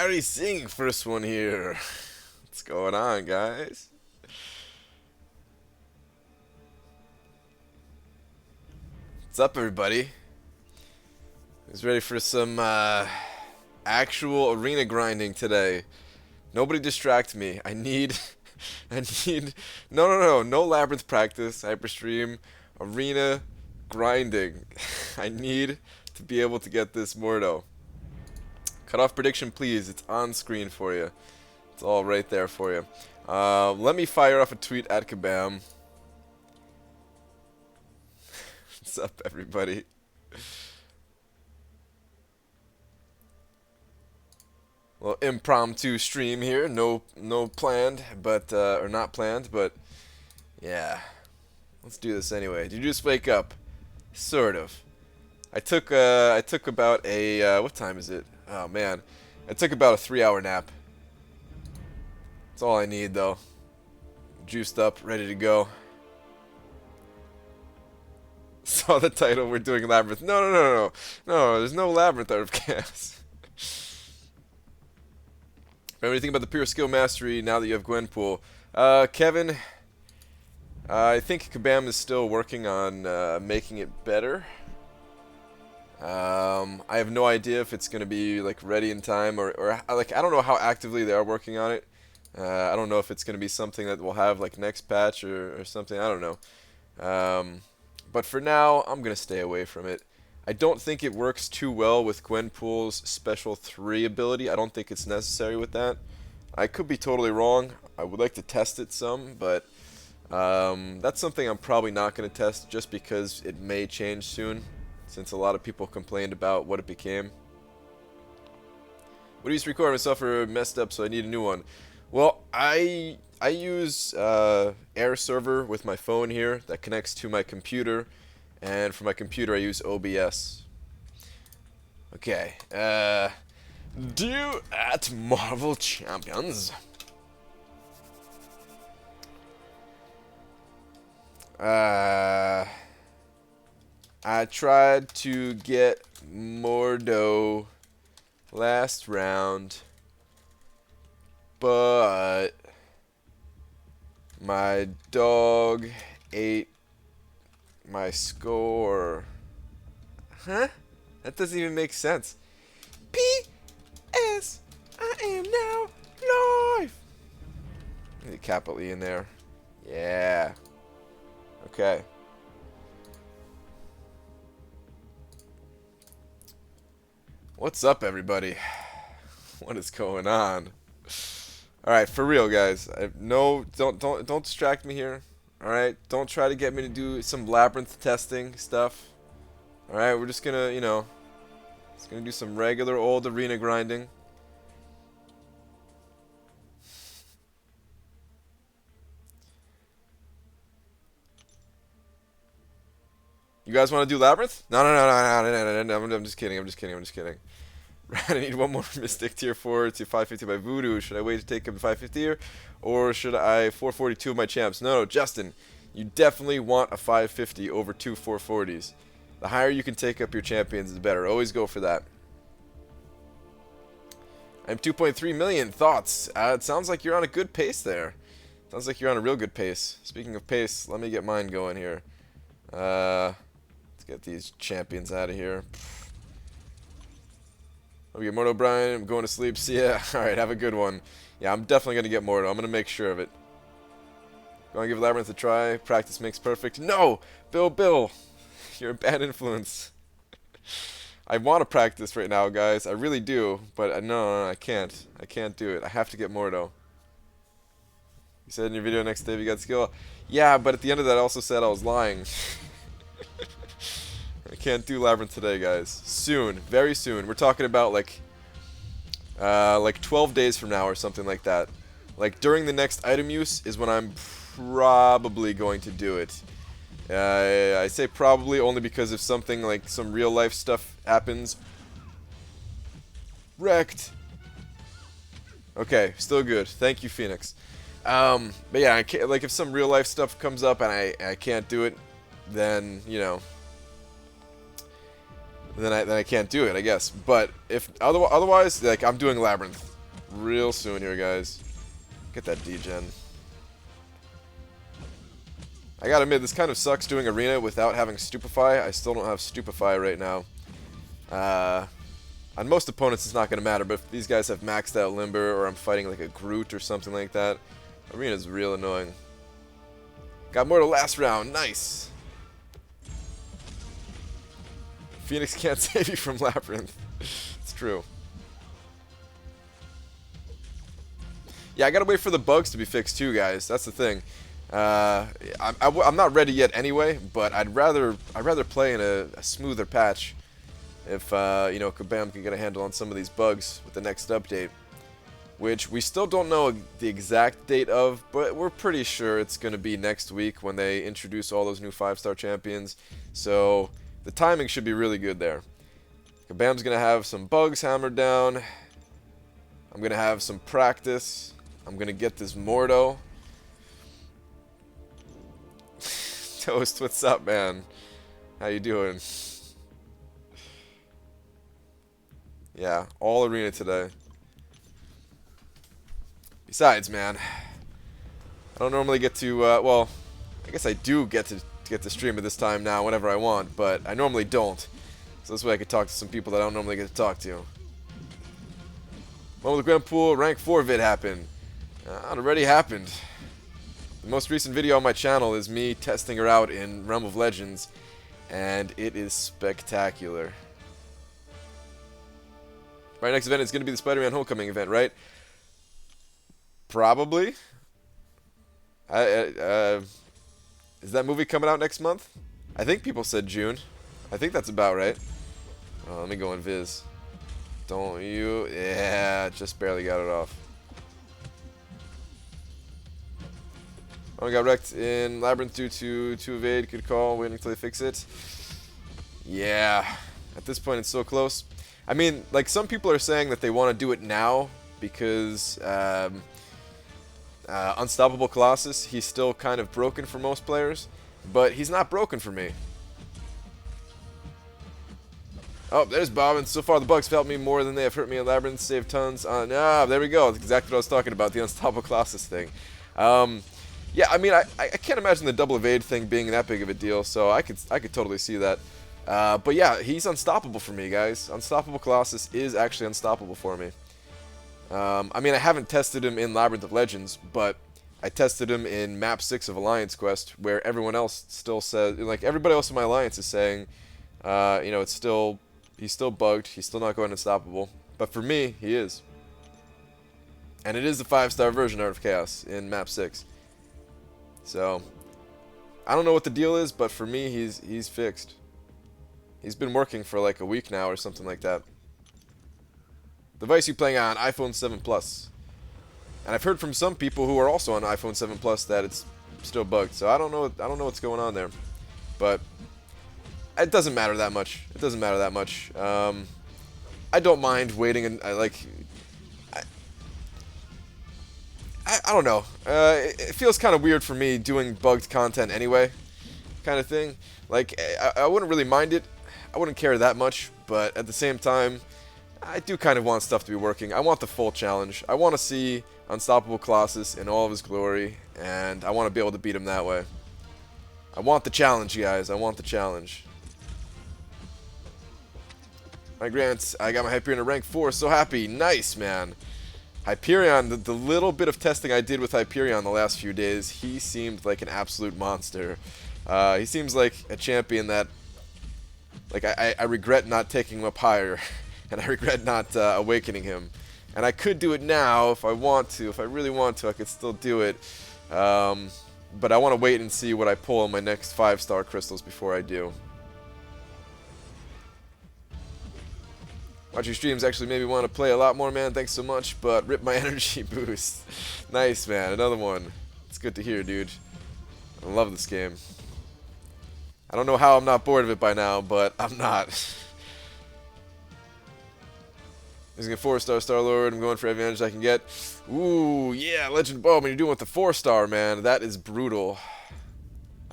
Larry Singh, first one here. What's going on, guys? What's up, everybody? Who's ready for some actual arena grinding today? Nobody distract me. I need, I need. No Labyrinth practice. Hyperstream, arena grinding. I need to be able to get this Mordo. Cutoff prediction, please. It's on screen for you. It's all right there for you. Let me fire off a tweet at Kabam. What's up, everybody? Well, impromptu stream here. No planned, but or not planned, but yeah. Let's do this anyway. Did you just wake up? Sort of. I took about a what time is it? Oh man, I took about a 3-hour nap. That's all I need though. Juiced up, ready to go. Saw the title. We're doing Labyrinth. No. There's no Labyrinth out of chaos. Remember anything about the pure skill mastery now that you have Gwenpool? Kevin, I think Kabam is still working on making it better. I have no idea if it's going to be like ready in time or like I don't know how actively they are working on it. I don't know if it's going to be something that we'll have like next patch or something. I don't know. But for now, I'm going to stay away from it. I don't think it works too well with Gwenpool's special 3 ability. I don't think it's necessary with that. I could be totally wrong. I would like to test it some, but that's something I'm probably not going to test just because it may change soon, since a lot of people complained about what it became. What do you used to record myself or messed up, so I need a new one? Well, I use Air Server with my phone here that connects to my computer. And for my computer, I use OBS. Okay. Due at Marvel Champions. I tried to get Mordo last round, but my dog ate my score. Huh? That doesn't even make sense. P.S. I am now live. Need a capital E in there. Yeah. Okay. What's up, everybody? What is going on? All right, for real, guys. Don't distract me here. Alright, don't try to get me to do some Labyrinth testing stuff. Alright, we're just gonna, just gonna do some regular old arena grinding. You guys want to do Labyrinth? No. I'm just kidding. I need one more Mystic tier 4 to 550 by Voodoo. Should I wait to take him to 550 here? Or should I 442 of my champs? No, Justin. You definitely want a 550 over 2 440s. The higher you can take up your champions, the better. Always go for that. I'm 2.3 million. Thoughts? It sounds like you're on a good pace there. Sounds like you're on a real good pace. Speaking of pace, let me get mine going here. Let's get these champions out of here. I'll get Mordo, Brian. I'm going to sleep. See ya. Alright, have a good one. Yeah, I'm definitely going to get Mordo. I'm going to make sure of it. Going to give Labyrinth a try. Practice makes perfect. No! Bill! You're a bad influence. I want to practice right now, guys. I really do. But no, I can't. I can't do it. I have to get Mordo. You said in your video next day you got skill. Yeah, but at the end of that I also said I was lying. I can't do Labyrinth today, guys. Soon, very soon. We're talking about like 12 days from now or something like that. Like during the next item use is when I'm probably going to do it. I say probably only because if something like some real life stuff happens. Wrecked. Okay, still good. Thank you, Phoenix. But yeah, I can't, like if some real life stuff comes up and I can't do it, then then I can't do it, I guess. But if otherwise, like I'm doing Labyrinth. real soon here, guys. Get that degen. I gotta admit, this kind of sucks doing Arena without having Stupefy. I still don't have Stupefy right now. On most opponents, it's not gonna matter, but if these guys have maxed out Limber, or I'm fighting like a Groot or something like that, Arena's real annoying. Got Mordo last round. Nice. Phoenix can't save you from Labyrinth. It's true. Yeah, I gotta wait for the bugs to be fixed too, guys. That's the thing. I'm not ready yet anyway, but I'd rather play in a smoother patch if you know, Kabam can get a handle on some of these bugs with the next update, which we still don't know the exact date of, but we're pretty sure it's going to be next week when they introduce all those new 5-star champions. So the timing should be really good there. Kabam's going to have some bugs hammered down. I'm going to have some practice. I'm going to get this Mordo. Toast, what's up, man? How you doing? Yeah, all Arena today. Besides, man, I don't normally get to, well, I guess I do get to stream at this time now whenever I want, but I normally don't. So this way I could talk to some people that I don't normally get to talk to. One with the Grand Pool rank 4 vid happened. It already happened. The most recent video on my channel is me testing her out in Realm of Legends, and it is spectacular. Right, next event is going to be the Spider-Man Homecoming event, right? Probably. Is that movie coming out next month? I think people said June. I think that's about right. Oh, let me go in Viz. Don't you? Yeah, just barely got it off. Oh, I got wrecked in Labyrinth due to 2 evade. Good call. Waiting until they fix it. Yeah. At this point, it's so close. I mean, like, some people are saying that they want to do it now because Unstoppable Colossus, he's still kind of broken for most players, but he's not broken for me. Oh, there's Bobbin. So far, the bugs felt me more than they have hurt me in Labyrinth. Saved tons. There we go. That's exactly what I was talking about, the Unstoppable Colossus thing. Yeah, I mean, I can't imagine the double evade thing being that big of a deal, so I could totally see that. But yeah, he's unstoppable for me, guys. Unstoppable Colossus is actually unstoppable for me. I mean, I haven't tested him in Labyrinth of Legends, but I tested him in Map 6 of Alliance Quest, where everyone else still says, like, everybody else in my alliance is saying, you know, he's still bugged, he's still not going unstoppable. But for me, he is. And it is the 5-star version Art of Chaos in Map 6. So, I don't know what the deal is, but for me, he's fixed. He's been working for like a week now or something like that. Device you playing on? iPhone 7 Plus. And I've heard from some people who are also on iPhone 7 Plus that it's still bugged. So I don't know what's going on there. But it doesn't matter that much. It doesn't matter that much. I don't mind waiting, and I don't know. It feels kind of weird for me doing bugged content anyway, kind of thing. Like, I wouldn't really mind it. I wouldn't care that much, but at the same time, I do kind of want stuff to be working. I want the full challenge. I want to see Unstoppable Colossus in all of his glory, and I want to be able to beat him that way. I want the challenge, guys. I want the challenge. My Grant, I got my Hyperion at rank 4. So happy. Nice, man. Hyperion, the little bit of testing I did with Hyperion the last few days, he seemed like an absolute monster. He seems like a champion that, like, I regret not taking him up higher, and I regret not awakening him. And I could do it now if I want to. If I really want to, I could still do it. But I want to wait and see what I pull on my next 5-star crystals before I do. Watching streams actually made me want to play a lot more, man. Thanks so much, but rip my energy boost. Nice, man. Another one. It's good to hear, dude. I love this game. I don't know how I'm not bored of it by now, but I'm not. Using a 4-star Star-Lord, I'm going for every advantage I can get. Ooh, yeah, Legend Bomb. When you're doing with the 4-star, man, that is brutal.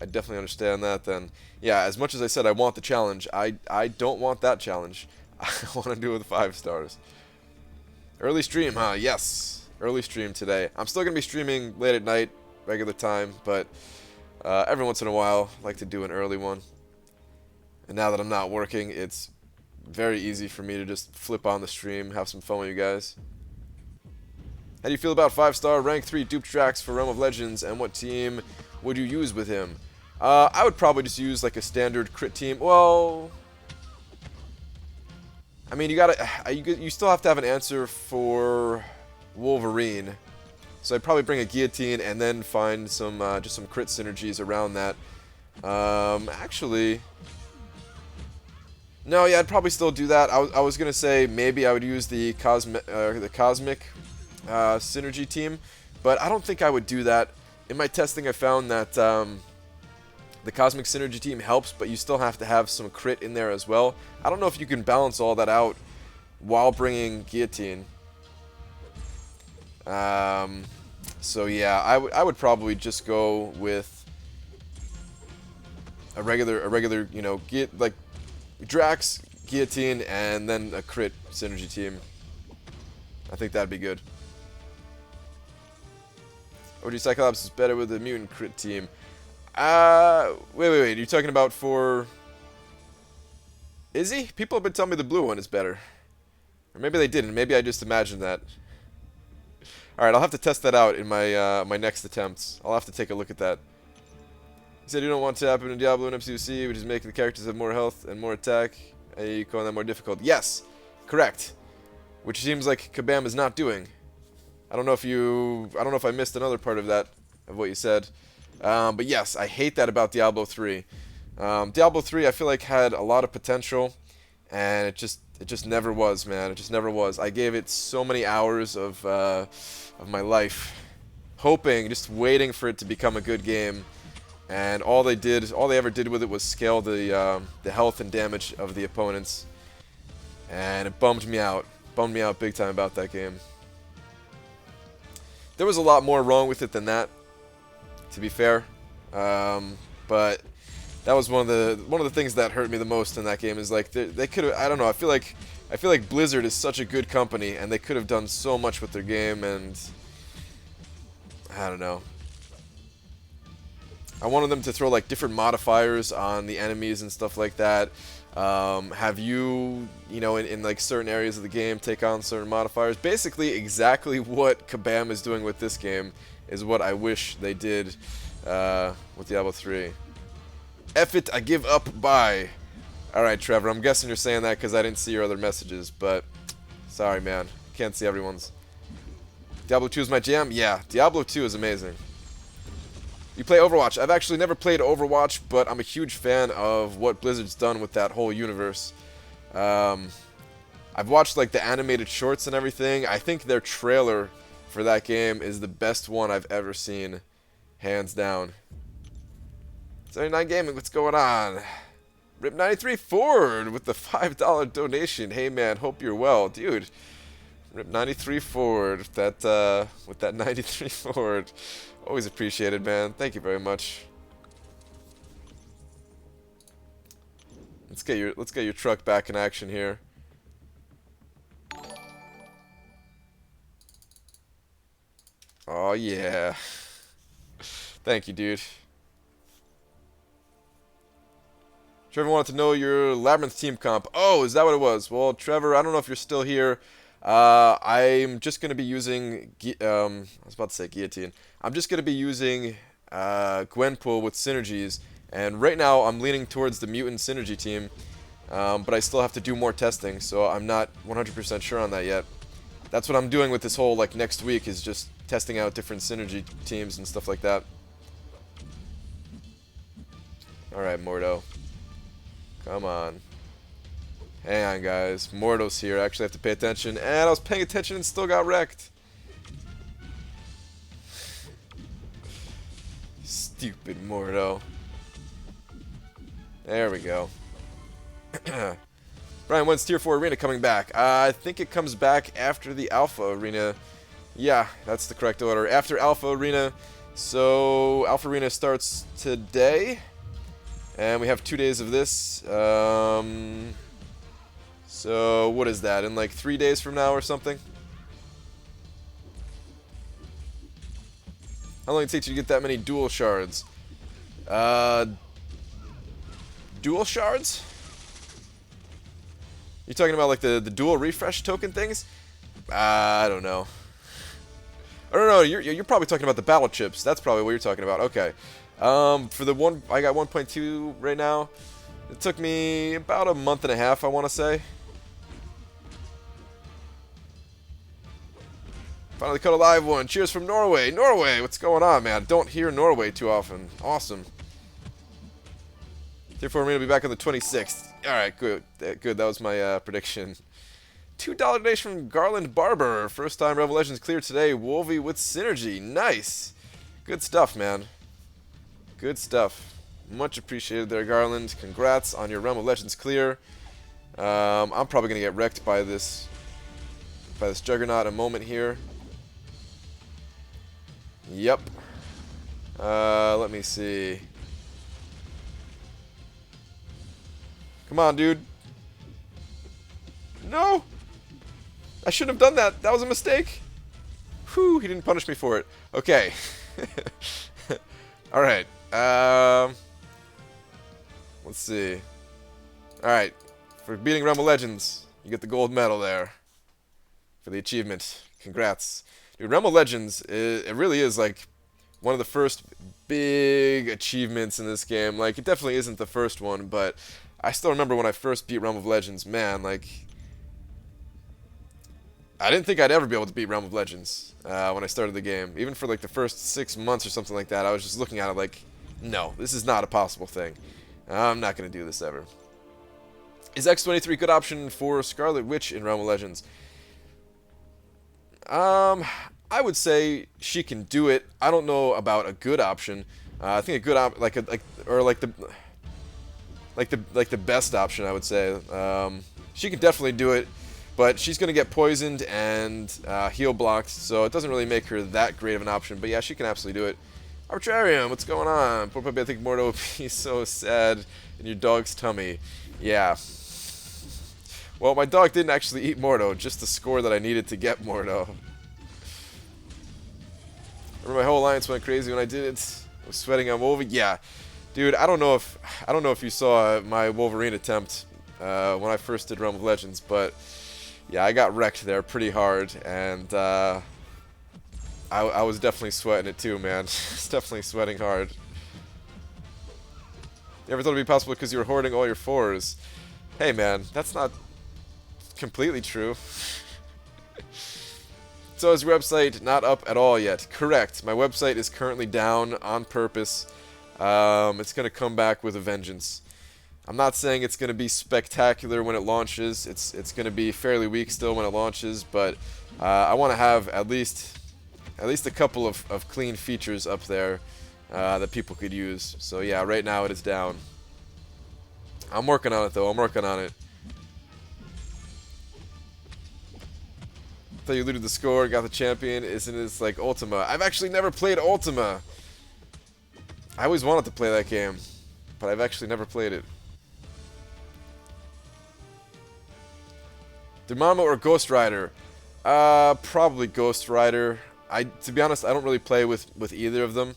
I definitely understand that then. Yeah, as much as I said I want the challenge, I don't want that challenge. I want to do it with 5 stars. Early stream, huh? Yes. Early stream today. I'm still going to be streaming late at night, regular time, but every once in a while, I like to do an early one. And now that I'm not working, it's very easy for me to just flip on the stream, have some fun with you guys. How do you feel about 5-star rank 3 dupe tracks for Realm of Legends, and what team would you use with him? I would probably just use like a standard crit team. Well, I mean, you still have to have an answer for Wolverine. So I'd probably bring a guillotine and then find some just some crit synergies around that. Actually, no, yeah, I'd probably still do that. I was gonna say maybe I would use the cosmic synergy team, but I don't think I would do that. In my testing, I found that the cosmic synergy team helps, but you still have to have some crit in there as well. I don't know if you can balance all that out while bringing guillotine. So yeah, I would probably just go with a regular, you know, like Drax, guillotine, and then a crit synergy team. I think that'd be good. OG Cyclops is better with the mutant crit team. Wait. You're talking about for... Is he? People have been telling me the blue one is better. Or maybe they didn't. Maybe I just imagined that. Alright, I'll have to test that out in my my next attempts. I'll have to take a look at that. He said you don't want to happen in Diablo and MCUC, which is making the characters have more health and more attack, and you call that more difficult. Yes! Correct. Which seems like Kabam is not doing. I don't know if I missed another part of that, of what you said. But yes, I hate that about Diablo 3. Diablo 3 I feel like had a lot of potential, and it just never was, man. It just never was. I gave it so many hours of my life, hoping, just waiting for it to become a good game, and all they ever did with it was scale the health and damage of the opponents, and it bummed me out big time about that game. There was a lot more wrong with it than that, to be fair, but that was one of the things that hurt me the most in that game. Is like they could have, I don't know, I feel like Blizzard is such a good company, and they could have done so much with their game, and I don't know. I wanted them to throw like different modifiers on the enemies and stuff like that. Have you know, in like certain areas of the game, take on certain modifiers. Basically, exactly what Kabam is doing with this game is what I wish they did with Diablo 3. F it, I give up, bye. Alright, Trevor, I'm guessing you're saying that because I didn't see your other messages, but sorry, man. Can't see everyone's. Diablo 2 is my jam? Yeah, Diablo 2 is amazing. You play Overwatch? I've actually never played Overwatch, but I'm a huge fan of what Blizzard's done with that whole universe. I've watched like the animated shorts and everything. I think their trailer for that game is the best one I've ever seen, hands down. 79 Gaming, what's going on? Rip93 Ford with the $5 donation. Hey man, hope you're well, dude. Rip93 Ford with that 93 Ford. Always appreciated, man. Thank you very much. Let's get your truck back in action here. Oh yeah. Thank you, dude. Trevor wanted to know your Labyrinth team comp. Oh, is that what it was? Well, Trevor, I don't know if you're still here. I'm just going to be using... I was about to say guillotine. I'm just going to be using Gwenpool with synergies. And right now, I'm leaning towards the mutant synergy team. But I still have to do more testing, so I'm not 100% sure on that yet. That's what I'm doing with this whole, like, next week, is just testing out different synergy teams and stuff like that. Alright, Mordo. Come on. Hang on, guys. Mordo's here. I actually have to pay attention. And I was paying attention and still got wrecked. Stupid Mordo. There we go. Brian, when's Tier 4 Arena coming back? I think it comes back after the Alpha Arena. Yeah, that's the correct order. After Alpha Arena. So, Alpha Arena starts today. And we have 2 days of this. So, what is that? In like 3 days from now or something? How long did it take you to get that many dual shards? Dual shards? You talking about like the dual refresh token things? I don't know. I don't know. You're probably talking about the battle chips. That's probably what you're talking about. Okay. For the one, I got 1.2 right now. It took me about a month and a half, I want to say. Finally caught a live one. Cheers from Norway. Norway, what's going on, man? Don't hear Norway too often. Awesome. Therefore, we're going to be back on the 26th. Alright, good. Good, that was my prediction. $2 donation from Garland Barber. First time Rebel Legends clear today. Wolvie with Synergy. Nice. Good stuff, man. Good stuff. Much appreciated there, Garland. Congrats on your Realm of Legends clear. I'm probably going to get wrecked by this Juggernaut in a moment here. Yep. Let me see. Come on, dude. No! I shouldn't have done that. That was a mistake. Whew, he didn't punish me for it. Okay. Alright. Let's see. Alright. For beating Realm of Legends, you get the gold medal there. For the achievement. Congrats. Dude, Realm of Legends, it really is like one of the first big achievements in this game. Like, it definitely isn't the first one, but I still remember when I first beat Realm of Legends, man, like, I didn't think I'd ever be able to beat Realm of Legends when I started the game. Even for like the first 6 months or something like that, I was just looking at it like, no, this is not a possible thing. I'm not going to do this ever. Is X23 a good option for Scarlet Witch in Realm of Legends? I would say she can do it. I don't know about a good option. I think a good the best option, I would say. She can definitely do it, but she's going to get poisoned and heal blocked, so it doesn't really make her that great of an option. But yeah, she can absolutely do it. Arbitrarium, what's going on? Poor puppy, I think Mordo would be so sad in your dog's tummy. Yeah. Well, my dog didn't actually eat Mordo, just the score that I needed to get Mordo. Remember my whole alliance went crazy when I did it. I was sweating on Wolverine. Yeah. Dude, I don't know if you saw my Wolverine attempt when I first did Realm of Legends, but yeah, I got wrecked there pretty hard, and I was definitely sweating it too, man. It's definitely sweating hard. You ever thought it'd be possible because you were hoarding all your fours? Hey, man, that's not completely true. So is your website not up at all yet? Correct. My website is currently down on purpose. It's going to come back with a vengeance. I'm not saying it's going to be spectacular when it launches. It's going to be fairly weak still when it launches, but I want to have at least a couple of clean features up there that people could use. So yeah, right now it is down. I'm working on it though. I'm working on it. Thought you looted the score, got the champion. Isn't it like Ultima? I've actually never played Ultima. I always wanted to play that game, but I've actually never played it. Dormammu or Ghost Rider? Probably Ghost Rider. To be honest, I don't really play with either of them.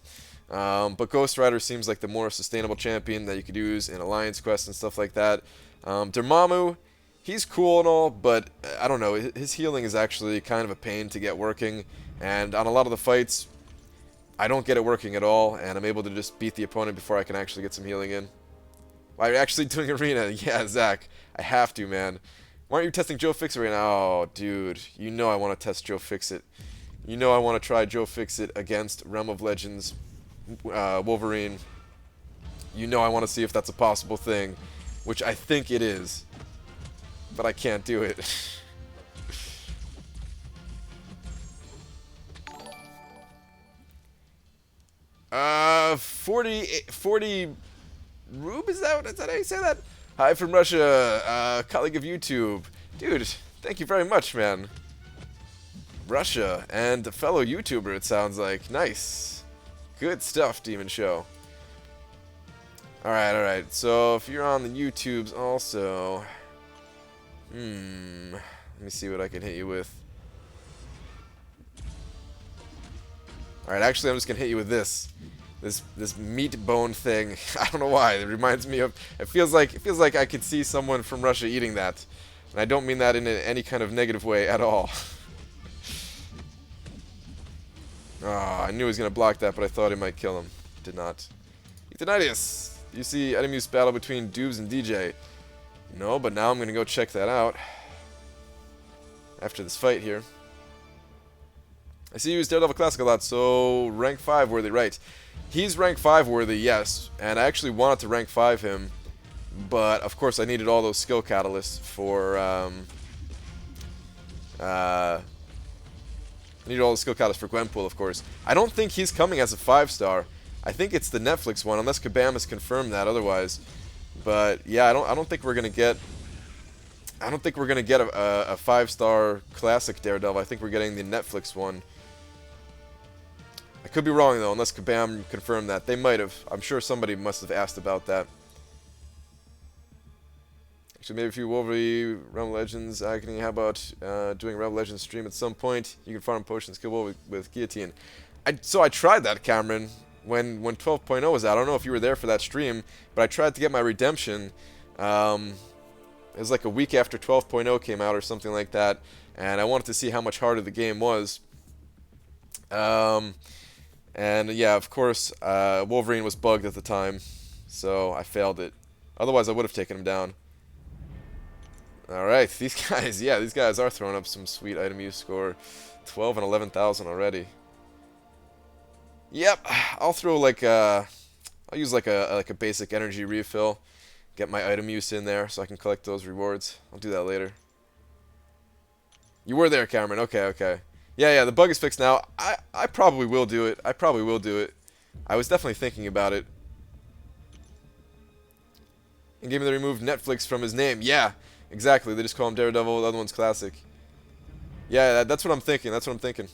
But Ghost Rider seems like the more sustainable champion that you could use in Alliance Quest and stuff like that. Dormammu, he's cool and all, but I don't know. His healing is actually kind of a pain to get working, and on a lot of the fights, I don't get it working at all, and I'm able to just beat the opponent before I can actually get some healing in. Why are you actually doing Arena? Yeah, Zach, I have to, man. Why aren't you testing Joe Fixit right now? Oh, dude, you know I want to test Joe Fixit. You know I want to try Joe Fixit against Realm of Legends Wolverine. You know I want to see if that's a possible thing, which I think it is. But I can't do it. 40 Rube, is that how you say that? Hi from Russia, colleague of YouTube. Dude, thank you very much, man. Russia, and a fellow YouTuber, it sounds like. Nice. Good stuff, Demon Show. Alright, so if you're on the YouTubes also... let me see what I can hit you with. Alright, actually I'm just gonna hit you with this. This meat bone thing. I don't know why. It reminds me of it feels like I could see someone from Russia eating that. And I don't mean that in any kind of negative way at all. Ah, I knew he was gonna block that, but I thought he might kill him. Did not. Euthanidius! You see enemy use battle between Dubes and DJ. No, but now I'm gonna go check that out. After this fight here. I see you use Daredevil Classic a lot, so rank 5 worthy, right. He's rank 5 worthy, yes, and I actually wanted to rank 5 him, but of course I needed all those skill catalysts for, I needed all the skill catalysts for Gwenpool, of course. I don't think he's coming as a 5-star. I think it's the Netflix one, unless Kabam has confirmed that otherwise. But yeah, I don't think we're gonna get a 5-star classic Daredevil. I think we're getting the Netflix one. I could be wrong though, unless Kabam confirmed that. They might have. I'm sure somebody must have asked about that. Actually, maybe if you Wolverine Realm Legends Agony, how about doing Realm Legends stream at some point? You can farm potions, kill with Guillotine. So I tried that, Cameron, when 12.0 was out. I don't know if you were there for that stream, but I tried to get my redemption. It was like a week after 12.0 came out or something like that, and I wanted to see how much harder the game was. And yeah, of course, Wolverine was bugged at the time, so I failed it. Otherwise, I would have taken him down. Alright, these guys are throwing up some sweet item use score. 12 and 11,000 already. Yep, I'll throw like I'll use like a basic energy refill. Get my item use in there so I can collect those rewards. I'll do that later. You were there, Cameron. Okay, okay. Yeah, the bug is fixed now. I probably will do it. I was definitely thinking about it. And game they removed Netflix from his name. Yeah, exactly. They just call him Daredevil. The other one's Classic. Yeah, that's what I'm thinking. That's what I'm thinking.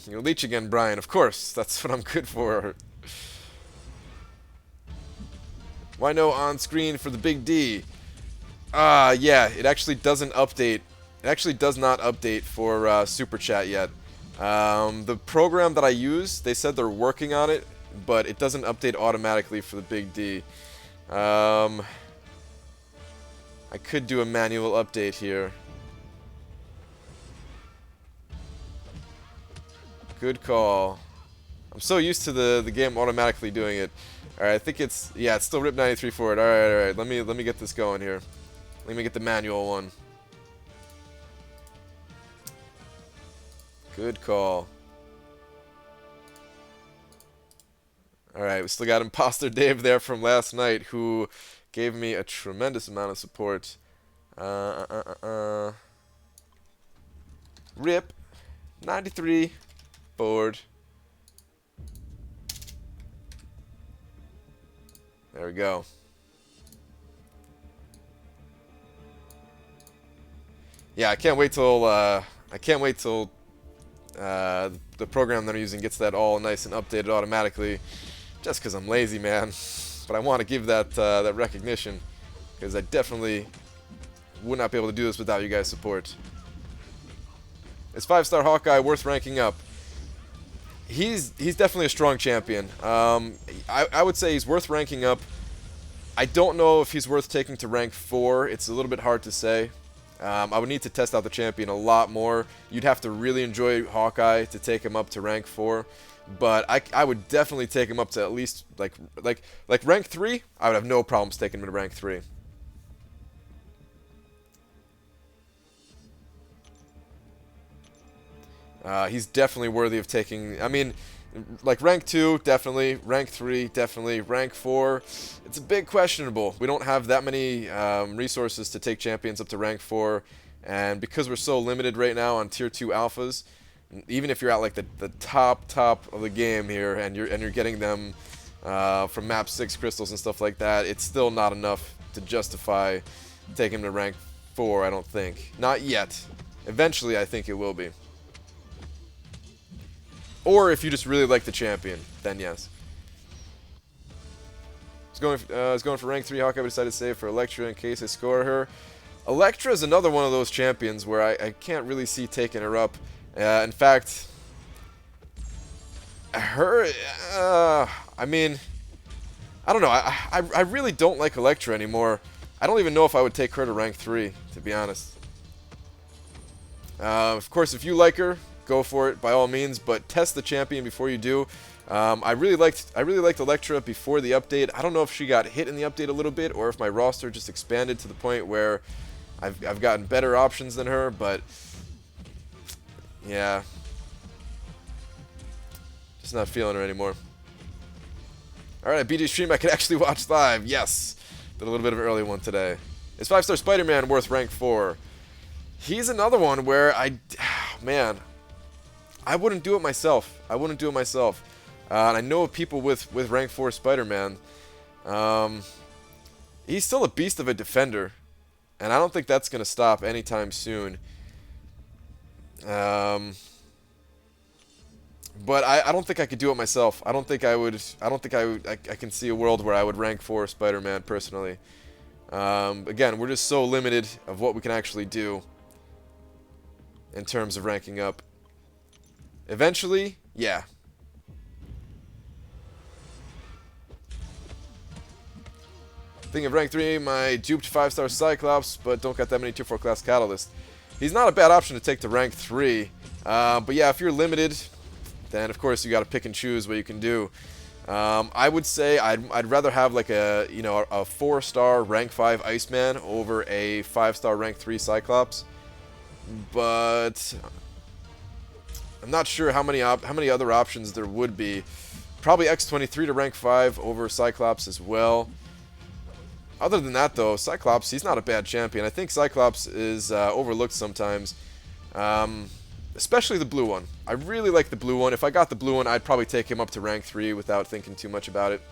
You'll leech again, Brian. Of course. That's what I'm good for. Why no on-screen for the Big D? Yeah, it actually doesn't update. It actually does not update for Super Chat yet. The program that I use, they said they're working on it, but it doesn't update automatically for the Big D. I could do a manual update here. Good call. I'm so used to the game automatically doing it. Alright, I think it's still RIP 93 for it. Alright. Let me get this going here. Let me get the manual one. Good call. Alright, we still got Imposter Dave there from last night, who gave me a tremendous amount of support. RIP 93 forward. There we go. Yeah, I can't wait till the program that I'm using gets that all nice and updated automatically. Just because I'm lazy, man. But I want to give that that recognition, because I definitely would not be able to do this without you guys' support. Is 5-star Hawkeye worth ranking up? He's definitely a strong champion. I would say he's worth ranking up. I don't know if he's worth taking to rank 4. It's a little bit hard to say. I would need to test out the champion a lot more. You'd have to really enjoy Hawkeye to take him up to rank 4. But I would definitely take him up to at least like rank 3. I would have no problems taking him to rank 3. He's definitely worthy of taking. I mean, like rank 2, definitely. Rank 3, definitely. Rank 4, it's a bit questionable. We don't have that many resources to take champions up to rank 4, and because we're so limited right now on tier 2 alphas, even if you're at like the top of the game here, and you're getting them from map 6 crystals and stuff like that, it's still not enough to justify taking him to rank 4. I don't think. Not yet. Eventually, I think it will be. Or if you just really like the champion, then yes. I was going for rank 3 Hawkeye, but decided to save for Electra in case I score her. Electra is another one of those champions where I can't really see taking her up. In fact, her, I mean, I don't know. I really don't like Electra anymore. I don't even know if I would take her to rank 3, to be honest. Of course, if you like her, go for it by all means, but test the champion before you do. I really liked Electra before the update. I don't know if she got hit in the update a little bit, or if my roster just expanded to the point where I've gotten better options than her, but yeah, just not feeling her anymore. Alright, BJ stream I can actually watch live. Yes! Did a little bit of an early one today. Is 5-star Spider-Man worth rank 4? He's another one where man, I wouldn't do it myself. I wouldn't do it myself. And I know of people with rank 4 Spider-Man. He's still a beast of a defender. And I don't think that's going to stop anytime soon. But I don't think I could do it myself. I don't think I would. I can see a world where I would rank 4 Spider-Man personally. Again, we're just so limited of what we can actually do in terms of ranking up. Eventually, yeah. Thinking of rank 3, my duped 5-star Cyclops, but don't got that many tier 4 class Catalyst. He's not a bad option to take to rank 3. But yeah, if you're limited, then of course you got to pick and choose what you can do. I would say I'd rather have like a 4-star rank 5 Iceman over a 5-star rank 3 Cyclops. But I'm not sure how many other options there would be. Probably X-23 to rank 5 over Cyclops as well. Other than that, though, Cyclops, he's not a bad champion. I think Cyclops is overlooked sometimes, especially the blue one. I really like the blue one. If I got the blue one, I'd probably take him up to rank 3 without thinking too much about it.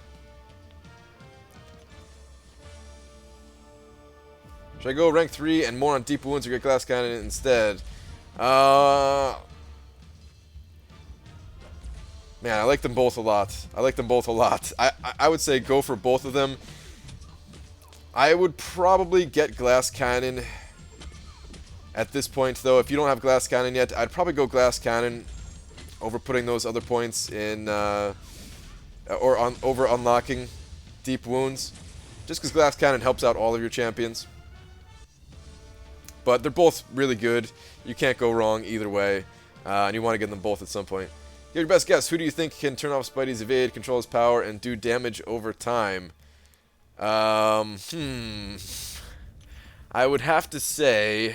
Should I go rank 3 and more on deep wounds or get glass cannon instead? Man, I like them both a lot. I would say go for both of them. I would probably get glass cannon at this point, though. If you don't have glass cannon yet, I'd probably go glass cannon over putting those other points in, over unlocking deep wounds, just because glass cannon helps out all of your champions. But they're both really good. You can't go wrong either way, and you want to get them both at some point. Give your best guess. Who do you think can turn off Spidey's evade, control his power, and do damage over time? I would have to say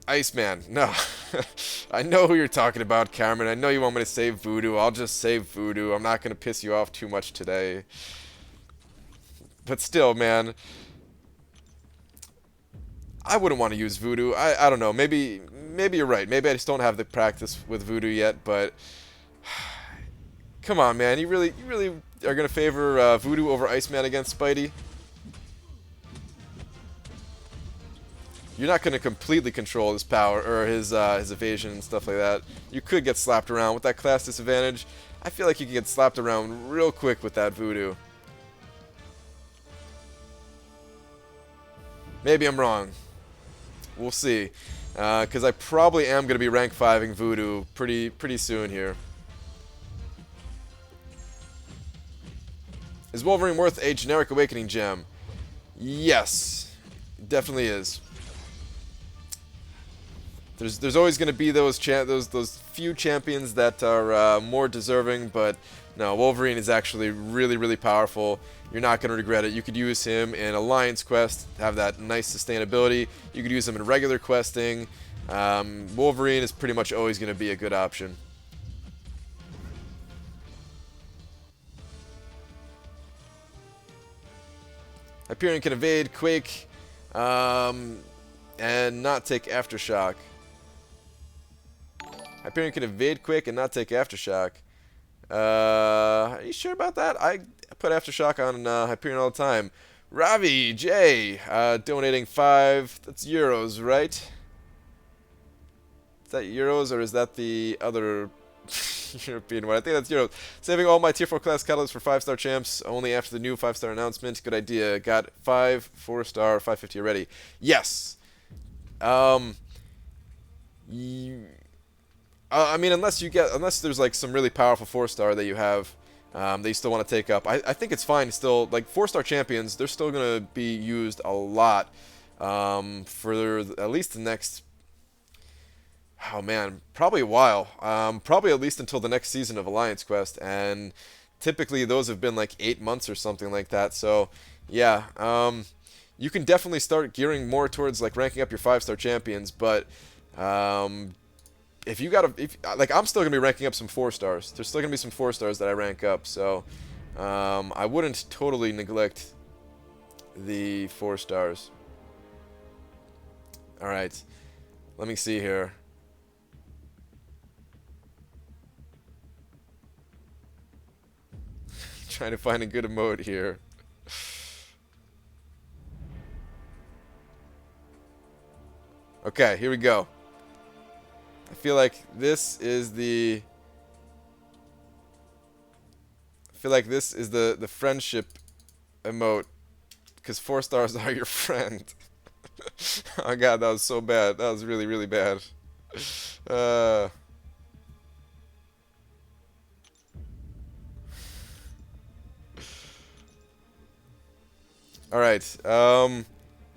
Iceman. No. I know who you're talking about, Cameron. I know you want me to save Voodoo. I'll just save Voodoo. I'm not going to piss you off too much today. But still, man, I wouldn't want to use Voodoo. I don't know. Maybe you're right. Maybe I just don't have the practice with Voodoo yet, but come on, man. You really are going to favor Voodoo over Iceman against Spidey? You're not going to completely control his power or his evasion and stuff like that. You could get slapped around with that class disadvantage. I feel like you can get slapped around real quick with that Voodoo. Maybe I'm wrong. We'll see. Because I probably am going to be rank 5ing Voodoo pretty soon here. Is Wolverine worth a generic Awakening Gem? Yes. It definitely is. There's always going to be those few champions that are more deserving, but no, Wolverine is actually really powerful. You're not going to regret it. You could use him in Alliance Quest, have that nice sustainability. You could use him in regular questing. Wolverine is pretty much always going to be a good option. Hyperion can evade Quake and not take Aftershock. Hyperion can evade Quake and not take Aftershock. Are you sure about that? I put Aftershock on Hyperion all the time. Ravi J donating 5. That's euros, right? Is that euros or is that the other European one. I think that's Euro. Saving all my tier 4 class catalysts for 5-star champs only after the new 5-star announcement. Good idea. Got 5 4-star 550 already. Yes. You, I mean, unless there's like some really powerful 4-star that you have that you still want to take up. I think it's fine still. Like 4-star champions, they're still gonna be used a lot for at least the next. Oh man, probably a while. Probably at least until the next season of Alliance Quest, and typically those have been like 8 months or something like that. So yeah, you can definitely start gearing more towards like ranking up your 5-star champions, but if you like, I'm still gonna be ranking up some 4-stars. There's still gonna be some 4-stars that I rank up, so I wouldn't totally neglect the 4-stars. All right, let me see here. Trying to find a good emote here. Okay, here we go. I feel like this is the the friendship emote, because 4 stars are your friend. Oh god, that was so bad. That was really, really bad. All right.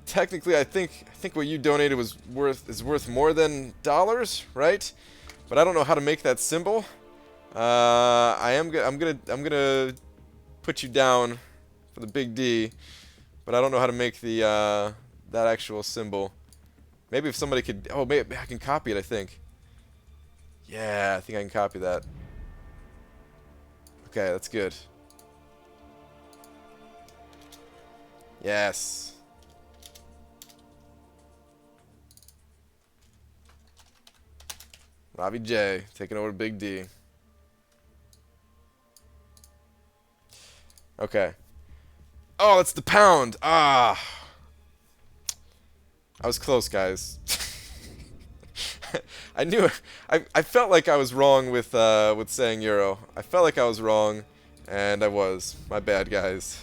Technically, I think what you donated is worth more than dollars, right? But I don't know how to make that symbol. I'm gonna put you down for the big D, but I don't know how to make the that actual symbol. Maybe if somebody could. Oh, maybe I can copy it. I think. Yeah, I think I can copy that. Okay, that's good. Yes. Robbie J taking over Big D. Okay. Oh, it's the pound. Ah. I was close, guys. I knew it. I felt like I was wrong with saying euro. I felt like I was wrong, and I was. My bad, guys.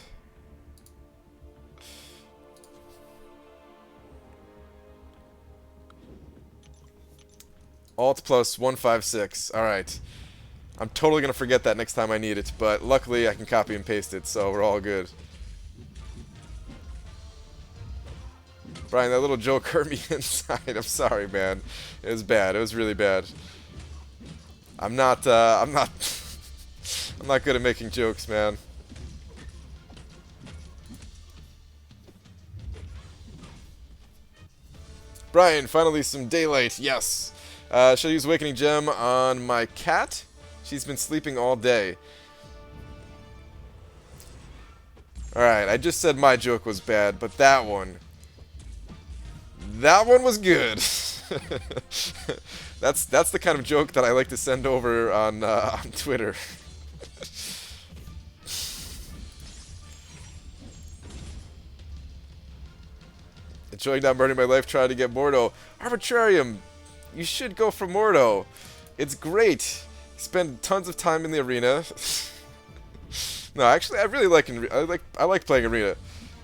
Alt plus 156. Alright. I'm totally going to forget that next time I need it, but luckily I can copy and paste it, so we're all good. Brian, that little joke hurt me inside. I'm sorry, man. It was bad. It was really bad. I'm not good at making jokes, man. Brian, finally some daylight. Yes. Should I use Awakening Gem on my cat? She's been sleeping all day. Alright, I just said my joke was bad, but that one was good. That's the kind of joke that I like to send over on Twitter. Enjoying not murdering my life, trying to get Mordo. Arbitrarium, you should go for Mordo. It's great. Spend tons of time in the arena. No, actually, I really like playing arena.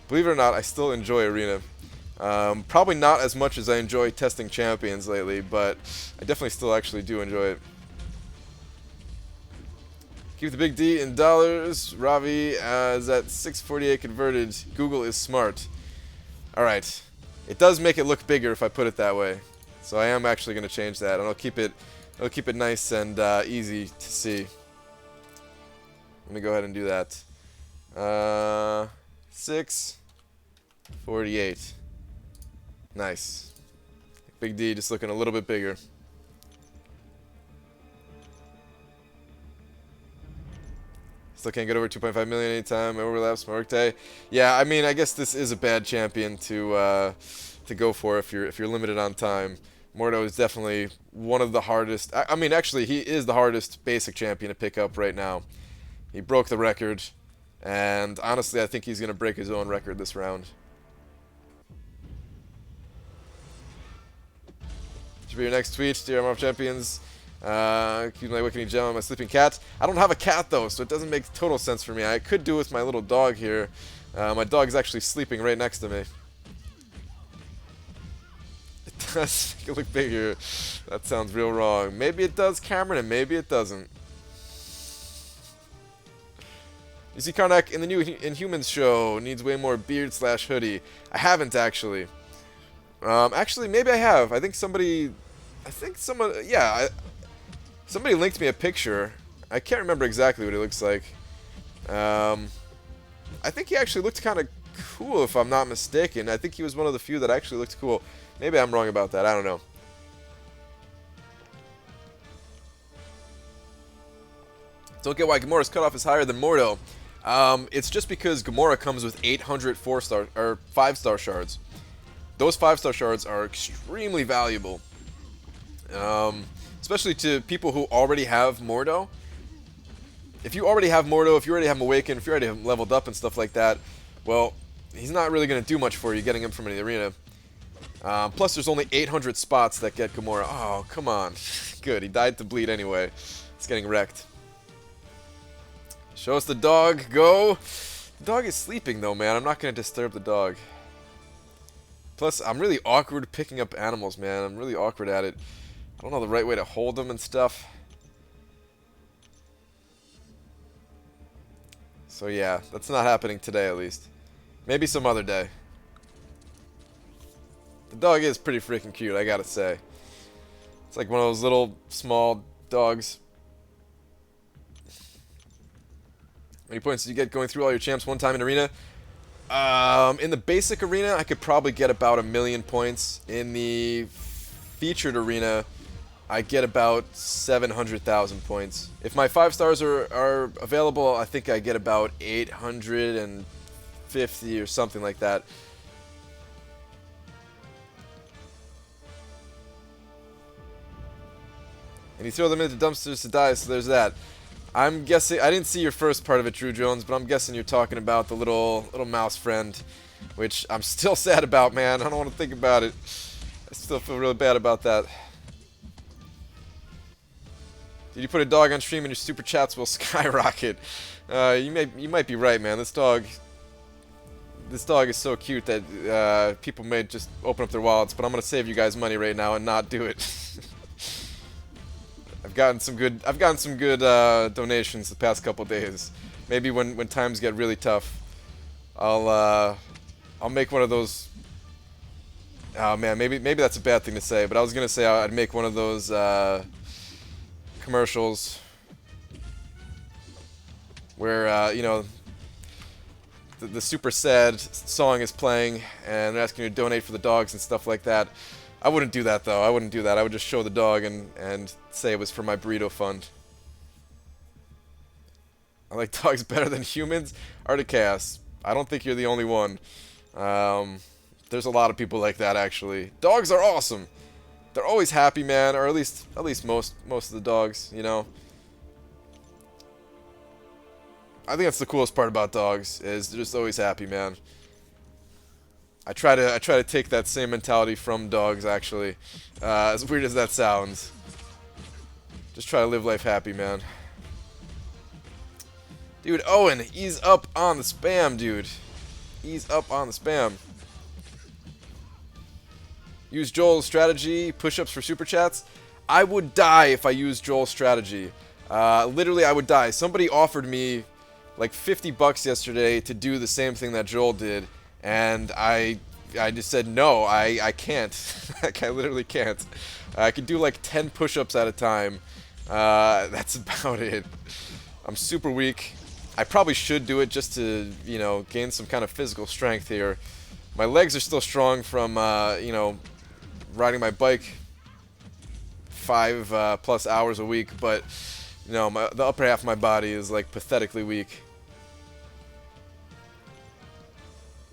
Believe it or not, I still enjoy arena. Probably not as much as I enjoy testing champions lately, but I definitely still actually do enjoy it. Keep the big D in dollars. Ravi is at 648 converted. Google is smart. All right, it does make it look bigger if I put it that way. So I am actually going to change that, and I'll keep it nice and easy to see. Let me go ahead and do that. 648. Nice. Big D just looking a little bit bigger. Still can't get over 2.5 million anytime. Overlaps my workday. Yeah, I mean, I guess this is a bad champion to go for if you're limited on time. Mordo is definitely one of the hardest. I mean, actually, he is the hardest basic champion to pick up right now. He broke the record, and honestly, I think he's gonna break his own record this round. Should be your next tweet, dear MF Champions. Keep my awakening gem on my sleeping cat. I don't have a cat though, so it doesn't make total sense for me. I could do with my little dog here. My dog is actually sleeping right next to me. It does make it look bigger. That sounds real wrong. Maybe it does, Cameron, and maybe it doesn't. You see Karnak in the new Inhumans show needs way more beard / hoodie. I haven't actually. Actually, maybe I have. I think someone, yeah, somebody linked me a picture. I can't remember exactly what he looks like. I think he actually looked kind of cool, if I'm not mistaken. I think he was one of the few that actually looked cool. Maybe I'm wrong about that. I don't know. Don't get why Gamora's cutoff is higher than Mordo. It's just because Gamora comes with 800 4-star or 5-star shards. Those 5-star shards are extremely valuable, especially to people who already have Mordo. If you already have Mordo, if you already have him Awakened, if you already have him leveled up and stuff like that, well, he's not really going to do much for you getting him from the arena. Plus, there's only 800 spots that get Gamora. Oh, come on. Good, he died to bleed anyway. It's getting wrecked. Show us the dog. Go. The dog is sleeping, though, man. I'm not going to disturb the dog. Plus, I'm really awkward picking up animals, man. I'm really awkward at it. I don't know the right way to hold them and stuff. So, yeah. That's not happening today, at least. Maybe some other day. The dog is pretty freaking cute, I gotta say. It's like one of those little, small dogs. How many points did you get going through all your champs one time in arena? In the basic arena, I could probably get about 1,000,000 points. In the featured arena, I get about 700,000 points. If my 5 stars are available, I think I get about 850 or something like that. And you throw them into dumpsters to die, so there's that. I'm guessing, I didn't see your first part of it, Drew Jones, but I'm guessing you're talking about the little mouse friend, which I'm still sad about, man. I don't want to think about it. I still feel really bad about that. Did you put a dog on stream and your super chats will skyrocket? You might be right, man. This dog is so cute that people may just open up their wallets, but I'm gonna save you guys money right now and not do it. I've gotten some good donations the past couple days. Maybe when times get really tough, I'll make one of those. Oh man, maybe that's a bad thing to say, but I was gonna say I'd make one of those commercials where you know, the super sad song is playing and they're asking you to donate for the dogs and stuff like that. I wouldn't do that, though. I wouldn't do that. I would just show the dog and say it was for my burrito fund. I like dogs better than humans. Arctic Chaos. I don't think you're the only one. There's a lot of people like that, actually. Dogs are awesome. They're always happy, man. Or at least most of the dogs, you know. I think that's the coolest part about dogs, is they're just always happy, man. I try to take that same mentality from dogs, actually. As weird as that sounds. Just try to live life happy, man. Dude, Owen, ease up on the spam, dude. Ease up on the spam. Use Joel's strategy, push-ups for super chats. I would die if I used Joel's strategy. Literally, I would die. Somebody offered me like 50 bucks yesterday to do the same thing that Joel did. And I just said, no, I can't. Like, I literally can't. I can do like 10 push-ups at a time. That's about it. I'm super weak. I probably should do it just to, you know, gain some kind of physical strength here. My legs are still strong from, you know, riding my bike 5 plus hours a week. But, you know, the upper half of my body is like pathetically weak.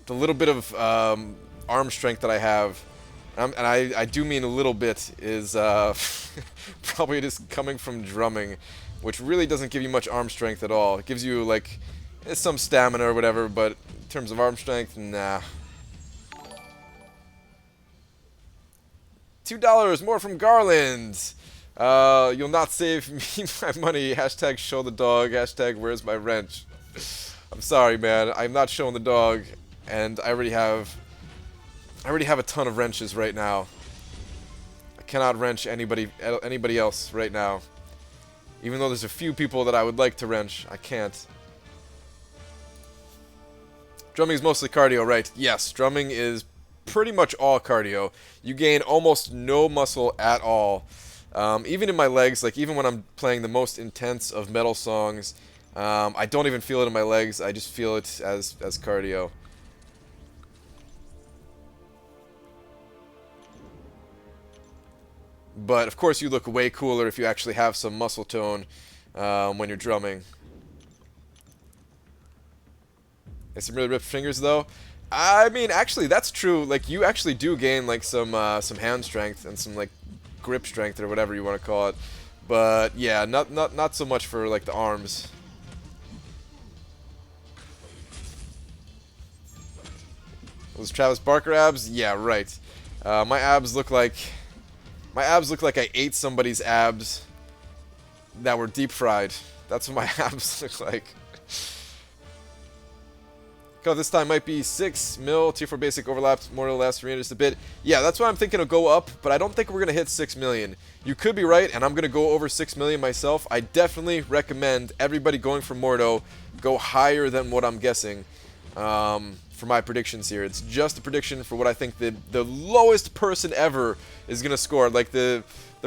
The little bit of arm strength that I have, and I do mean a little bit, is probably just coming from drumming, which really doesn't give you much arm strength at all. It gives you like some stamina or whatever, but in terms of arm strength, nah. $2 more from Garland. You'll not save me my money. Hashtag show the dog. Hashtag where's my wrench. I'm sorry, man. I'm not showing the dog, and I already have a ton of wrenches right now. I cannot wrench anybody else right now. Even though there's a few people that I would like to wrench, I can't. Drumming is mostly cardio, right? Yes, drumming is pretty much all cardio. You gain almost no muscle at all. Even in my legs, like even when I'm playing the most intense of metal songs, I don't even feel it in my legs. I just feel it as cardio. But of course, you look way cooler if you actually have some muscle tone when you're drumming. It's some really ripped fingers, though. I mean, actually, that's true. Like, you actually do gain like some hand strength and some like grip strength or whatever you want to call it. But yeah, not so much for like the arms. Those Travis Barker abs? Yeah, right. My abs look like I ate somebody's abs that were deep fried. That's what my abs look like. Cut this time might be 6 mil. Tier 4 basic overlapped Mordo last arena just a bit. Yeah, that's why I'm thinking of go up, but I don't think we're going to hit 6 million. You could be right, and I'm going to go over 6 million myself. I definitely recommend everybody going for Mordo go higher than what I'm guessing for my predictions here. It's just a prediction for what I think the lowest person ever is going to score. Like the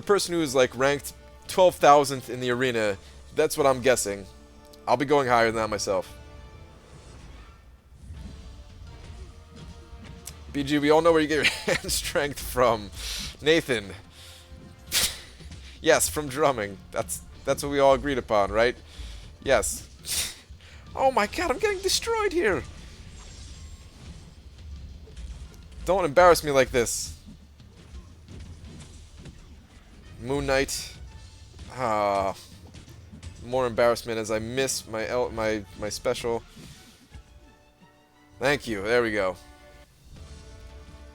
person who's like ranked 12,000th in the arena, that's what I'm guessing. I'll be going higher than that myself. BG, we all know where you get your hand strength from. Nathan. Yes, from drumming. That's what we all agreed upon, right? Yes. Oh my god, I'm getting destroyed here. Don't embarrass me like this. Moon Knight. Ah. More embarrassment as I miss my special. Thank you. There we go.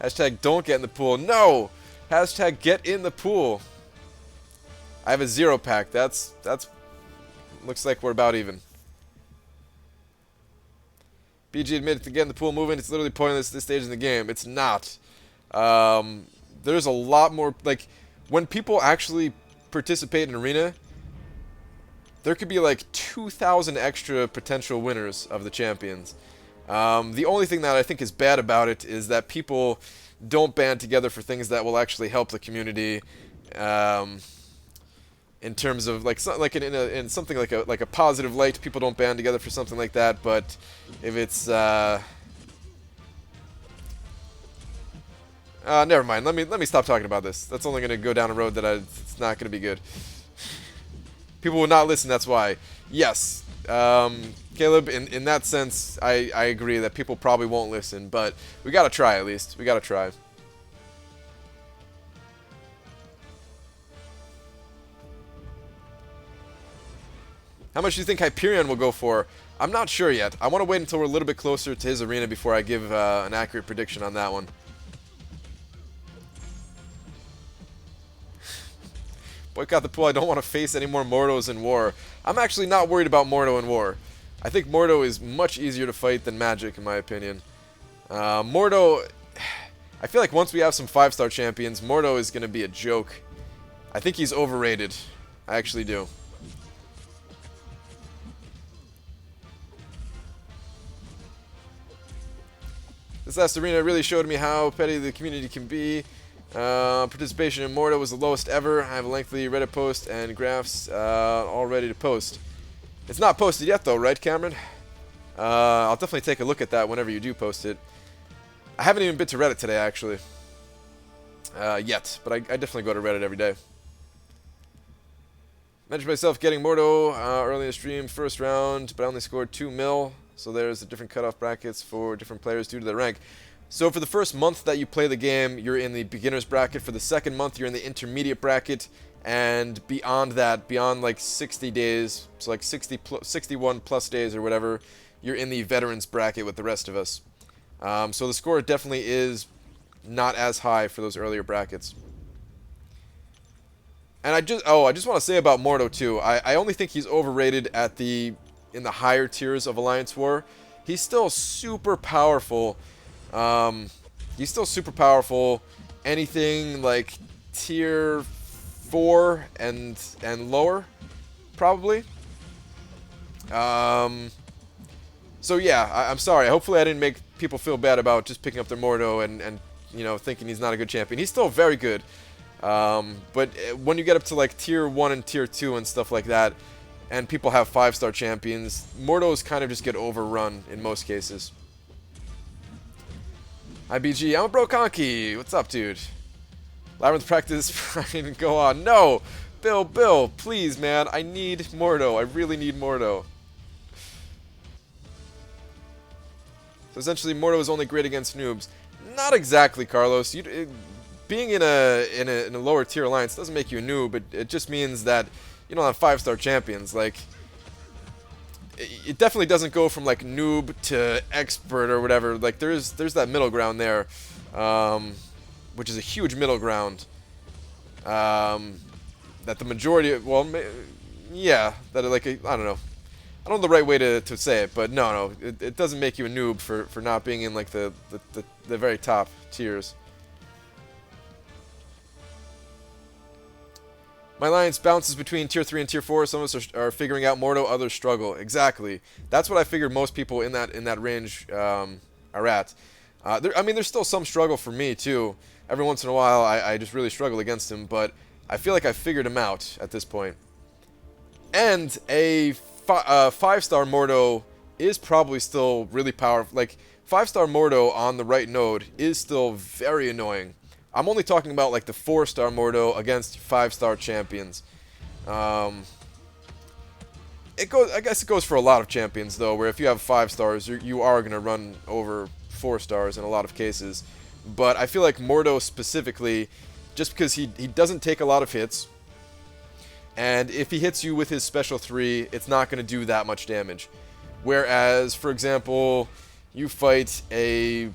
Hashtag don't get in the pool. No! Hashtag get in the pool. I have a 0 pack. That's looks like we're about even. BG admitted to getting the pool moving. It's literally pointless at this stage in the game. It's not. There's a lot more, like, when people actually participate in Arena, there could be like 2,000 extra potential winners of the champions. The only thing that I think is bad about it is that people don't band together for things that will actually help the community. In terms of like in something like a positive light, people don't band together for something like that. But if it's never mind. Let me stop talking about this. That's only going to go down a road that it's not going to be good. People will not listen. That's why. Yes. Caleb, in that sense, I agree that people probably won't listen, but we gotta try at least. We gotta try. How much do you think Hyperion will go for? I'm not sure yet. I want to wait until we're a little bit closer to his arena before I give an accurate prediction on that one. Boycott the pool. I don't want to face any more Mordos in war. I'm actually not worried about Mordo in war. I think Mordo is much easier to fight than Magic, in my opinion. Mordo, I feel like once we have some 5-star champions, Mordo is going to be a joke. I think he's overrated. I actually do. This last arena really showed me how petty the community can be. Participation in Mordo was the lowest ever. I have a lengthy Reddit post and graphs all ready to post. It's not posted yet though, right, Cameron? I'll definitely take a look at that whenever you do post it. I haven't even been to Reddit today, actually. Yet, but I definitely go to Reddit every day. Mentioned myself getting Mordo early in the stream, first round, but I only scored 2 mil. So there's the different cutoff brackets for different players due to their rank. So for the first month that you play the game, you're in the beginner's bracket. For the second month, you're in the intermediate bracket. And beyond that, beyond like 60 days, so like 61 plus days or whatever, you're in the veterans bracket with the rest of us. So the score definitely is not as high for those earlier brackets. And I just want to say about Mordo too. I only think he's overrated in the higher tiers of Alliance War. He's still super powerful. He's still super powerful. Anything like tier 4 and lower, probably. So yeah, I'm sorry. Hopefully I didn't make people feel bad about just picking up their Mordo and you know, thinking he's not a good champion. He's still very good. But when you get up to like tier 1 and tier 2 and stuff like that, and people have 5-star champions, Mordos kind of just get overrun in most cases. Hi BG, I'm a bro Conky. What's up, dude? Labyrinth practice, Brian, go on. No! Bill, please, man. I need Mordo. I really need Mordo. So essentially, Mordo is only great against noobs. Not exactly, Carlos. Being in a lower tier alliance doesn't make you a noob. It just means that you don't have 5-star champions. Like, it definitely doesn't go from like noob to expert or whatever. Like there's that middle ground there, which is a huge middle ground. That the majority, yeah, that like I don't know. I don't know the right way to say it, but no, it doesn't make you a noob for not being in like the very top tiers. My alliance bounces between tier 3 and tier 4. Some of us are figuring out Mordo, others struggle. Exactly. That's what I figured most people in that range are at. I mean, there's still some struggle for me too. Every once in a while, I just really struggle against him, but I feel like I figured him out at this point. And a 5-star Mordo is probably still really powerful. Like 5-star Mordo on the right node is still very annoying. I'm only talking about like the 4-star Mordo against 5-star champions. I guess it goes for a lot of champions though, where if you have 5 stars, you are gonna run over 4 stars in a lot of cases. But I feel like Mordo specifically, just because he doesn't take a lot of hits, and if he hits you with his special 3, it's not gonna do that much damage. Whereas, for example, you fight a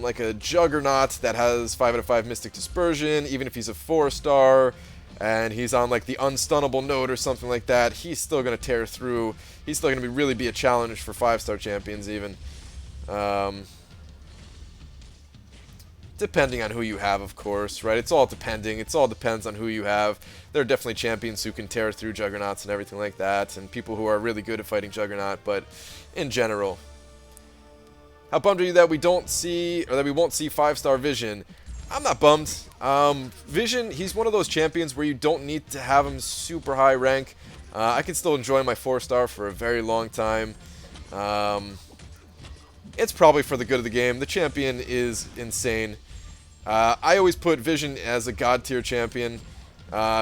like a Juggernaut that has 5 out of 5 Mystic Dispersion, even if he's a 4-star, and he's on like the unstunnable node or something like that, he's still going to tear through. He's still going to really be a challenge for 5-star champions even. Depending on who you have, of course, right? It's all depending. It all depends on who you have. There are definitely champions who can tear through Juggernauts and everything like that, and people who are really good at fighting Juggernaut, but in general. How bummed are you that we don't see, or that we won't see 5-star Vision? I'm not bummed. Vision, he's one of those champions where you don't need to have him super high rank. I can still enjoy my 4-star for a very long time. It's probably for the good of the game. The champion is insane. I always put Vision as a god tier champion.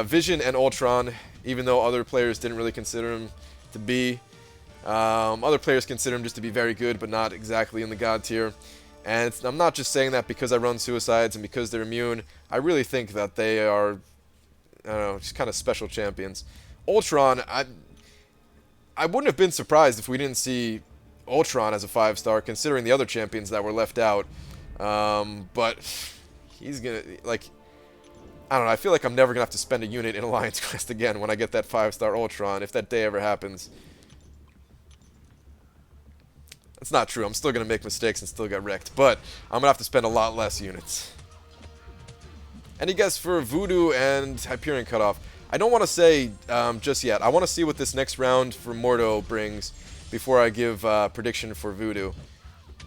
Vision and Ultron, even though other players didn't really consider him to be. Other players consider him just to be very good, but not exactly in the god tier. And I'm not just saying that because I run suicides and because they're immune. I really think that they are, I don't know, just kind of special champions. Ultron, I wouldn't have been surprised if we didn't see Ultron as a 5-star, considering the other champions that were left out. But he's gonna, like, I don't know, I feel like I'm never gonna have to spend a unit in Alliance Quest again when I get that 5-star Ultron, if that day ever happens. That's not true. I'm still going to make mistakes and still get wrecked, but I'm going to have to spend a lot less units. Any guess for Voodoo and Hyperion Cutoff? I don't want to say just yet. I want to see what this next round for Mordo brings before I give prediction for Voodoo.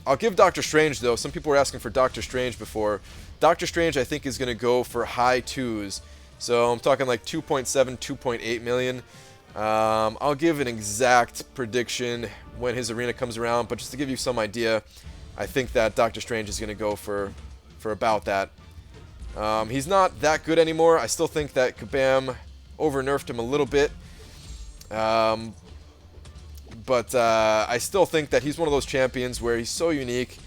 I'll give Doctor Strange, though. Some people were asking for Doctor Strange before. Doctor Strange, I think, is going to go for high 2s. So I'm talking like 2.7, 2.8 million. I'll give an exact prediction when his arena comes around, but just to give you some idea, I think that Doctor Strange is going to go for about that. He's not that good anymore. I still think that Kabam over-nerfed him a little bit. But I still think that he's one of those champions where he's so unique,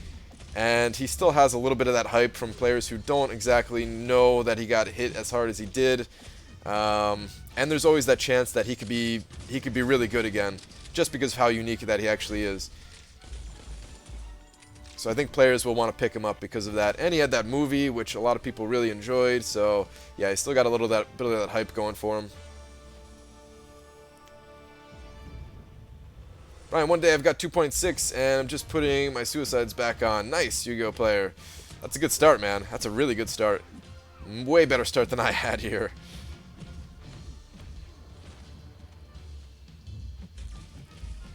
and he still has a little bit of that hype from players who don't exactly know that he got hit as hard as he did. And there's always that chance that he could be really good again, just because of how unique that he actually is. So I think players will want to pick him up because of that. And he had that movie, which a lot of people really enjoyed. So yeah, he still got a little bit of that hype going for him. Ryan, one day I've got 2.6, and I'm just putting my suicides back on. Nice, Yu-Gi-Oh player. That's a good start, man. That's a really good start. Way better start than I had here.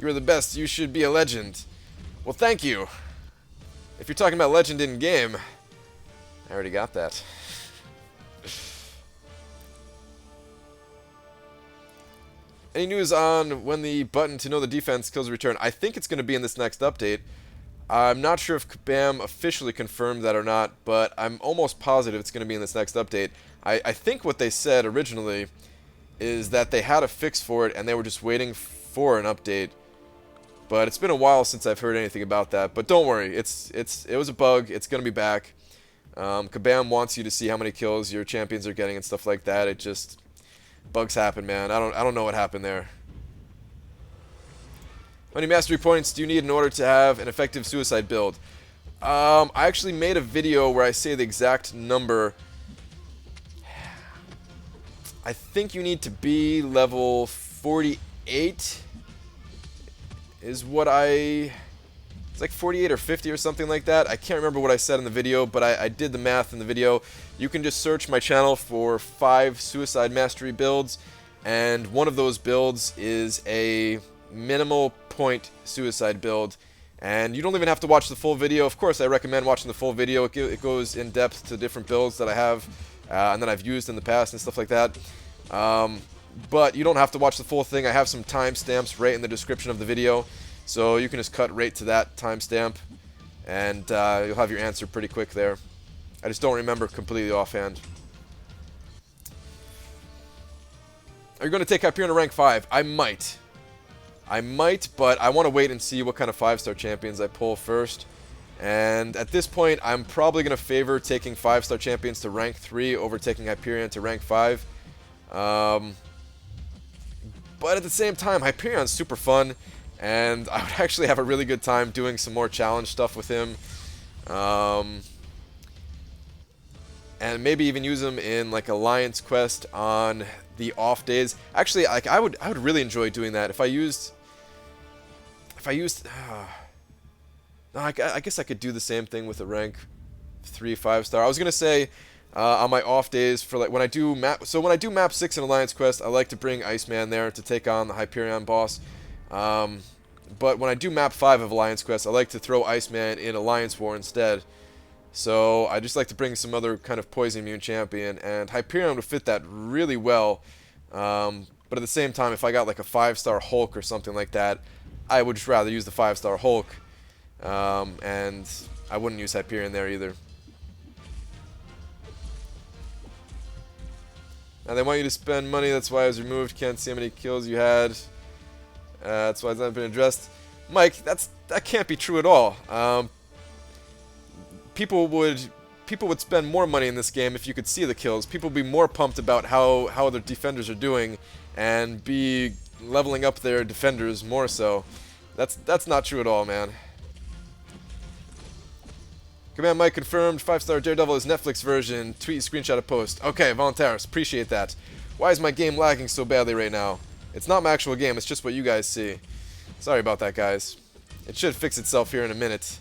You're the best. You should be a legend. Well, thank you. If you're talking about legend in game, I already got that. Any news on when the button to know the defense kills return? I think it's going to be in this next update. I'm not sure if Kabam officially confirmed that or not, but I'm almost positive it's going to be in this next update. I think what they said originally is that they had a fix for it and they were just waiting for an update. But it's been a while since I've heard anything about that. But don't worry, it was a bug. It's going to be back. Kabam wants you to see how many kills your champions are getting and stuff like that. It just... bugs happen, man. I don't know what happened there. How many mastery points do you need in order to have an effective suicide build? I actually made a video where I say the exact number. I think you need to be level 48 is what it's like 48 or 50 or something like that. I can't remember what I said in the video, but I did the math in the video. You can just search my channel for 5 suicide mastery builds, and one of those builds is a minimal point suicide build. And you don't even have to watch the full video. Of course, I recommend watching the full video. It goes in depth to different builds that I have and that I've used in the past and stuff like that. But you don't have to watch the full thing. I have some timestamps right in the description of the video. So you can just cut right to that timestamp, and you'll have your answer pretty quick there. I just don't remember completely offhand. Are you going to take Hyperion to rank 5? I might. But I want to wait and see what kind of 5-star champions I pull first. And at this point, I'm probably going to favor taking 5-star champions to rank 3 over taking Hyperion to rank 5. But at the same time, Hyperion's super fun. And I would actually have a really good time doing some more challenge stuff with him. And maybe even use him in like Alliance Quest on the off days. Actually, like I would really enjoy doing that if I used no, I guess I could do the same thing with a rank 3 5-star. I was gonna say on my off days for like when I do map 6 in Alliance Quest, I like to bring Iceman there to take on the Hyperion boss. But when I do map 5 of Alliance Quest, I like to throw Iceman in Alliance War instead. So I just like to bring some other kind of poison immune champion, and Hyperion would fit that really well. But at the same time, if I got like a 5-star Hulk or something like that, I would just rather use the 5-star Hulk. And I wouldn't use Hyperion there either. Now they want you to spend money, that's why I was removed. Can't see how many kills you had. That's why it's not been addressed. Mike, that can't be true at all. People would spend more money in this game if you could see the kills. People would be more pumped about how their defenders are doing and be leveling up their defenders more so. That's not true at all, man. Command Mike confirmed 5-star Daredevil is Netflix version. Tweet screenshot of post. Okay, Voluntaris, appreciate that. Why is my game lagging so badly right now? It's not my actual game, it's just what you guys see. Sorry about that, guys. It should fix itself here in a minute.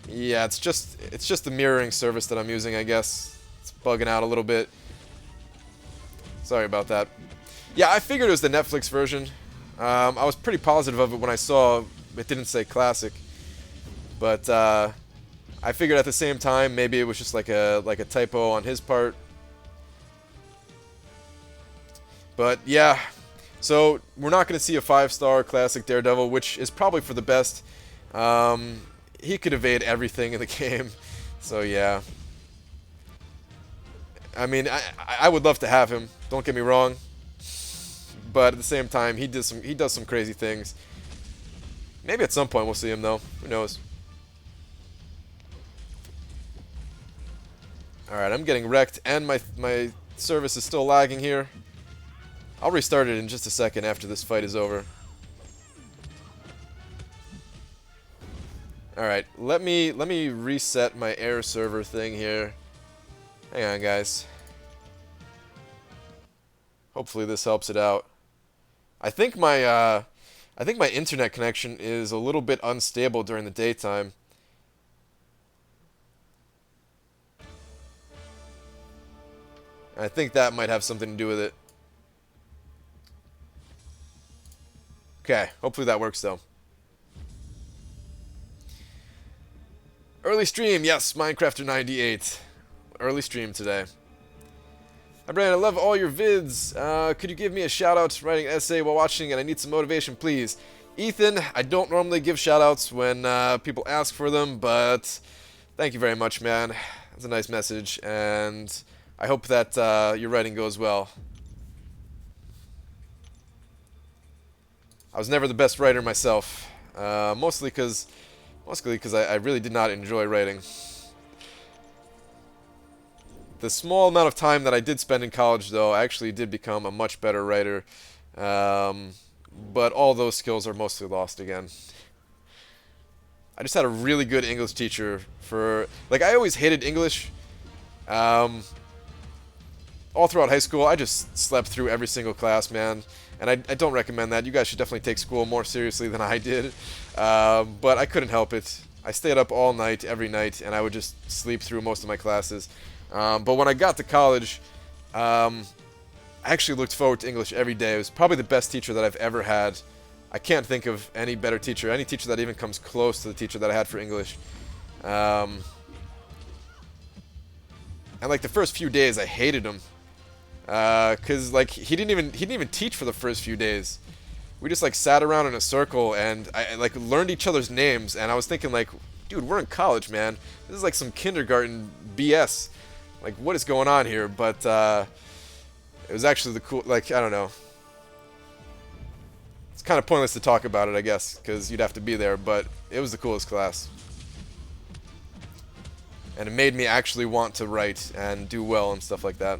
Yeah, it's just the mirroring service that I'm using, I guess. It's bugging out a little bit. Sorry about that. Yeah, I figured it was the Netflix version. I was pretty positive of it when I saw it didn't say classic. But I figured at the same time maybe it was just like a typo on his part. But yeah, so we're not going to see a 5-star classic Daredevil, which is probably for the best. He could evade everything in the game, so yeah. I mean, I would love to have him. Don't get me wrong, but at the same time, he does some crazy things. Maybe at some point we'll see him though. Who knows? All right, I'm getting wrecked, and my service is still lagging here. I'll restart it in just a second after this fight is over. All right, let me reset my air server thing here. Hang on, guys. Hopefully this helps it out. I think my internet connection is a little bit unstable during the daytime. I think that might have something to do with it. Okay, hopefully that works though. Early stream, yes, Minecrafter98. Early stream today. Hi Brandon, I love all your vids. Could you give me a shout out writing an essay while watching, and I need some motivation, please? Ethan, I don't normally give shout outs when people ask for them, but thank you very much, man. That's a nice message, and I hope that your writing goes well. I was never the best writer myself, mostly because I really did not enjoy writing. The small amount of time that I did spend in college, though, I actually did become a much better writer. But all those skills are mostly lost again. I just had a really good English teacher for... Like, I always hated English. All throughout high school, I just slept through every single class, man. And I don't recommend that. You guys should definitely take school more seriously than I did. But I couldn't help it. I stayed up all night, every night, and I would just sleep through most of my classes. But when I got to college, I actually looked forward to English every day. It was probably the best teacher that I've ever had. I can't think of any better teacher, any teacher that even comes close to the teacher that I had for English. And like the first few days, I hated him, cause like he didn't even teach for the first few days. We just like sat around in a circle and I like learned each other's names. And I was thinking like, dude, we're in college, man. This is like some kindergarten BS. Like, what is going on here? But it was actually the cool, like, I don't know. It's kind of pointless to talk about it, I guess, because you'd have to be there, but it was the coolest class. And it made me actually want to write and do well and stuff like that.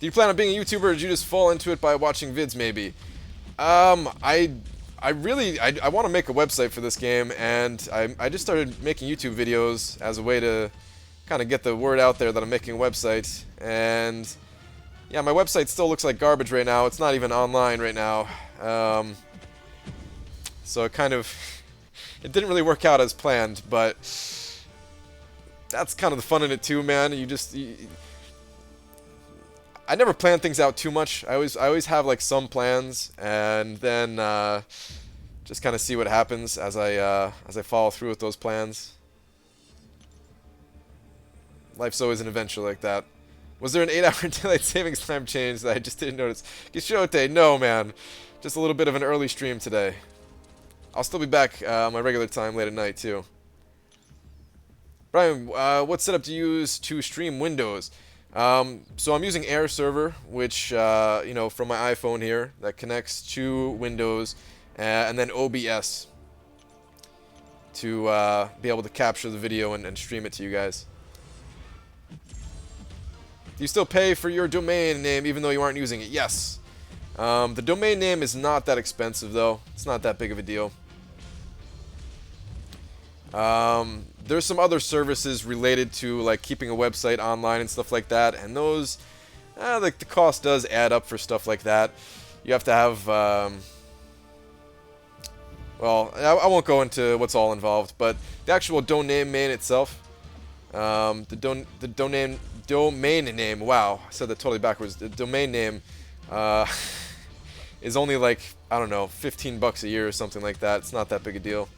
Do you plan on being a YouTuber, or did you just fall into it by watching vids, maybe? I want to make a website for this game, and I just started making YouTube videos as a way to kind of get the word out there that I'm making a website. And yeah, my website still looks like garbage right now. It's not even online right now. So it kind of it didn't really work out as planned, but that's kind of the fun in it too, man. I never plan things out too much. I always have like some plans, and then just kind of see what happens as I follow through with those plans. Life's always an adventure like that. Was there an 8-hour daylight savings time change that I just didn't notice? Gishote, no, man. Just a little bit of an early stream today. I'll still be back my regular time late at night too. Brian, what setup do you use to stream Windows? So I'm using Air Server, which, you know, from my iPhone here, that connects to Windows, and then OBS to be able to capture the video and stream it to you guys. Do you still pay for your domain name even though you aren't using it? Yes. The domain name is not that expensive, though. It's not that big of a deal. There's some other services related to like keeping a website online and stuff like that, and those, like the cost does add up for stuff like that. You have to have, well, I won't go into what's all involved, but the actual domain name itself, the domain name. Wow, I said that totally backwards. The domain name, is only like, I don't know, $15 a year or something like that. It's not that big a deal.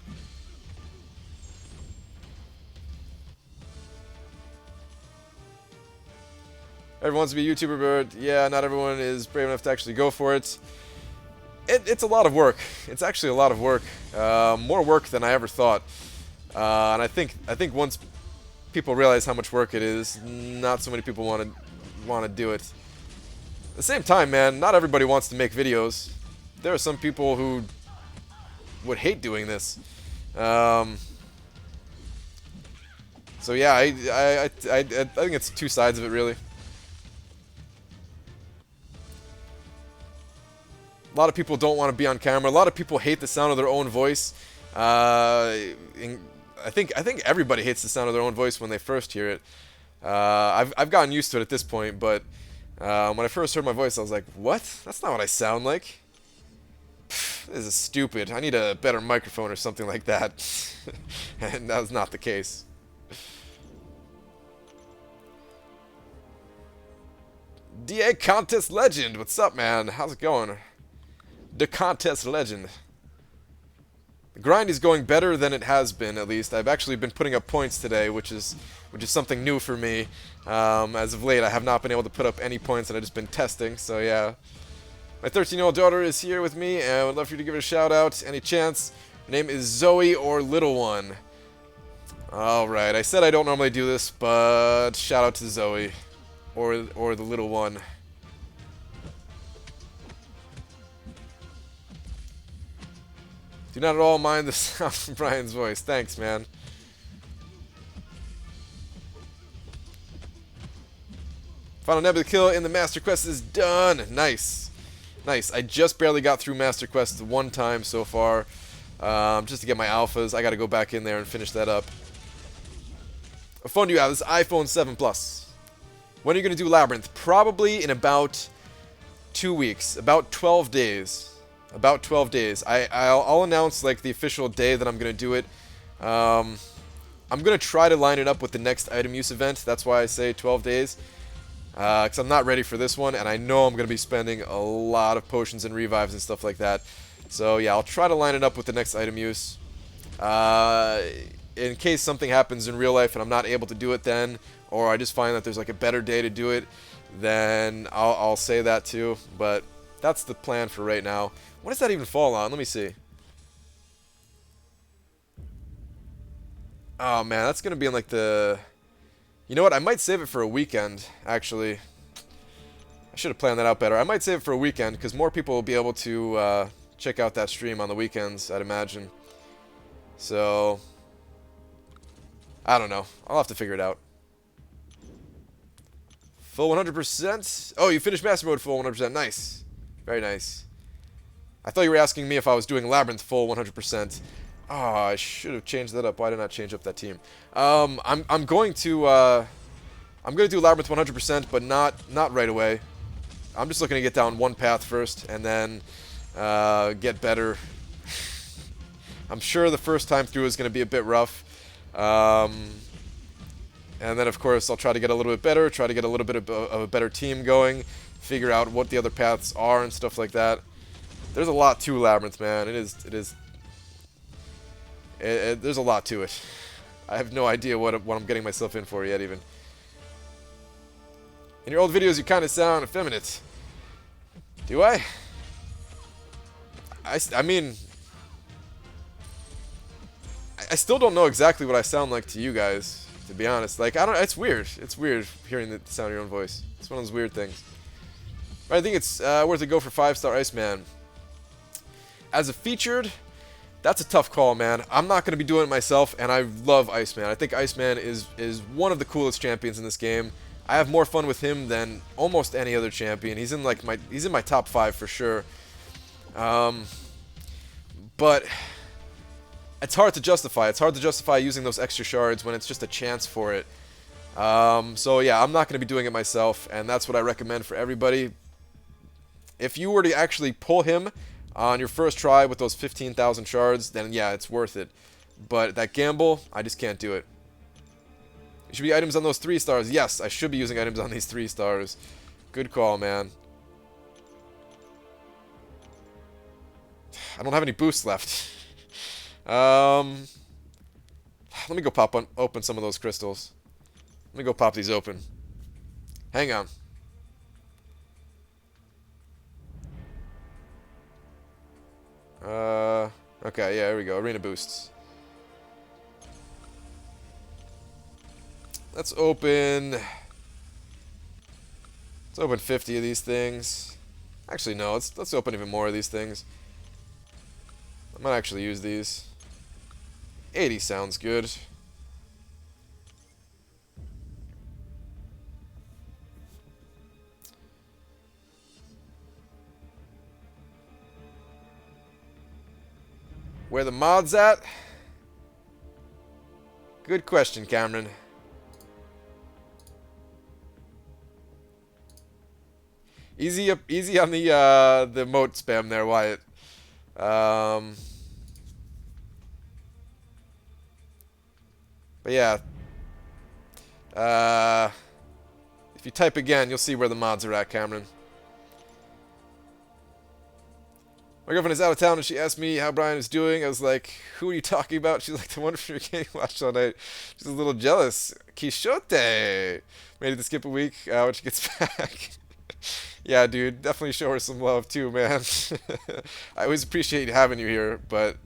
Everyone wants to be a YouTuber, but yeah, not everyone is brave enough to actually go for it. It's a lot of work. It's actually a lot of work. More work than I ever thought. And I think once people realize how much work it is, not so many people want to do it. At the same time, man, not everybody wants to make videos. There are some people who would hate doing this. So yeah, I think it's two sides of it, really. A lot of people don't want to be on camera. A lot of people hate the sound of their own voice. I think everybody hates the sound of their own voice when they first hear it. I've gotten used to it at this point, but when I first heard my voice, I was like, "What? That's not what I sound like." This is stupid. I need a better microphone or something like that. And that was not the case. DA Contest Legend, what's up, man? How's it going? The Contest Legend. The grind is going better than it has been, at least. I've actually been putting up points today, which is something new for me. As of late, I have not been able to put up any points, and I've just been testing, so yeah. My 13-year-old daughter is here with me, and I would love for you to give her a shout-out. Any chance? Her name is Zoe or Little One. Alright, I said I don't normally do this, but shout-out to Zoe. Or the Little One. Do not at all mind the sound from Brian's voice. Thanks, man. Final Nebula kill in the Master Quest is done. Nice. Nice. I just barely got through Master Quest one time so far. Just to get my alphas. I got to go back in there and finish that up. What phone do you have? This is iPhone 7 Plus. When are you going to do Labyrinth? Probably in about 2 weeks. About 12 days. About 12 days. I'll announce like the official day that I'm going to do it. I'm going to try to line it up with the next item use event. That's why I say 12 days. Because I'm not ready for this one, and I know I'm going to be spending a lot of potions and revives and stuff like that. So yeah, I'll try to line it up with the next item use. In case something happens in real life and I'm not able to do it then, or I just find that there's like a better day to do it, then I'll say that too. But that's the plan for right now. What does that even fall on? Let me see. Oh man, that's going to be in like the... You know what? I might save it for a weekend, actually. I should have planned that out better. I might save it for a weekend, because more people will be able to check out that stream on the weekends, I'd imagine. So, I don't know. I'll have to figure it out. Full 100%? Oh, you finished Master Mode full 100%. Nice. Very nice. I thought you were asking me if I was doing Labyrinth full 100%. Oh, I should have changed that up. Why did I not change up that team? I'm going to do Labyrinth 100%, but not right away. I'm just looking to get down one path first, and then get better. I'm sure the first time through is going to be a bit rough. And then, of course, I'll try to get a little bit better, try to get a little bit of a better team going, figure out what the other paths are and stuff like that. There's a lot to Labyrinth, man. It is. There's a lot to it. I have no idea what I'm getting myself in for yet, even. In your old videos, you kind of sound effeminate. Do I? I mean... I still don't know exactly what I sound like to you guys, to be honest. Like, I don't... It's weird. It's weird hearing the sound of your own voice. It's one of those weird things. But I think it's worth a go for 5-star Iceman. As a featured... That's a tough call, man. I'm not going to be doing it myself, and I love Iceman. I think Iceman is one of the coolest champions in this game. I have more fun with him than almost any other champion. He's in like my top 5 for sure. But it's hard to justify. It's hard to justify using those extra shards when it's just a chance for it. So yeah, I'm not going to be doing it myself, and that's what I recommend for everybody. If you were to actually pull him on your first try with those 15,000 shards, then yeah, it's worth it. But that gamble, I just can't do it. It should be items on those 3 stars. Yes, I should be using items on these 3 stars. Good call, man. I don't have any boosts left. Let me go open some of those crystals. Let me go pop these open. Hang on. Okay, yeah, here we go. Arena boosts. Let's open 50 of these things. Actually, no, let's open even more of these things. I might actually use these. 80 sounds good. Where the mods at? Good question, Cameron. Easy up, easy on the moat spam there, Wyatt. But yeah. If you type again, you'll see where the mods are at, Cameron. My girlfriend is out of town and she asked me how Brian is doing. I was like, who are you talking about? She's like, the one from your game watched all night. She's a little jealous. Quixote. Made it to skip a week when she gets back. Yeah, dude, definitely show her some love too, man. I always appreciate having you here, but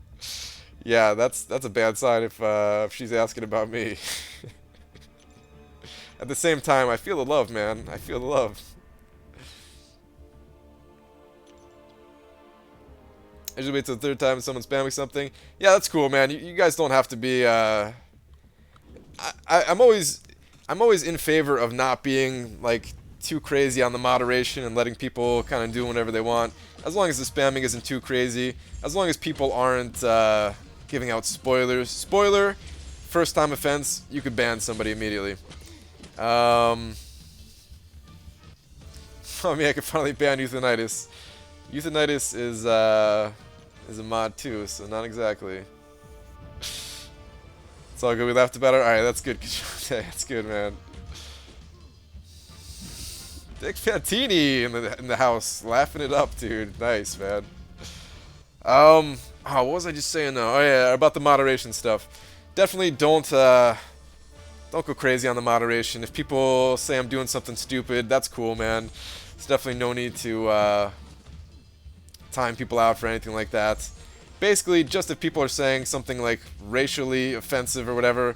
yeah, that's a bad sign if she's asking about me. At the same time, I feel the love, man. I feel the love. I usually wait till the third time someone's spamming something. Yeah, that's cool, man. You guys don't have to be. I'm always in favor of not being like too crazy on the moderation and letting people kind of do whatever they want. As long as the spamming isn't too crazy. As long as people aren't giving out spoilers. Spoiler, first time offense, you could ban somebody immediately. Oh man, I could finally ban euthanitis. Euthanitis is a mod too, so not exactly. It's all good. We laughed about it. All right, that's good. That's good, man. Dick Fantini in the house, laughing it up, dude. Nice, man. Oh, what was I just saying though? Oh yeah, about the moderation stuff. Definitely don't go crazy on the moderation. If people say I'm doing something stupid, that's cool, man. There's definitely no need to time people out for anything like that. Basically, just if people are saying something like racially offensive or whatever,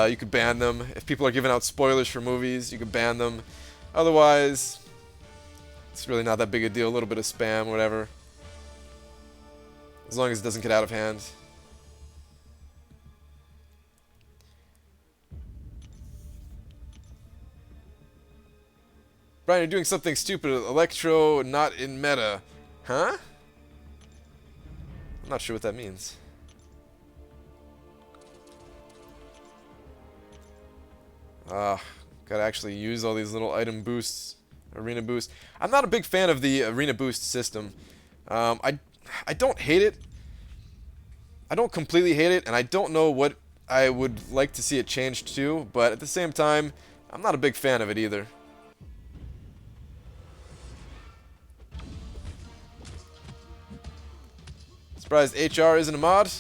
you could ban them. If people are giving out spoilers for movies, you could ban them. Otherwise, it's really not that big a deal. A little bit of spam, whatever. As long as it doesn't get out of hand. Brian, you're doing something stupid. Electro, not in meta. Huh? I'm not sure what that means. Gotta actually use all these little item boosts, arena boosts. I'm not a big fan of the arena boost system. I don't hate it. I don't completely hate it, and I don't know what I would like to see it changed to, but at the same time, I'm not a big fan of it either. Surprised HR isn't a mod?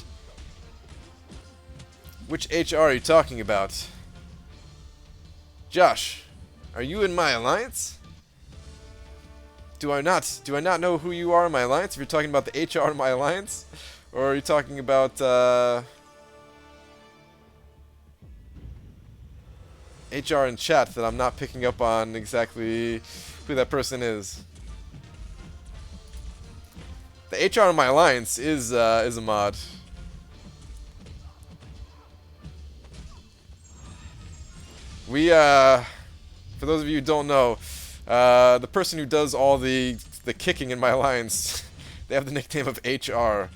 Which HR are you talking about? Josh, are you in my alliance? Do I not know who you are in my alliance? If you're talking about the HR in my alliance, or are you talking about HR in chat that I'm not picking up on exactly who that person is? The HR in my alliance is a mod. We for those of you who don't know, the person who does all the kicking in my alliance, they have the nickname of HR.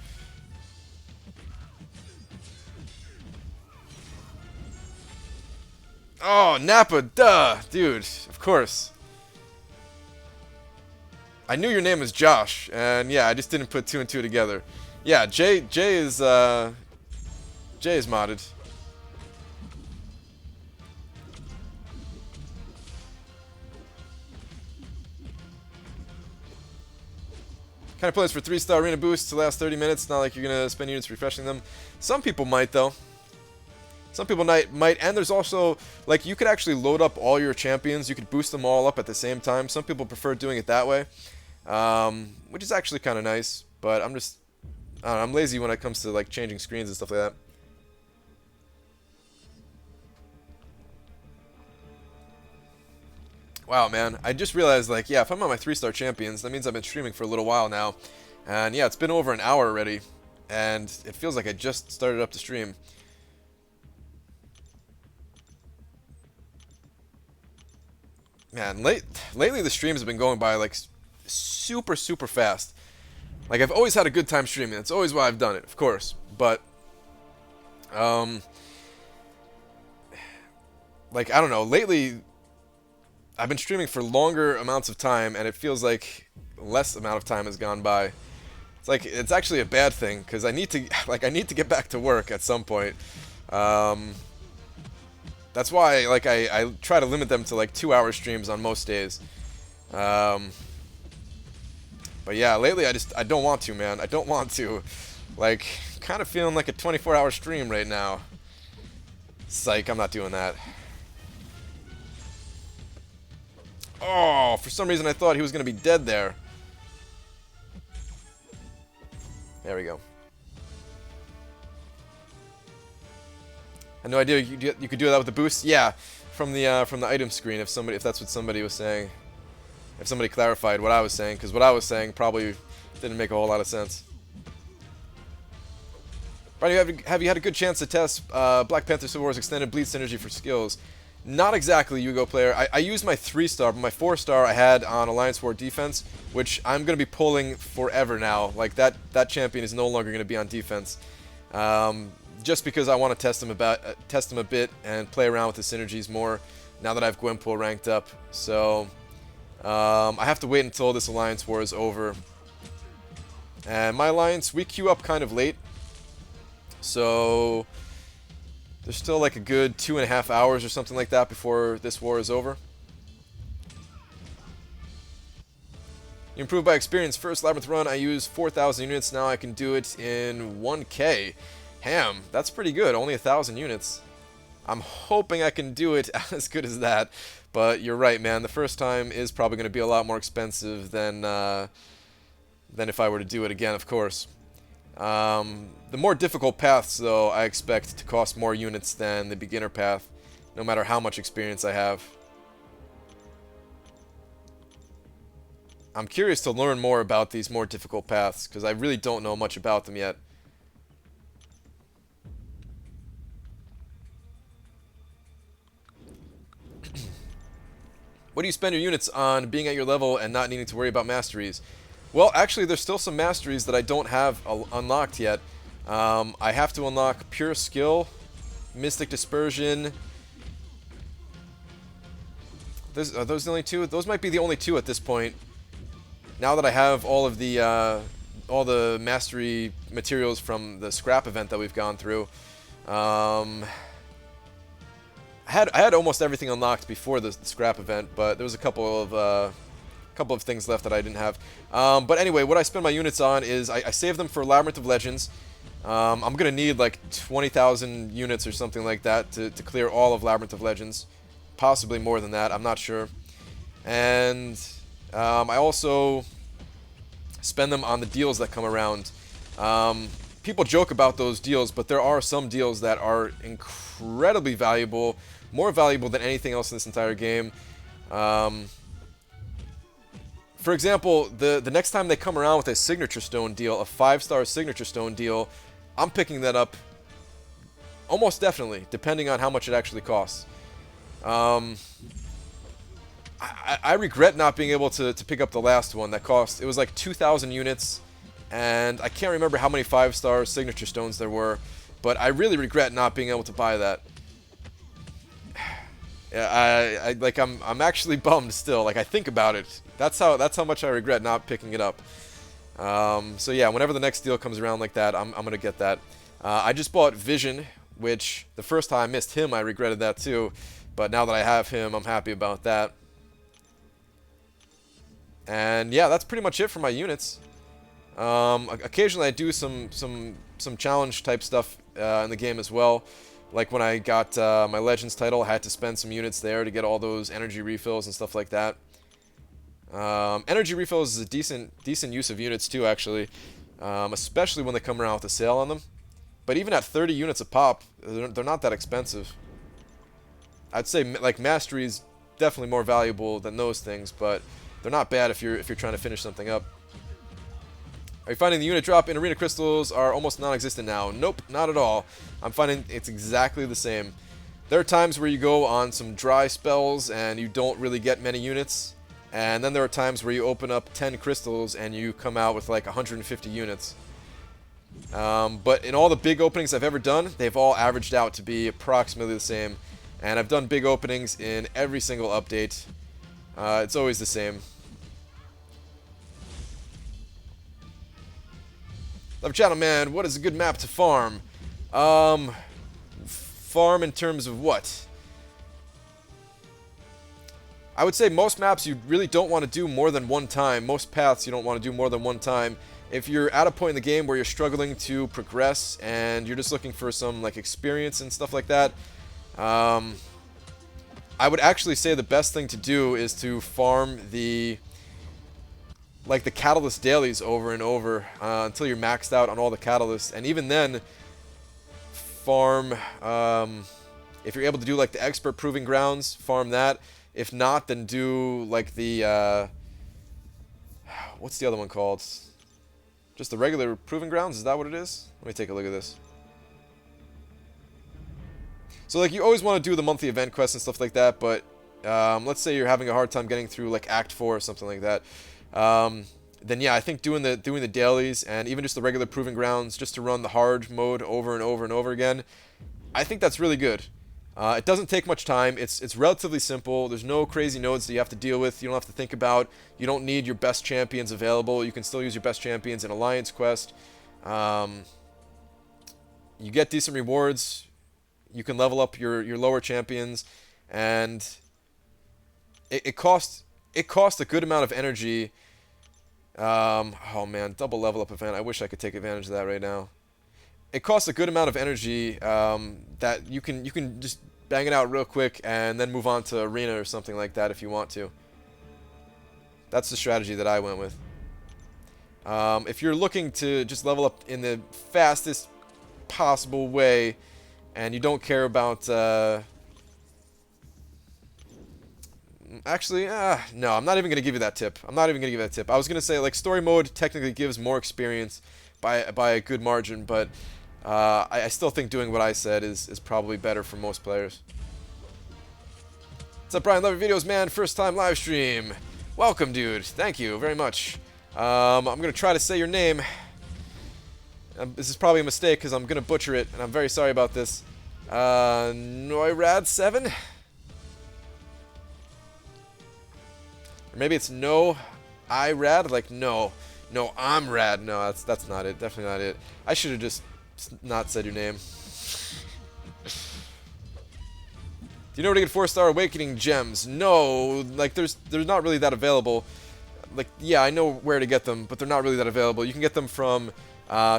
Oh, Napa, duh, dude, of course. I knew your name was Josh, and yeah, I just didn't put two and two together. Yeah, Jay is modded. Kind of plays for 3-star arena boosts to last 30 minutes. Not like you're gonna spend units refreshing them. Some people might though. Some people might, and there's also, like, you could actually load up all your champions. You could boost them all up at the same time. Some people prefer doing it that way, which is actually kind of nice. But I'm just, I don't know, I'm lazy when it comes to like changing screens and stuff like that. Wow, man, I just realized, like, yeah, if I'm on my 3-star champions, that means I've been streaming for a little while now. And yeah, it's been over an hour already, and it feels like I just started up the stream. Man, lately the streams have been going by like super fast. Like, I've always had a good time streaming. That's always why I've done it, of course. But, like, I don't know. Lately, I've been streaming for longer amounts of time, and it feels like less amount of time has gone by. It's like, it's actually a bad thing, because I need to, like, I need to get back to work at some point. That's why, like, I try to limit them to, like, 2-hour streams on most days. But yeah, lately I don't want to, man. I don't want to. Like, kind of feeling like a 24-hour stream right now. Psych, I'm not doing that. Oh, for some reason I thought he was going to be dead there. There we go. I had no idea you could do that with the boost. Yeah, from the item screen. If that's what somebody was saying, if somebody clarified what I was saying, because what I was saying probably didn't make a whole lot of sense. Right, have you had a good chance to test Black Panther Civil War's extended bleed synergy for skills? Not exactly, Yugo player. I used my 3-star, but my 4-star I had on Alliance War defense, which I'm going to be pulling forever now. Like, that champion is no longer going to be on defense. Just because I want to test him a bit and play around with the synergies more now that I have Gwenpool ranked up. So, I have to wait until this Alliance War is over. And my Alliance, we queue up kind of late. So, there's still like a good 2.5 hours or something like that before this war is over. You improve by experience. First Labyrinth run, I used 4,000 units. Now I can do it in 1K. Ham, that's pretty good. Only 1,000 units. I'm hoping I can do it as good as that. But you're right, man. The first time is probably going to be a lot more expensive than if I were to do it again, of course. The more difficult paths, though, I expect to cost more units than the beginner path, no matter how much experience I have. I'm curious to learn more about these more difficult paths, because I really don't know much about them yet. What do you spend your units on, being at your level and not needing to worry about masteries? Well, actually, there's still some masteries that I don't have unlocked yet. I have to unlock Pure Skill, Mystic Dispersion. Are those the only two? Those might be the only two at this point. Now that I have all the mastery materials from the scrap event that we've gone through. I had almost everything unlocked before the scrap event, but there was a couple of things left that I didn't have. But anyway, what I spend my units on is I save them for Labyrinth of Legends. I'm going to need like 20,000 units or something like that to clear all of Labyrinth of Legends. Possibly more than that, I'm not sure. And I also spend them on the deals that come around. People joke about those deals, but there are some deals that are incredibly valuable, more valuable than anything else in this entire game. For example, the next time they come around with a Signature Stone deal, a 5-star Signature Stone deal, I'm picking that up almost definitely, depending on how much it actually costs. I regret not being able to pick up the last one that cost, it was like 2,000 units, and I can't remember how many 5-star Signature Stones there were, but I really regret not being able to buy that. Yeah, I'm actually bummed still. Like, I think about it. That's how much I regret not picking it up. So yeah, whenever the next deal comes around like that, I'm gonna get that. I just bought Vision, which the first time I missed him, I regretted that too. But now that I have him, I'm happy about that. And yeah, that's pretty much it for my units. Occasionally I do some challenge type stuff in the game as well. Like when I got my Legends title, I had to spend some units there to get all those energy refills and stuff like that. Energy refills is a decent use of units too, actually, especially when they come around with a sale on them. But even at 30 units a pop, they're not that expensive. I'd say like Mastery is definitely more valuable than those things, but they're not bad if you're trying to finish something up. Are you finding the unit drop in Arena Crystals are almost non-existent now? Nope, not at all. I'm finding it's exactly the same. There are times where you go on some dry spells and you don't really get many units. And then there are times where you open up 10 crystals and you come out with like 150 units. But in all the big openings I've ever done, they've all averaged out to be approximately the same. And I've done big openings in every single update. It's always the same. Love channel, man. What is a good map to farm? Farm in terms of what? I would say most maps you really don't want to do more than one time. Most paths you don't want to do more than one time. If you're at a point in the game where you're struggling to progress and you're just looking for some like experience and stuff like that, I would actually say the best thing to do is to farm the catalyst dailies over and over until you're maxed out on all the catalysts, and even then farm if you're able to do like the expert proving grounds, farm that. If not, then do like the what's the other one called? Just the regular proving grounds? Is that what it is? Let me take a look at this. So like you always want to do the monthly event quests and stuff like that, but let's say you're having a hard time getting through like Act 4 or something like that. Then yeah, I think doing the dailies and even just the regular proving grounds just to run the hard mode over and over and over again, I think that's really good. It doesn't take much time. It's relatively simple. There's no crazy nodes that you have to deal with. You don't have to think about. You don't need your best champions available. You can still use your best champions in Alliance Quest. You get decent rewards. You can level up your lower champions, and it costs a good amount of energy. Oh man, double level up event. I wish I could take advantage of that right now. It costs a good amount of energy that you can just bang it out real quick and then move on to arena or something like that if you want to. That's the strategy that I went with. If you're looking to just level up in the fastest possible way and you don't care about actually, no, I'm not even going to give you that tip. I'm not even going to give you that tip. I was going to say, like, story mode technically gives more experience by a good margin, but I still think doing what I said is probably better for most players. What's up, Brian? Love your videos, man. First time live stream. Welcome, dude. Thank you very much. I'm going to try to say your name. This is probably a mistake because I'm going to butcher it, and I'm very sorry about this. Noirad7? Maybe it's no, I rad, like no, I'm rad. No, that's not it. Definitely not it. I should have just not said your name. Do you know where to get 4-star awakening gems? No, like there's not really that available. Like yeah, I know where to get them, but they're not really that available. You can get them from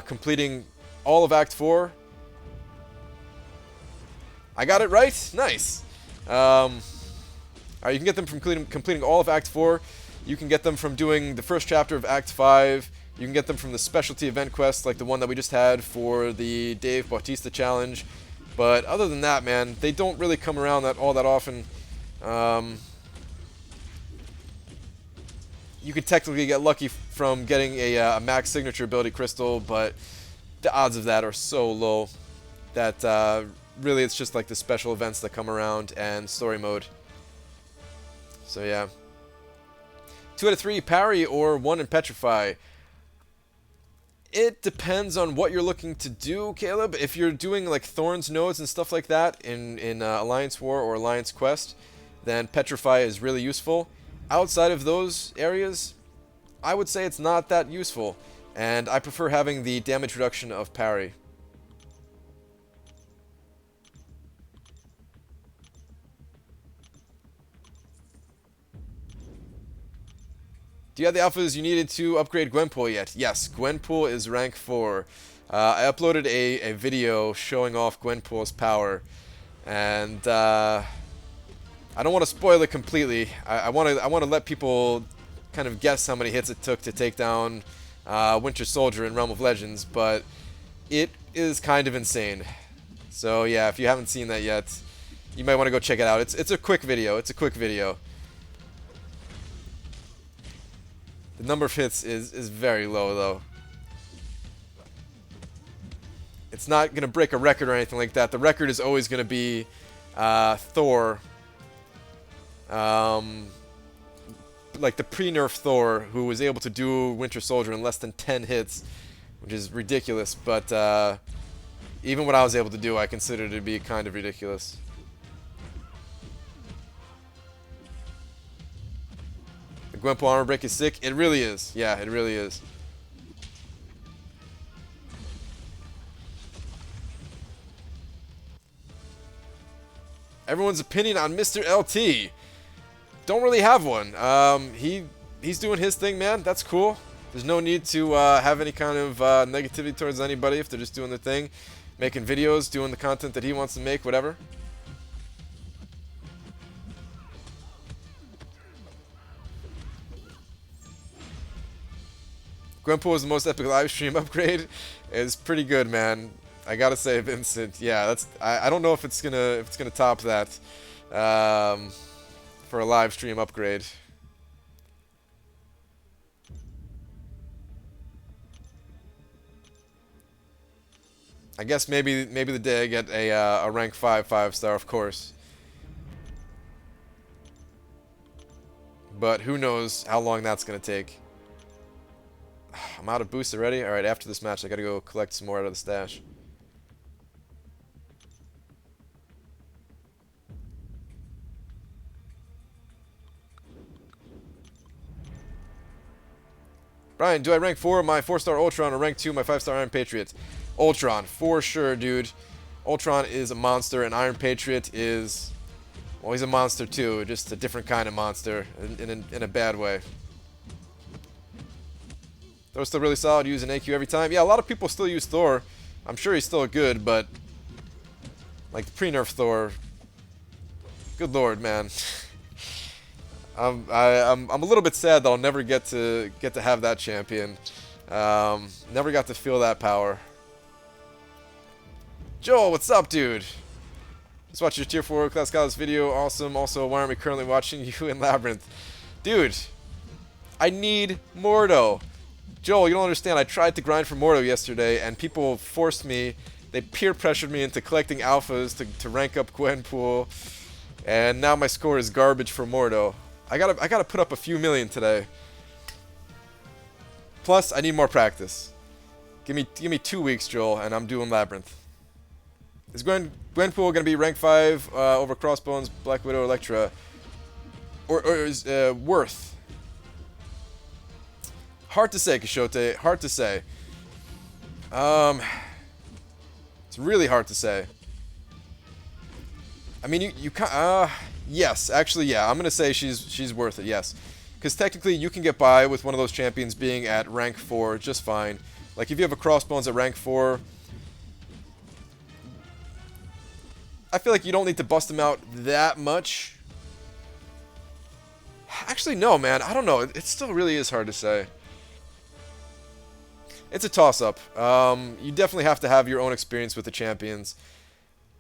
completing all of Act 4. I got it right. Nice. You can get them from completing all of Act 4. You can get them from doing the first chapter of Act 5. You can get them from the specialty event quests like the one that we just had for the Dave Bautista challenge. But other than that, man, they don't really come around all that often. You could technically get lucky from getting a max signature ability crystal, but the odds of that are so low that really it's just like the special events that come around and story mode. So yeah. 2 out of 3 parry or 1 in petrify. It depends on what you're looking to do, Caleb. If you're doing like Thorns nodes and stuff like that in Alliance War or Alliance Quest, then petrify is really useful. Outside of those areas, I would say it's not that useful, and I prefer having the damage reduction of parry. Do you have the alphas you needed to upgrade Gwenpool yet? Yes, Gwenpool is rank 4. I uploaded a video showing off Gwenpool's power, and I don't want to spoil it completely. I want to let people kind of guess how many hits it took to take down Winter Soldier in Realm of Legends, but it is kind of insane. So yeah, if you haven't seen that yet, you might want to go check it out. It's a quick video. It's a quick video. The number of hits is very low, though. It's not going to break a record or anything like that. The record is always going to be Thor. like the pre-nerf Thor who was able to do Winter Soldier in less than 10 hits, which is ridiculous. But even what I was able to do, I consider it to be kind of ridiculous. The Gwenpool armor break is sick. It really is. Yeah, it really is. Everyone's opinion on Mr. LT. Don't really have one. He's doing his thing, man. That's cool. There's no need to have any kind of negativity towards anybody if they're just doing their thing, making videos, doing the content that he wants to make, whatever. Gwenpool is the most epic live stream upgrade. It's pretty good, man. I gotta say, Vincent. Yeah, that's. I don't know if it's gonna top that for a live stream upgrade. I guess maybe the day I get a rank 5 star, of course. But who knows how long that's gonna take. I'm out of boosts already. All right, after this match, I gotta go collect some more out of the stash. Brian, do I rank 4 my 4-star Ultron or rank 2 my 5-star Iron Patriot? Ultron, for sure, dude. Ultron is a monster, and Iron Patriot is... well, he's a monster too, just a different kind of monster, in a bad way. Thor's still really solid, using AQ every time. Yeah, a lot of people still use Thor. I'm sure he's still good, but... like, the pre-nerf Thor... good lord, man. I'm a little bit sad that I'll never get to have that champion. Never got to feel that power. Joel, what's up, dude? Just watched your tier 4 class scholars video. Awesome. Also, why aren't we currently watching you in Labyrinth? Dude, I need Mordo. Joel, you don't understand. I tried to grind for Mordo yesterday, and people forced me. They peer pressured me into collecting alphas to rank up Gwenpool, and now my score is garbage for Mordo. I gotta put up a few million today. Plus, I need more practice. Give me 2 weeks, Joel, and I'm doing Labyrinth. Is Gwenpool gonna be rank 5 over Crossbones, Black Widow, Elektra, or is Worth? Hard to say, Kishote. Hard to say. It's really hard to say. I mean, you can't. Yes, actually, yeah. I'm gonna say she's worth it. Yes, because technically you can get by with one of those champions being at rank 4 just fine. Like if you have a Crossbones at rank 4, I feel like you don't need to bust him out that much. Actually, no, man. I don't know. It still really is hard to say. It's a toss-up. You definitely have to have your own experience with the champions.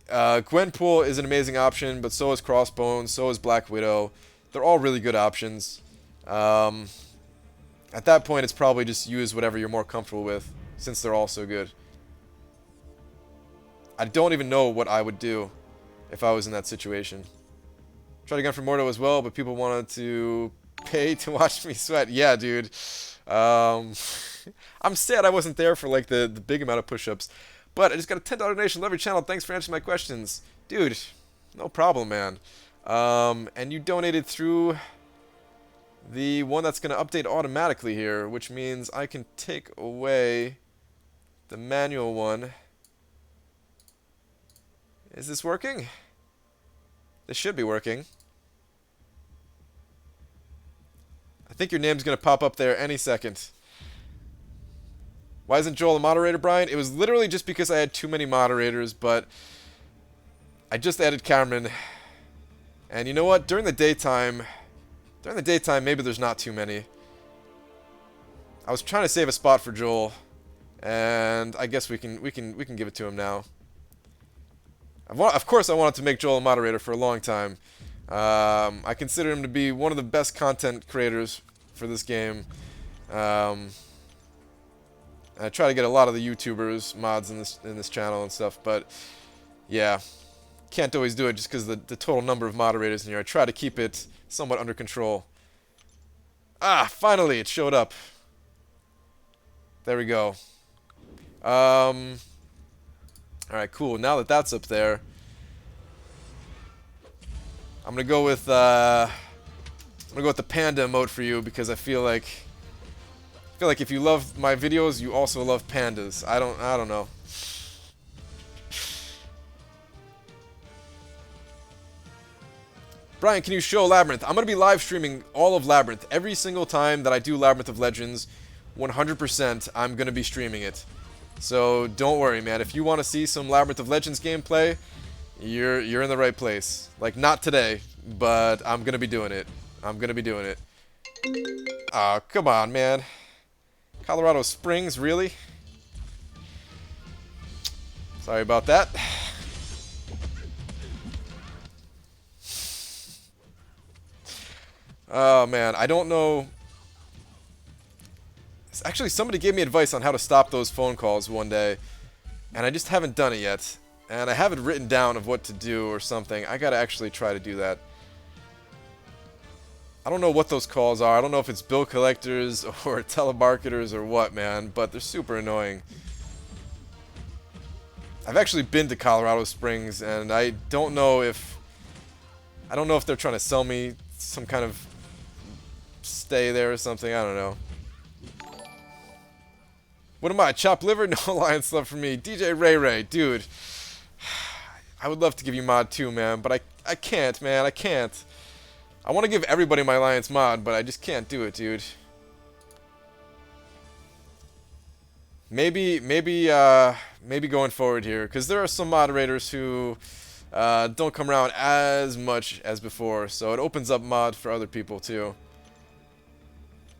Gwenpool is an amazing option, but so is Crossbones, so is Black Widow. They're all really good options. At that point, it's probably just use whatever you're more comfortable with, since they're all so good. I don't even know what I would do if I was in that situation. Tried again for Mordo as well, but people wanted to pay to watch me sweat. Yeah, dude. I'm sad I wasn't there for like the big amount of push-ups. But I just got a $10 donation. Love your channel. Thanks for answering my questions. Dude, no problem, man. And you donated through the one that's going to update automatically here, which means I can take away the manual one. Is this working? This should be working. I think your name's going to pop up there any second. Why isn't Joel a moderator, Brian? It was literally just because I had too many moderators, but I just added Cameron. And you know what? During the daytime, maybe there's not too many. I was trying to save a spot for Joel, and I guess we can give it to him now. Of course, I wanted to make Joel a moderator for a long time. I consider him to be one of the best content creators for this game. I try to get a lot of the YouTubers, mods in this channel and stuff, but yeah, can't always do it just because the total number of moderators in here. I try to keep it somewhat under control. Ah, finally, it showed up. There we go. Alright, cool. Now that that's up there, I'm gonna go with, the panda emote for you because I feel like if you love my videos, you also love pandas. I don't know. Brian, can you show Labyrinth? I'm going to be live streaming all of Labyrinth. Every single time that I do Labyrinth of Legends, 100% I'm going to be streaming it. So don't worry, man. If you want to see some Labyrinth of Legends gameplay, you're in the right place. Like, not today, but I'm going to be doing it. I'm going to be doing it. Oh, come on, man. Colorado Springs, really? Sorry about that. Oh, man, I don't know. Actually, somebody gave me advice on how to stop those phone calls one day, and I just haven't done it yet. And I have it written down of what to do or something. I gotta actually try to do that. I don't know what those calls are. I don't know if it's bill collectors or telemarketers or what, man, but they're super annoying. I've actually been to Colorado Springs, and I don't know if they're trying to sell me some kind of stay there or something. I don't know. What am I, chopped liver? No alliance love for me. DJ Ray Ray, dude. I would love to give you mod too, man, but I can't, man. I can't. I want to give everybody my alliance mod, but I just can't do it, dude. Maybe going forward here, because there are some moderators who don't come around as much as before, so it opens up mod for other people too.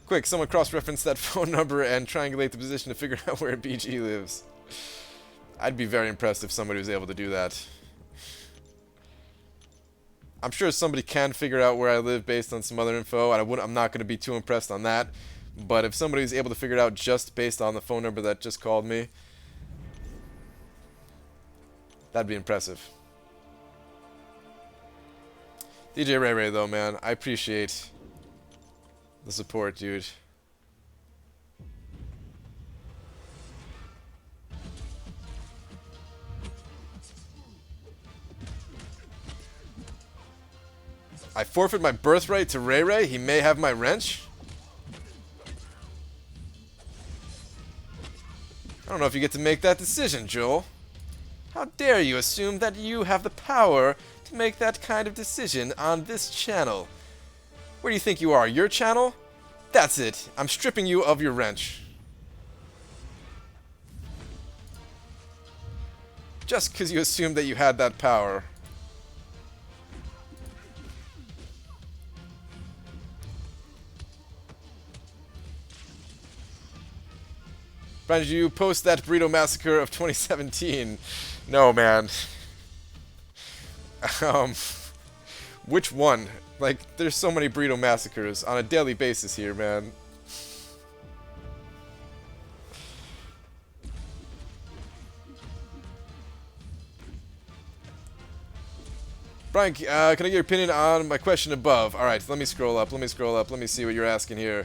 Quick, someone cross-reference that phone number and triangulate the position to figure out where BG lives. I'd be very impressed if somebody was able to do that. I'm sure somebody can figure out where I live based on some other info, and I'm not going to be too impressed on that. But if somebody's able to figure it out just based on the phone number that just called me, that'd be impressive. DJ Ray Ray, though, man, I appreciate the support, dude. I forfeit my birthright to Ray Ray? He may have my wrench? I don't know if you get to make that decision, Joel. How dare you assume that you have the power to make that kind of decision on this channel? Where do you think you are? Your channel? That's it. I'm stripping you of your wrench. Just because you assumed that you had that power. Brian, did you post that burrito massacre of 2017? No, man. Which one? Like, there's so many burrito massacres on a daily basis here, man. Brian, can I get your opinion on my question above? Alright, let me scroll up, let me see what you're asking here.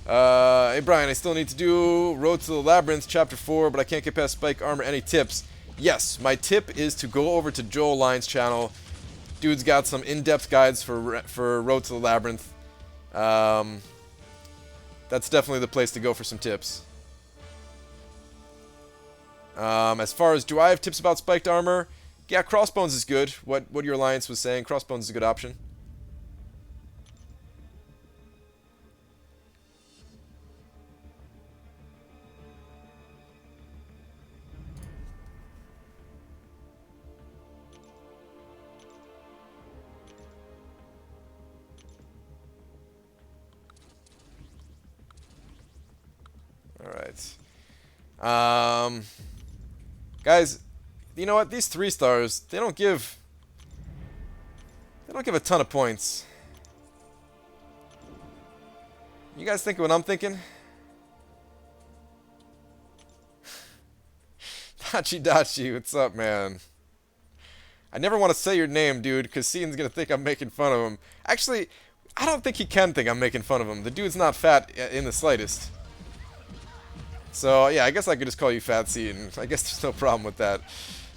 Hey Brian, I still need to do Road to the Labyrinth Chapter 4, but I can't get past Spike Armor. Any tips? Yes, my tip is to go over to Joel Lyons' channel. Dude's got some in-depth guides for Road to the Labyrinth. That's definitely the place to go for some tips. As far as do I have tips about spiked armor? Yeah, Crossbones is good. What your alliance was saying, Crossbones is a good option. Alright. Guys, you know what? These 3 stars, they don't give a ton of points. You guys think what I'm thinking? Dachi, what's up, man? I never want to say your name, dude, because Seaton's gonna think I'm making fun of him. Actually, I don't think he can think I'm making fun of him. The dude's not fat in the slightest. So, yeah, I guess I could just call you Fat C, and I guess there's no problem with that.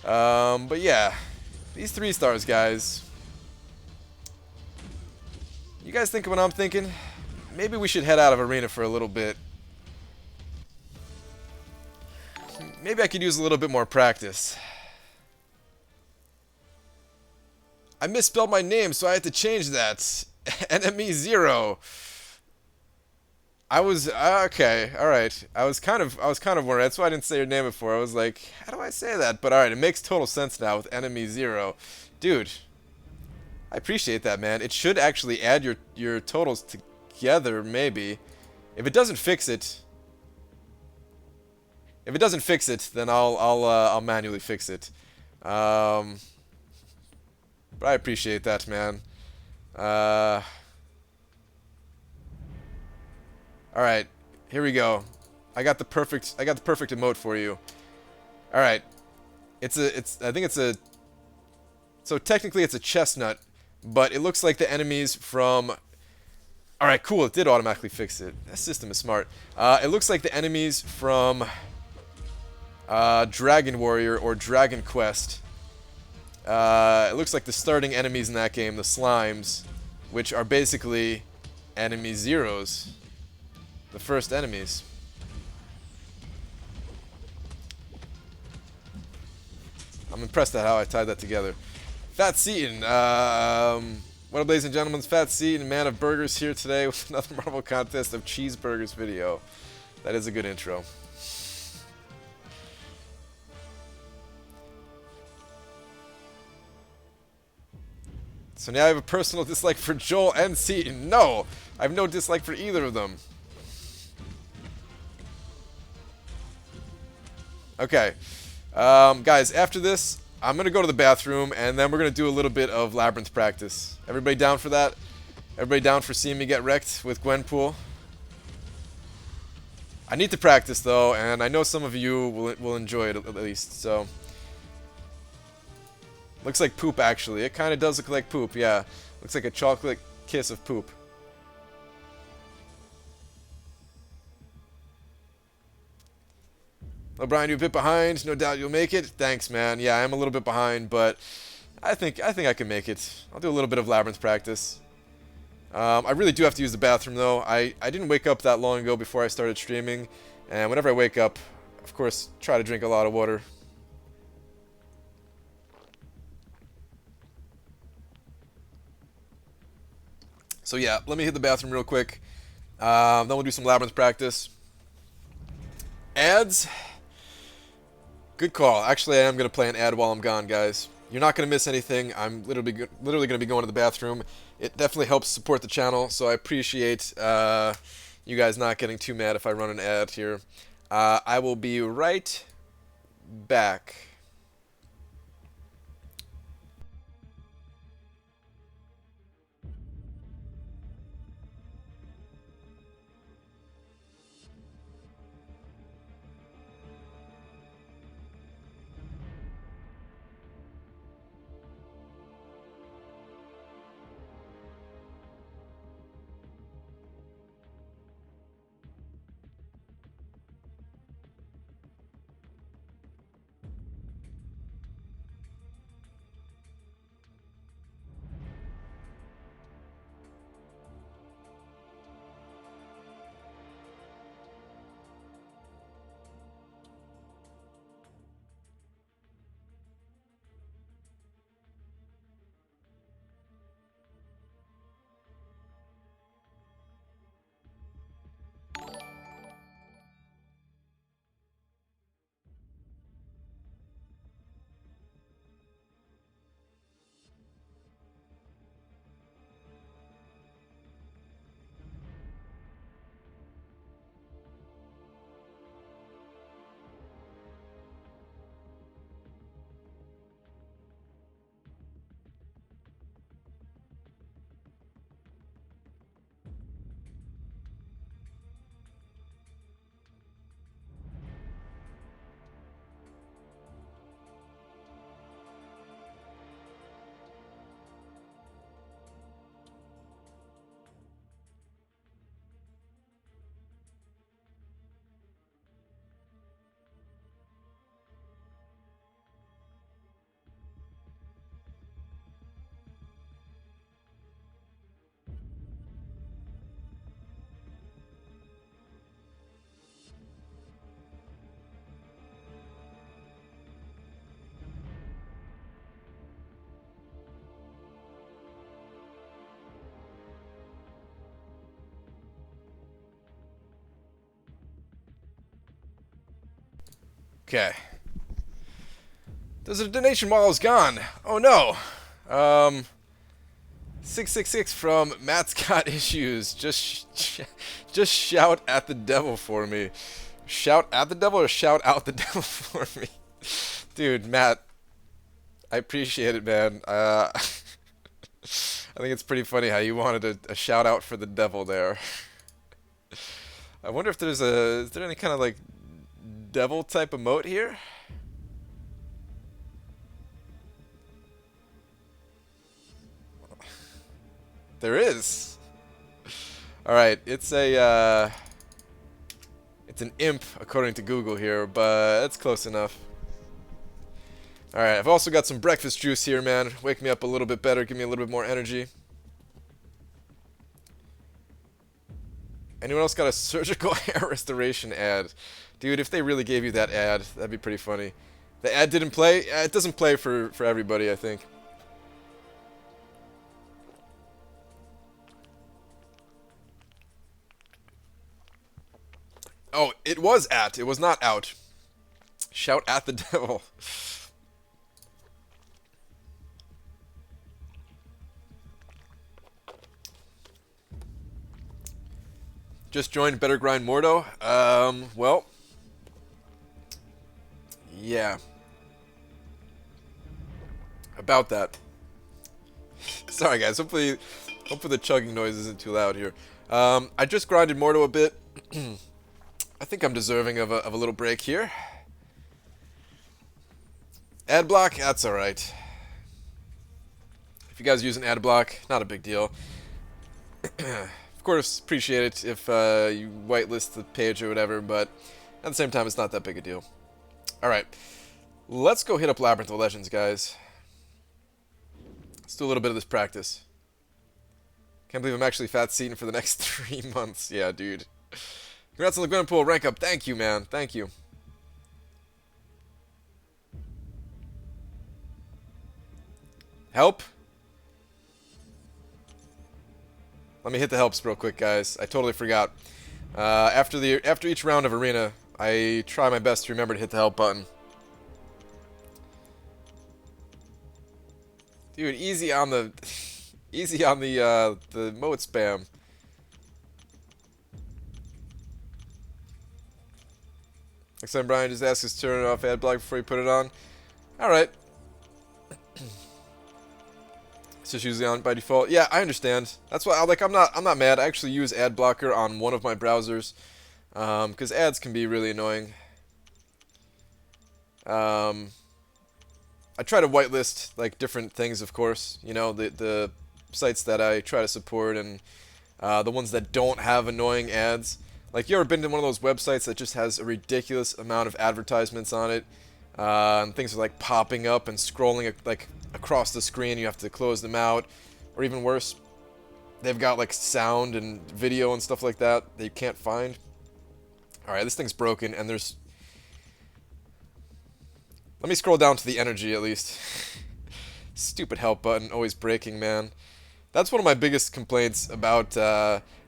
But yeah, these 3 stars, guys. You guys think what I'm thinking? Maybe we should head out of Arena for a little bit. Maybe I could use a little bit more practice. I misspelled my name, so I had to change that. Enemy 0. I was okay, all right. I was kind of worried. That's why I didn't say your name before. I was like, how do I say that? But all right, it makes total sense now with Enemy 0. Dude, I appreciate that, man. It should actually add your totals together, maybe. If it doesn't fix it, then I'll manually fix it. But I appreciate that, man. All right, here we go. I got the perfect emote for you. All right, I think it's a. So technically it's a chestnut, but it looks like the enemies from. All right, cool. It did automatically fix it. That system is smart. It looks like the enemies from Dragon Warrior or Dragon Quest. It looks like the starting enemies in that game, the slimes, which are basically enemy zeros. The first enemies. I'm impressed at how I tied that together. Fat Seaton, what up, ladies and gentlemen? It's Fat Seaton, man of burgers, here today with another Marvel Contest of Cheeseburgers video. That is a good intro. So now I have a personal dislike for Joel and Seaton. No! I have no dislike for either of them. Okay. Guys, after this, I'm going to go to the bathroom, and then we're going to do a little bit of Labyrinth practice. Everybody down for that? Everybody down for seeing me get wrecked with Gwenpool? I need to practice, though, and I know some of you will enjoy it, at least, so... Looks like poop, actually. It kind of does look like poop, yeah. Looks like a chocolate kiss of poop. O'Brien, you're a bit behind. No doubt you'll make it. Thanks, man. Yeah, I am a little bit behind, but I think I can make it. I'll do a little bit of Labyrinth practice. I really do have to use the bathroom, though. I didn't wake up that long ago before I started streaming, and whenever I wake up, of course, try to drink a lot of water. So yeah, let me hit the bathroom real quick. Then we'll do some Labyrinth practice. Ads? Good call. Actually, I am going to play an ad while I'm gone, guys. You're not going to miss anything. I'm literally going to be going to the bathroom. It definitely helps support the channel, so I appreciate you guys not getting too mad if I run an ad here. I will be right back. Okay. The donation wall is gone. Oh no. 666 from Matt's got issues. Just shout at the devil for me. Shout at the devil or shout out the devil for me? Dude, Matt, I appreciate it, man. I think it's pretty funny how you wanted a shout out for the devil there. I wonder if is there any kind of like devil type emote here? There is. All right, it's an imp according to Google here, but it's close enough. All right, I've also got some breakfast juice here, man. Wake me up a little bit better, give me a little bit more energy. Anyone else got a surgical hair restoration ad? Dude, if they really gave you that ad, that'd be pretty funny. The ad didn't play? It doesn't play for everybody, I think. Oh, it was at. It was not out. Shout at the devil. Just joined Better Grind Mordo. Well, yeah. About that. Sorry, guys. Hopefully the chugging noise isn't too loud here. I just grinded Mordo a bit. I think I'm deserving of a little break here. Ad block, that's alright. If you guys use an ad block, not a big deal. Of course, appreciate it if you whitelist the page or whatever, but at the same time, it's not that big a deal. Alright, let's go hit up Labyrinth of Legends, guys. Let's do a little bit of this practice. Can't believe I'm actually fat seating for the next 3 months. Yeah, dude. Congrats on the Gwen Pool rank up. Thank you, man. Thank you. Help? Let me hit the helps real quick, guys. I totally forgot. After each round of arena, I try my best to remember to hit the help button. Dude, easy on the moat spam. Next time Brian just asks us to turn off ad block before you put it on. Alright. It's just usually on by default. Yeah, I understand. That's why I'm not mad. I actually use ad blocker on one of my browsers. Because ads can be really annoying. I try to whitelist like different things, of course. You know, the sites that I try to support and the ones that don't have annoying ads. Like, you ever been to one of those websites that just has a ridiculous amount of advertisements on it? And things are like popping up and scrolling like across the screen. You have to close them out. Or even worse, they've got like sound and video and stuff like that you can't find. Alright, this thing's broken and there's... Let me scroll down to the energy at least. Stupid help button, always breaking, man. That's one of my biggest complaints about,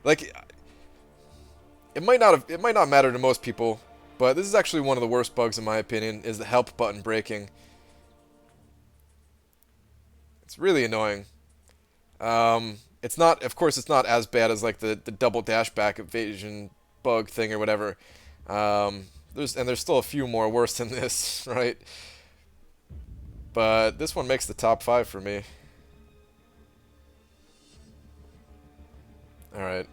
like... It might not matter to most people, but this is actually one of the worst bugs in my opinion, is the help button breaking. It's really annoying. It's not, of course, it's not as bad as like the double dash back evasion bug thing or whatever. There's still a few more worse than this, right? But this one makes the top 5 for me. All right.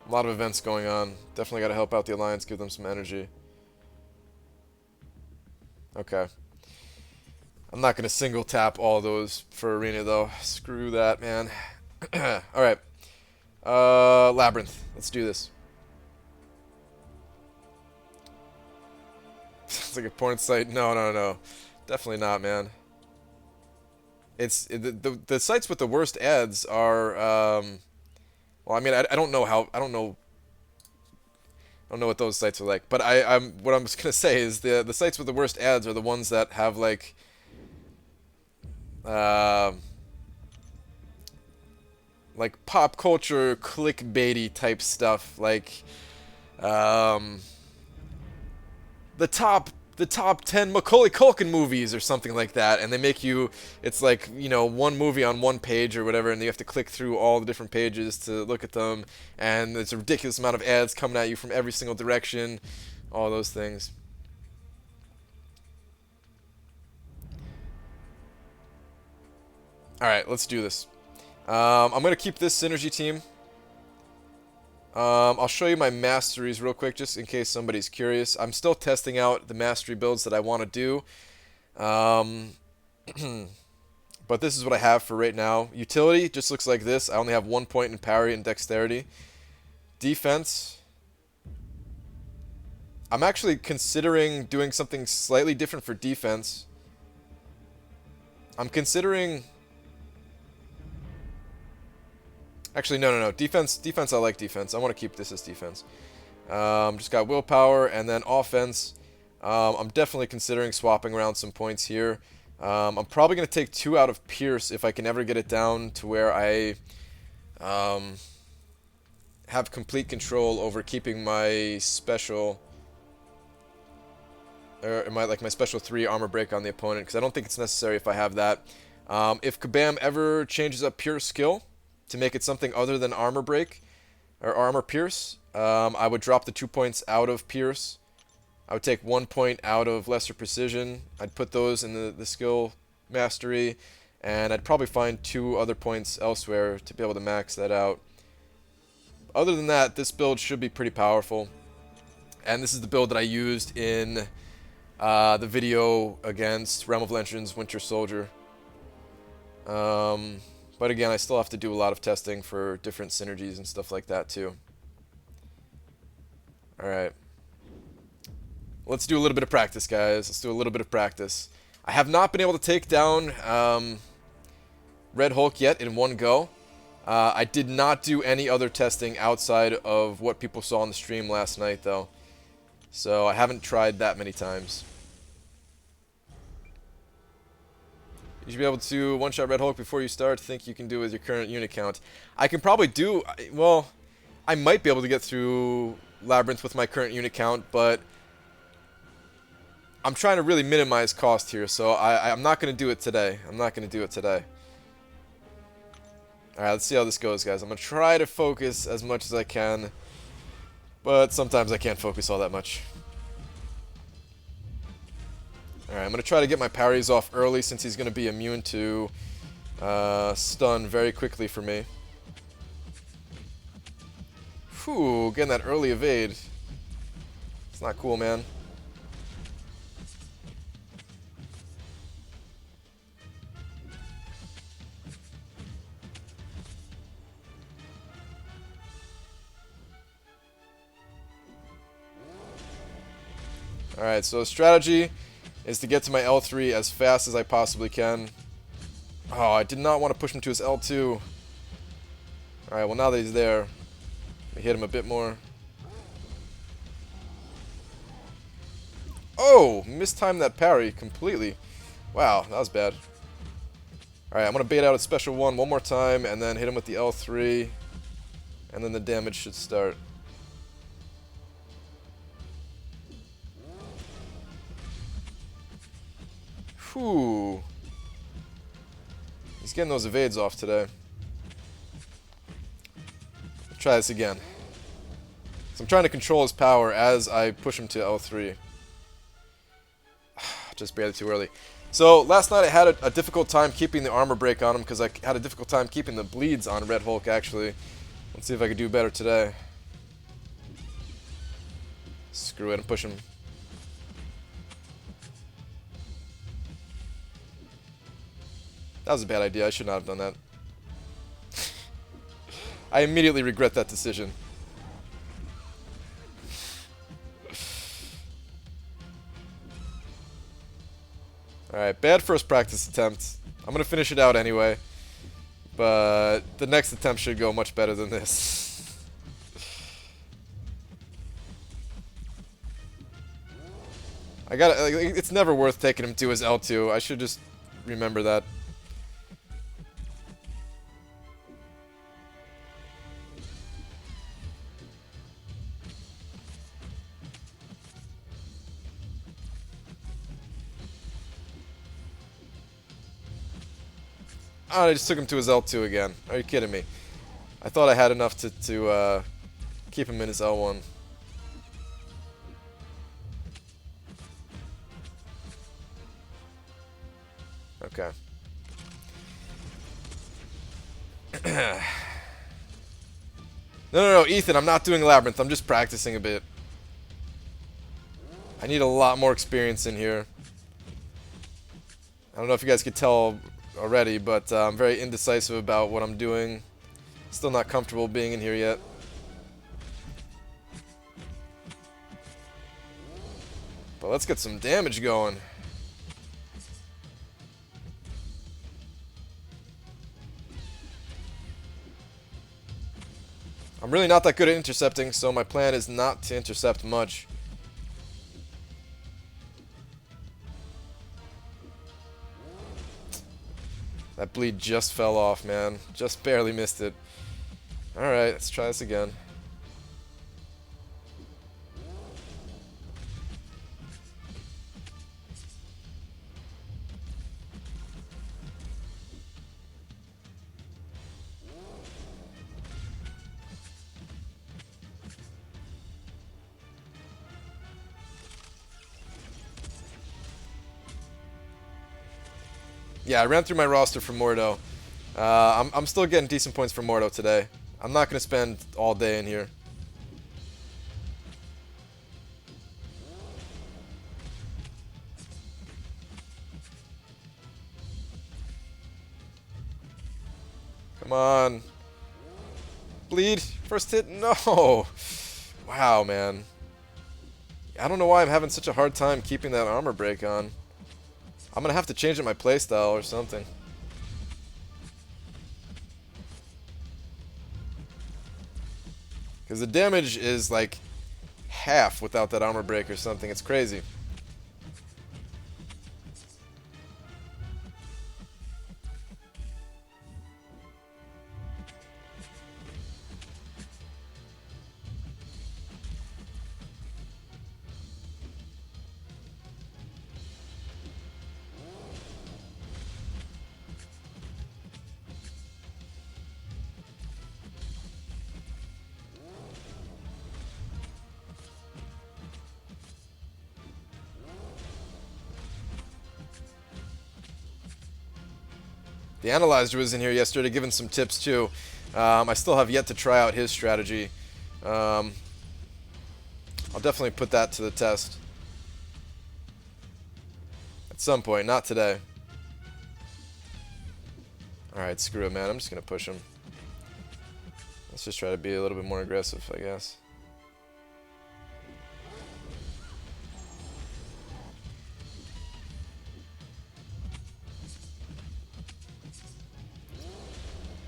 A lot of events going on. Definitely got to help out the Alliance, give them some energy. Okay. I'm not going to single tap all those for Arena, though. Screw that, man. Alright. Labyrinth. Let's do this. It's like a porn site. No. Definitely not, man. The sites with the worst ads are... well, I mean, I don't know how... I don't know what those sites are like. But what I'm just going to say is the sites with the worst ads are the ones that have, like... like pop culture clickbaity type stuff, like um, the top 10 Macaulay Culkin movies or something like that, and they make you, it's like, you know, one movie on one page or whatever, and you have to click through all the different pages to look at them, and there's a ridiculous amount of ads coming at you from every single direction, all those things. Alright, let's do this. I'm going to keep this synergy team. I'll show you my masteries real quick, just in case somebody's curious. I'm still testing out the mastery builds that I want to do. But this is what I have for right now. Utility just looks like this. I only have 1 point in parry and dexterity. Defense. I'm actually considering doing something slightly different for defense. I'm considering... Actually, no. Defense, I like defense. I want to keep this as defense. Just got willpower, and then offense. I'm definitely considering swapping around some points here. I'm probably going to take 2 out of Pierce if I can ever get it down to where I have complete control over keeping my special... Or my special 3 armor break on the opponent, because I don't think it's necessary if I have that. If Kabam ever changes up Pierce skill to make it something other than armor break or armor pierce, I would drop the 2 points out of Pierce. I would take 1 point out of lesser precision. I'd put those in the skill mastery, and I'd probably find 2 other points elsewhere to be able to max that out. Other than that, this build should be pretty powerful, and this is the build that I used in the video against Realm of Legends Winter Soldier. But again, I still have to do a lot of testing for different synergies and stuff like that too. Alright. Let's do a little bit of practice, guys. Let's do a little bit of practice. I have not been able to take down Red Hulk yet in one go. I did not do any other testing outside of what people saw on the stream last night, though. So I haven't tried that many times. You should be able to one-shot Red Hulk before you start. Think you can do with your current unit count. I can probably do... Well, I might be able to get through Labyrinth with my current unit count, but... I'm trying to really minimize cost here, so I'm not going to do it today. Alright, let's see how this goes, guys. I'm going to try to focus as much as I can, but sometimes I can't focus all that much. Alright, I'm going to try to get my parries off early since he's going to be immune to stun very quickly for me. Whew, getting that early evade. It's not cool, man. Alright, so strategy is to get to my L3 as fast as I possibly can. Oh, I did not want to push him to his L2. Alright, well now that he's there, let me hit him a bit more. Oh! Mistimed that parry completely. Wow, that was bad. Alright, I'm going to bait out a special one more time and then hit him with the L3. And then the damage should start. Whew. He's getting those evades off today. Let's try this again. So I'm trying to control his power as I push him to L3. Just barely too early. So last night I had a difficult time keeping the armor break on him because I had a difficult time keeping the bleeds on Red Hulk, actually. Let's see if I can do better today. Screw it and push him. That was a bad idea. I should not have done that. I immediately regret that decision. Alright, bad first practice attempt. I'm going to finish it out anyway. But the next attempt should go much better than this. It's never worth taking him to his L2. I should just remember that. Oh, I just took him to his L2 again. Are you kidding me? I thought I had enough to keep him in his L1. Okay. No, Ethan, I'm not doing Labyrinth. I'm just practicing a bit. I need a lot more experience in here. I don't know if you guys could tell already, but I'm very indecisive about what I'm doing. Still not comfortable being in here yet. But let's get some damage going. I'm really not that good at intercepting, so my plan is not to intercept much. That bleed just fell off, man. Just barely missed it. Alright, let's try this again. Yeah, I ran through my roster for Mordo. I'm still getting decent points for Mordo today. I'm not going to spend all day in here. Come on. Bleed. First hit. No. Wow, man. I don't know why I'm having such a hard time keeping that armor break on. I'm going to have to change up my playstyle or something. Because the damage is like half without that armor break or something. It's crazy. The Analyzer was in here yesterday giving some tips too. I still have yet to try out his strategy. I'll definitely put that to the test. At some point, not today. Alright, screw it, man. I'm just going to push him. Let's just try to be a little bit more aggressive, I guess.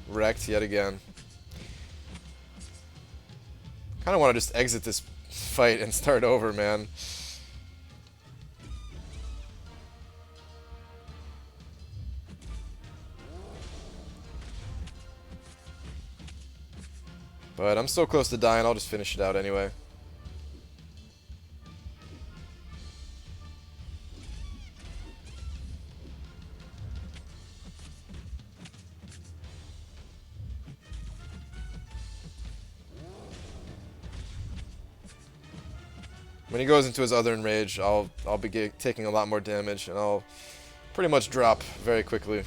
Wrecked yet again. Kind of want to just exit this fight and start over, man. But I'm so close to dying, I'll just finish it out anyway. When he goes into his other enrage, I'll be taking a lot more damage, and I'll pretty much drop very quickly.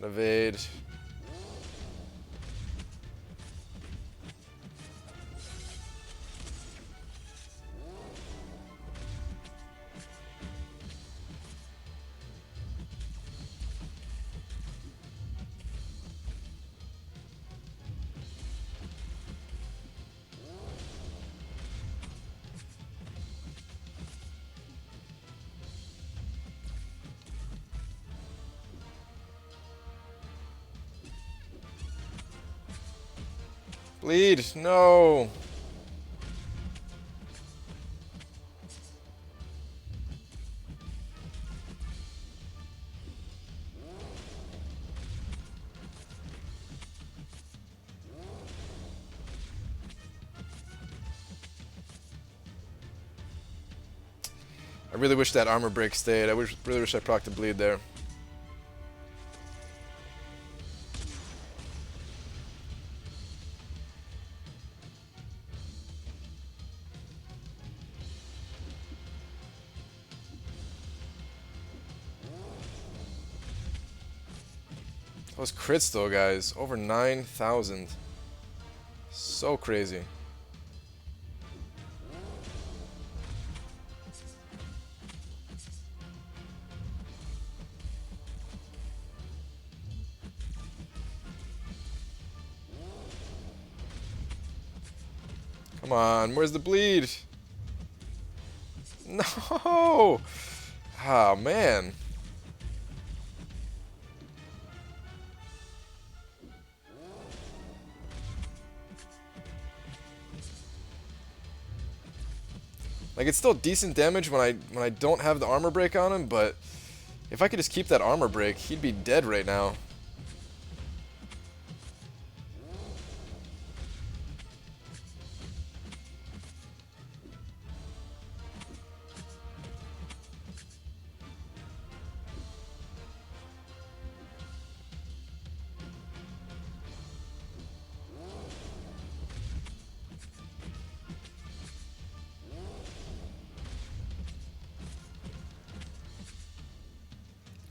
An evade. Bleed! No! I really wish that armor break stayed. Really wish I procced the bleed there. Those crits though, guys. Over 9,000. So crazy. Come on, where's the bleed? No! Oh, man. Like, it's still decent damage when I don't have the armor break on him, but if I could just keep that armor break, he'd be dead right now.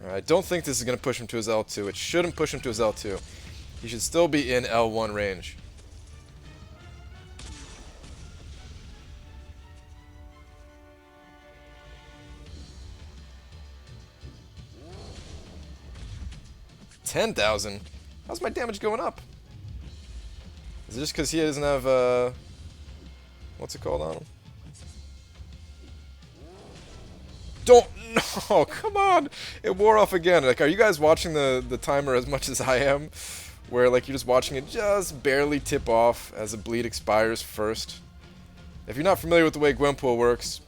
I don't think this is going to push him to his L2. It shouldn't push him to his L2. He should still be in L1 range. $10,000? How's my damage going up? Is it just because he doesn't have, what's it called on him? Don't, no, come on. It wore off again. Like, are you guys watching the timer as much as I am? Where, like, you're just watching it just barely tip off as the bleed expires first. If you're not familiar with the way Gwenpool works,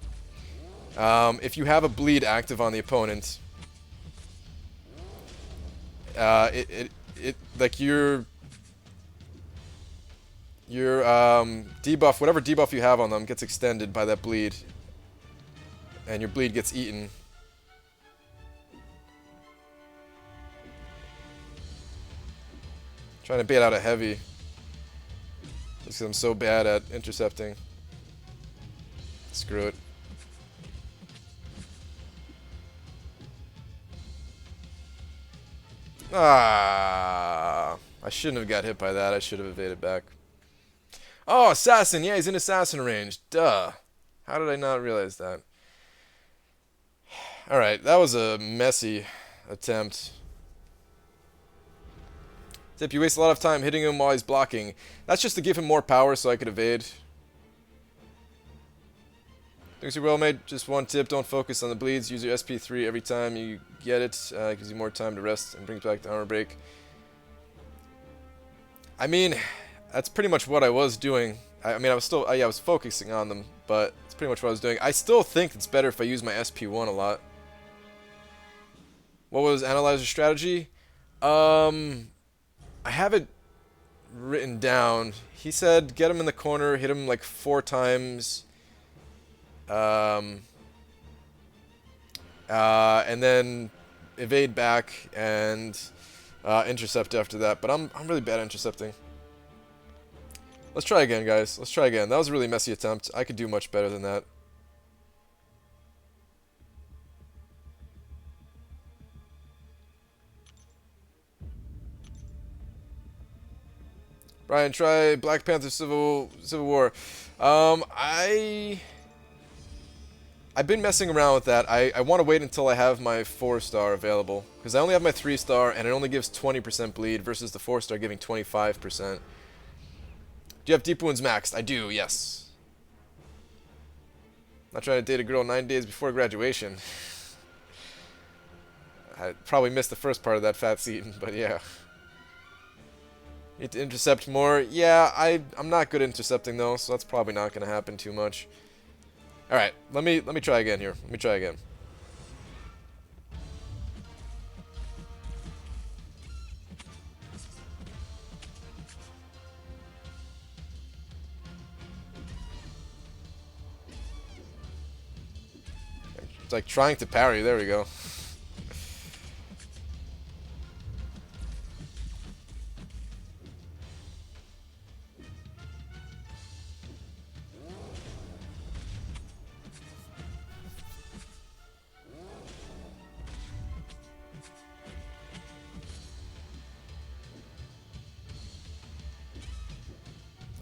if you have a bleed active on the opponent, like your debuff, whatever debuff you have on them, gets extended by that bleed. And your bleed gets eaten. Trying to bait out a heavy. Just because I'm so bad at intercepting. Screw it. Ah, I shouldn't have got hit by that. I should have evaded back. Oh, assassin. Yeah, he's in assassin range. Duh. How did I not realize that? Alright, that was a messy attempt. Tip, you waste a lot of time hitting him while he's blocking. That's just to give him more power so I could evade. Thanks, you're well made. Just one tip, don't focus on the bleeds. Use your SP3 every time you get it. Gives you more time to rest and brings back the armor break. I mean, that's pretty much what I was doing. I mean, I was still, yeah, I was focusing on them, but it's pretty much what I was doing. I still think it's better if I use my SP1 a lot. What was Analyzer's strategy? I have it written down. He said get him in the corner, hit him like 4 times. And then evade back and intercept after that. But I'm really bad at intercepting. Let's try again, guys. Let's try again. That was a really messy attempt. I could do much better than that. Brian, try Black Panther Civil War. I've been messing around with that. I want to wait until I have my 4-star available. Because I only have my 3-star, and it only gives 20% bleed versus the 4-star giving 25%. Do you have Deep Wounds maxed? I do, yes. Not trying to date a girl 9 days before graduation. I probably missed the first part of that fat scene, but yeah. Need to intercept more. Yeah, I'm not good at intercepting though, so that's probably not gonna happen too much. Alright, let me try again here. Let me try again. It's like trying to parry. There we go.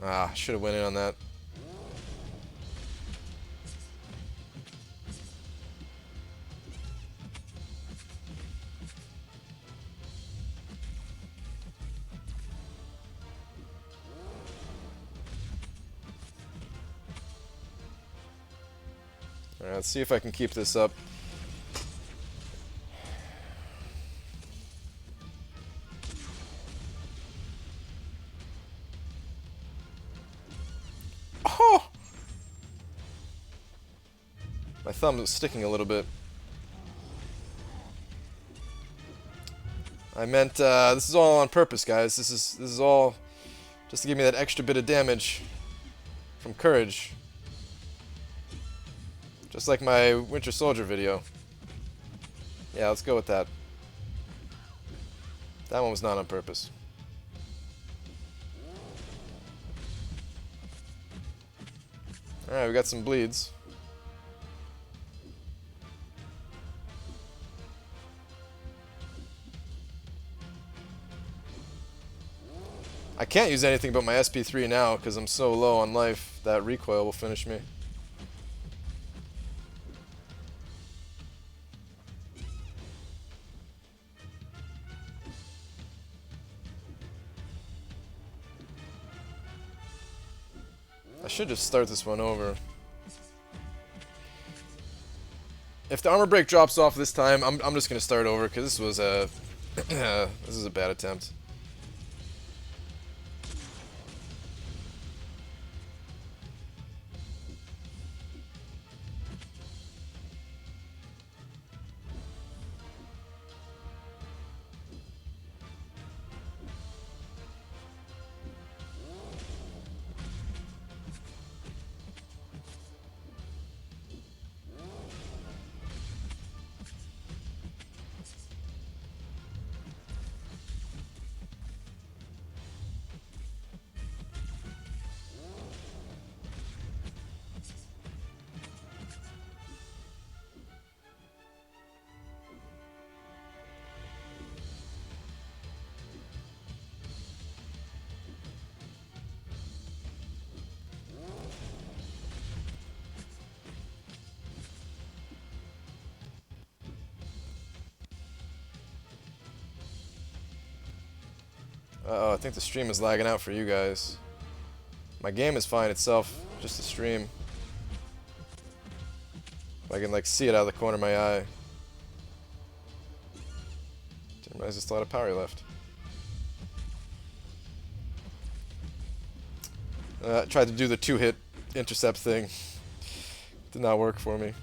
Ah, should have went in on that. Alright, let's see if I can keep this up. Oh! My thumb is sticking a little bit. I meant, this is all on purpose, guys. This is all just to give me that extra bit of damage from courage. Just like my Winter Soldier video. Yeah, let's go with that. That one was not on purpose. Alright, we got some bleeds. I can't use anything but my SP3 now because I'm so low on life. That recoil will finish me. I should just start this one over. If the armor break drops off this time, I'm just gonna start over because this was a this is a bad attempt. Uh-oh, I think the stream is lagging out for you guys. My game is fine itself, just the stream. I can like see it out of the corner of my eye. Didn't realize there's still a lot of power left. Tried to do the 2-hit intercept thing. Did not work for me.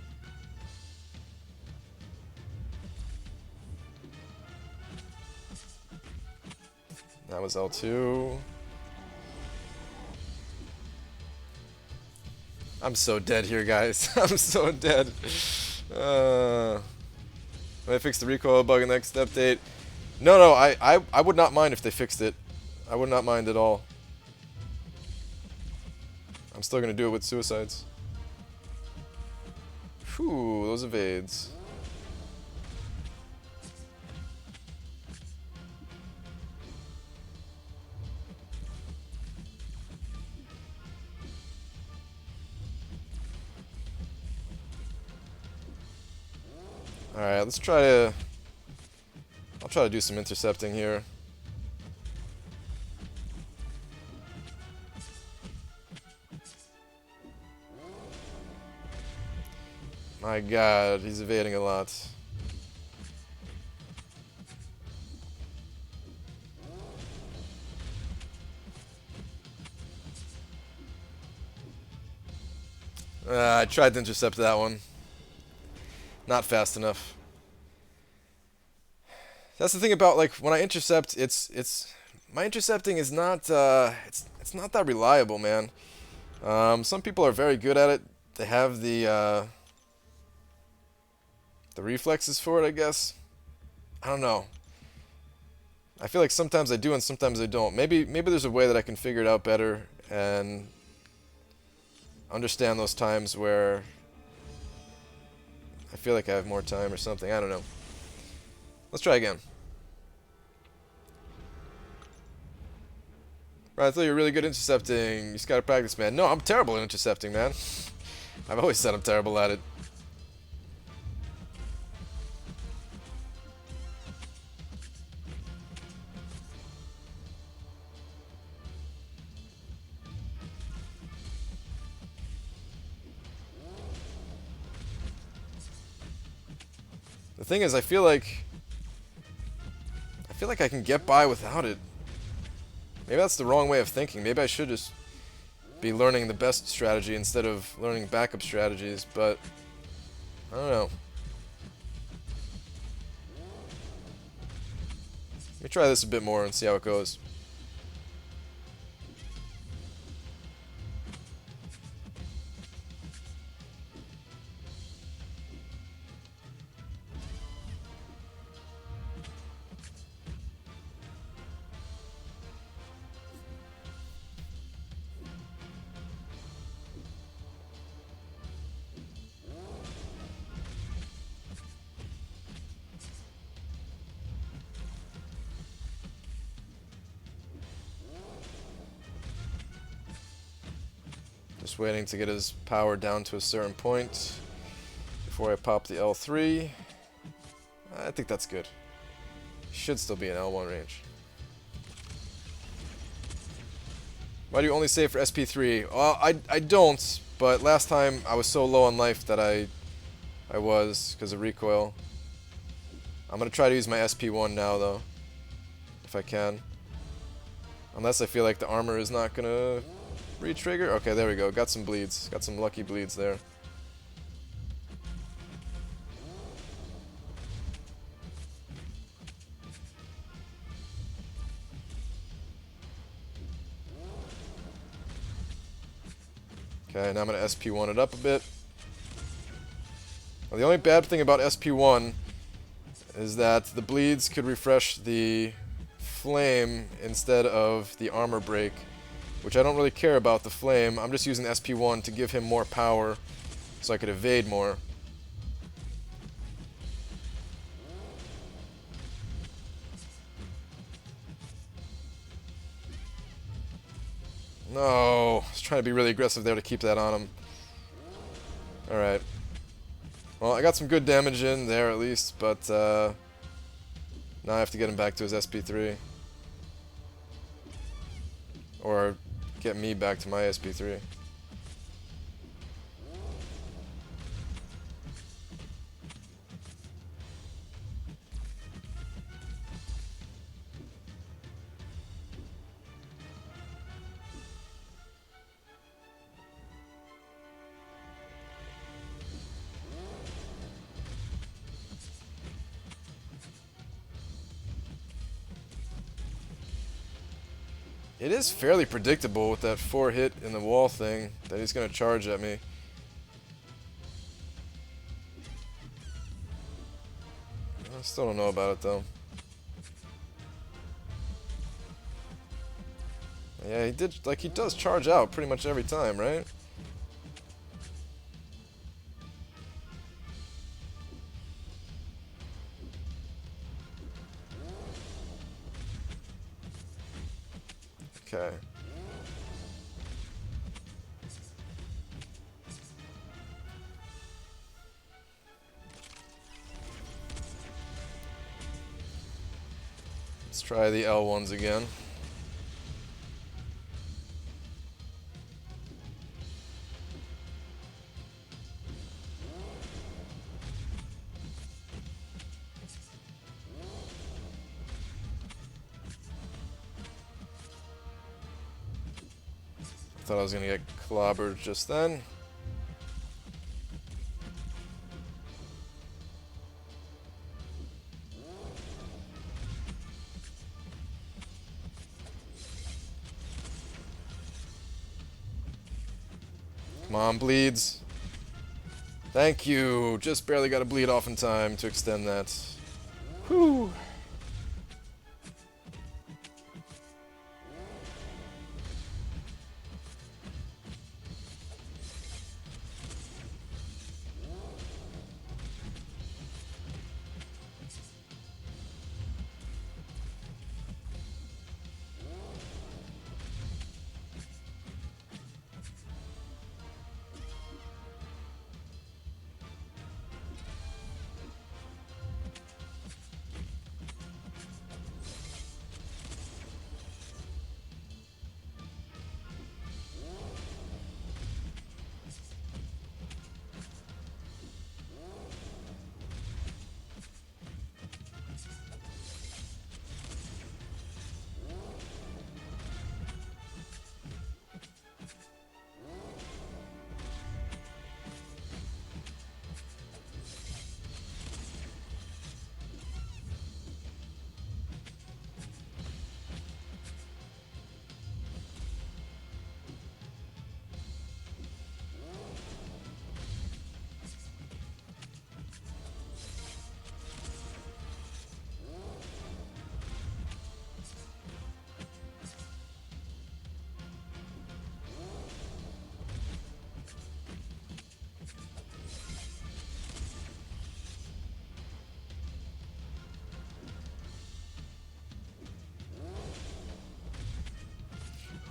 That was L2. I'm so dead here, guys. I'm so dead. When I fix the recoil bug in the next update. No, I would not mind if they fixed it. I would not mind at all. I'm still gonna do it with suicides. Whew, those evades. Alright, let's try to... I'll try to do some intercepting here. My god, he's evading a lot. I tried to intercept that one. Not fast enough. That's the thing about like when I intercept, it's my intercepting is not it's not that reliable, man. Some people are very good at it. They have the reflexes for it, I guess. I don't know. I feel like sometimes I do and sometimes I don't. Maybe there's a way that I can figure it out better and understand those times where I feel like I have more time or something. I don't know. Let's try again. Right, I thought you were really good intercepting. You just gotta practice, man. No, I'm terrible at intercepting, man. I've always said I'm terrible at it. The thing is, I feel like I can get by without it. Maybe that's the wrong way of thinking. Maybe I should just be learning the best strategy instead of learning backup strategies, but I don't know. Let me try this a bit more and see how it goes. Just waiting to get his power down to a certain point before I pop the L3. I think that's good. Should still be in L1 range. Why do you only save for SP3? Well, I don't, but last time I was so low on life that I was because of recoil. I'm going to try to use my SP1 now, though, if I can. Unless I feel like the armor is not going to re-trigger. Okay, there we go. Got some bleeds. Got some lucky bleeds there. Okay, now I'm going to SP1 it up a bit. Well, the only bad thing about SP1 is that the bleeds could refresh the flame instead of the armor break, which I don't really care about the flame. I'm just using SP1 to give him more power so I could evade more. No, I was trying to be really aggressive there to keep that on him. Alright. Well, I got some good damage in there at least, but now I have to get him back to his SP3. Or get me back to my SP3. It is fairly predictable with that 4 hit in the wall thing that he's going to charge at me. I still don't know about it though. Yeah, he does charge out pretty much every time, right? Okay. Let's try the L1s again. Thought I was gonna get clobbered just then. Come on, bleeds. Thank you. Just barely got a bleed off in time to extend that. Whew.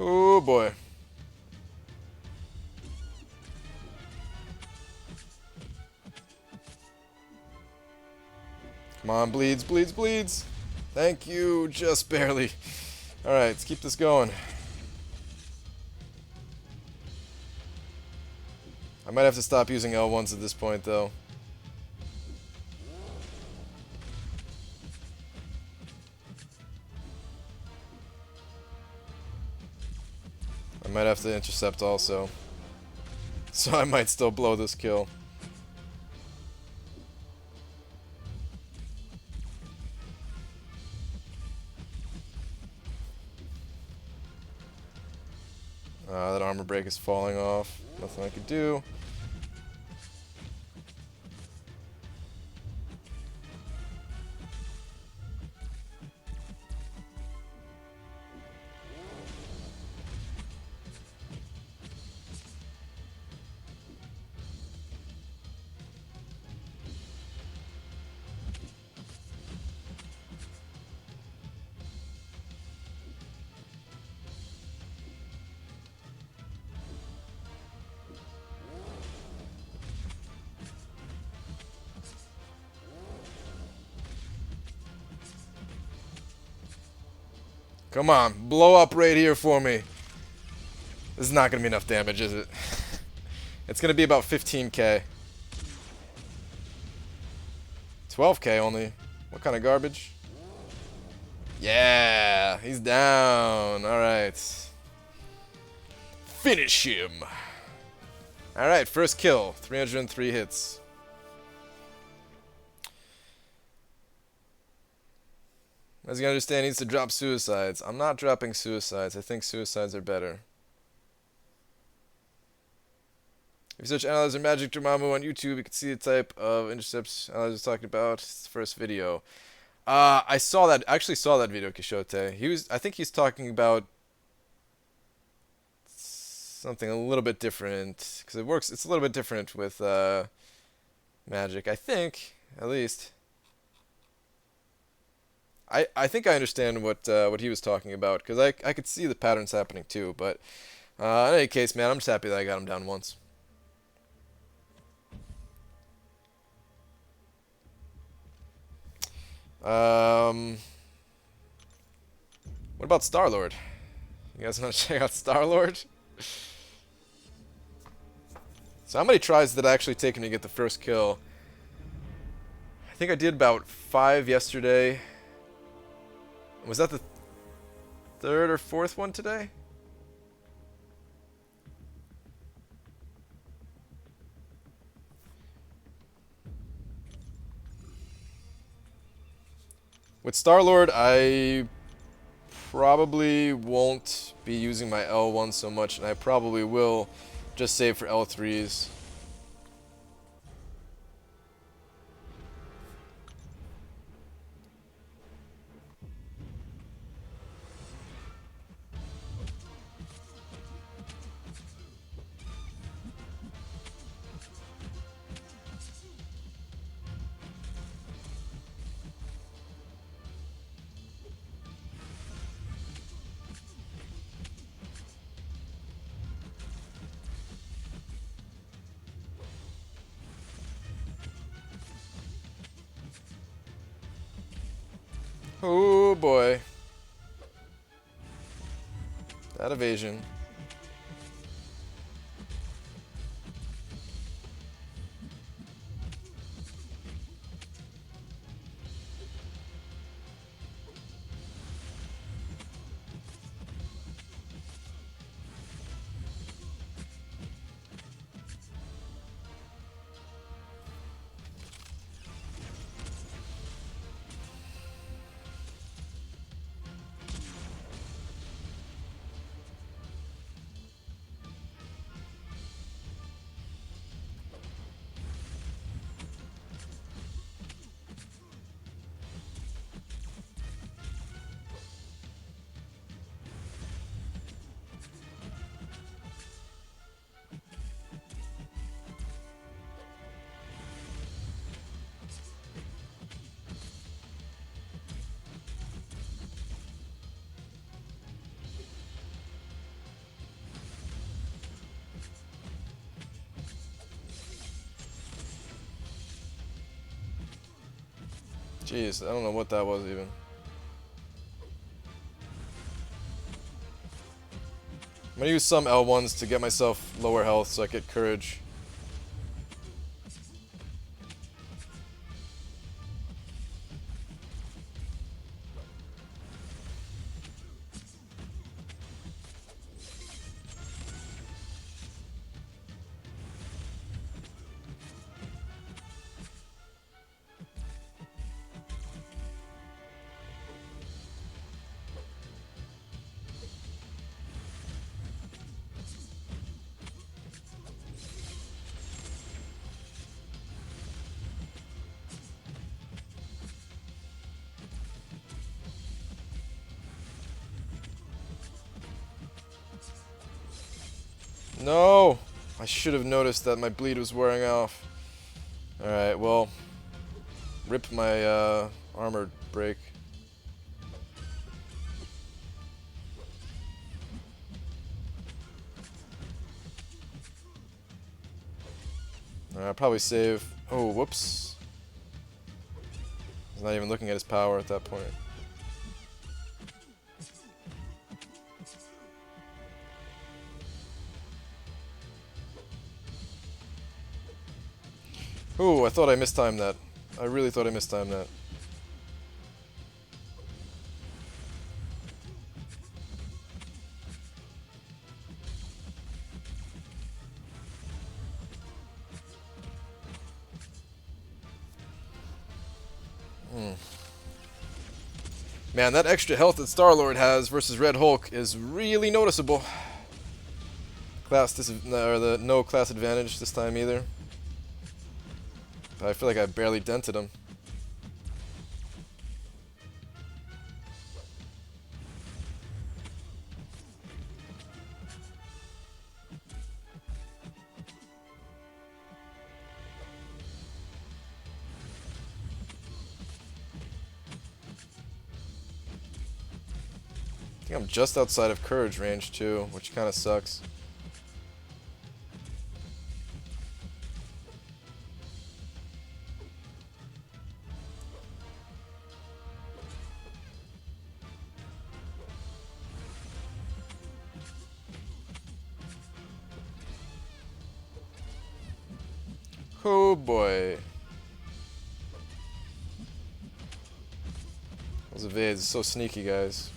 Oh boy. Come on, bleeds, bleeds, bleeds. Thank you, just barely. Alright, let's keep this going. I might have to stop using L1s at this point, though. I might have to intercept also. So I might still blow this kill. That armor break is falling off. Nothing I could do. Come on, blow up right here for me. This is not going to be enough damage, is it? It's going to be about 15k. 12k only. What kind of garbage? Yeah, he's down. Alright. Finish him. Alright, first kill. 303 hits. As you understand, he needs to drop suicides. I'm not dropping suicides. I think suicides are better. If you search Analyzer Magic Dormammu on YouTube, you can see the type of intercepts Analyzer's talking about. It's the first video. I saw that. Actually saw that video, Quixote. I think he's talking about something a little bit different, because it works. It's a little bit different with magic. I think, at least. I think I understand what he was talking about, because I could see the patterns happening too. But in any case, man, I'm just happy that I got him down once. What about Star-Lord? You guys want to check out Star-Lord? So how many tries did I actually take him to get the first kill? I think I did about 5 yesterday. Was that the third or fourth one today? With Star-Lord, I probably won't be using my L1 so much, and I probably will Just save for L3s. Oh boy. That evasion. Jeez, I don't know what that was even. I'm gonna use some L1s to get myself lower health so I get courage. No! I should have noticed that my bleed was wearing off. Alright, well, rip my armor break. Alright, I'll probably save. Oh, whoops. He's not even looking at his power at that point. Ooh, I thought I mistimed that. I really thought I mistimed that. Man, that extra health that Star-Lord has versus Red Hulk is really noticeable. Or no class advantage this time either. But I feel like I barely dented him. I think I'm just outside of courage range too, which kind of sucks. Oh boy. Those evades are so sneaky, guys.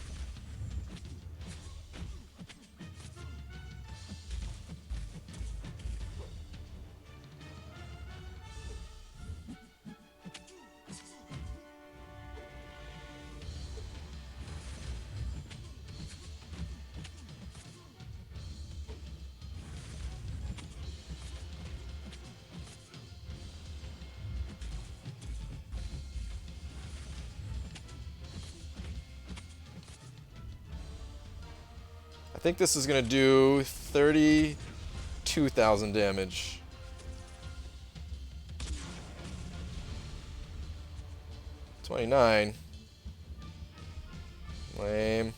I think this is going to do 32,000 damage. $29. Lame.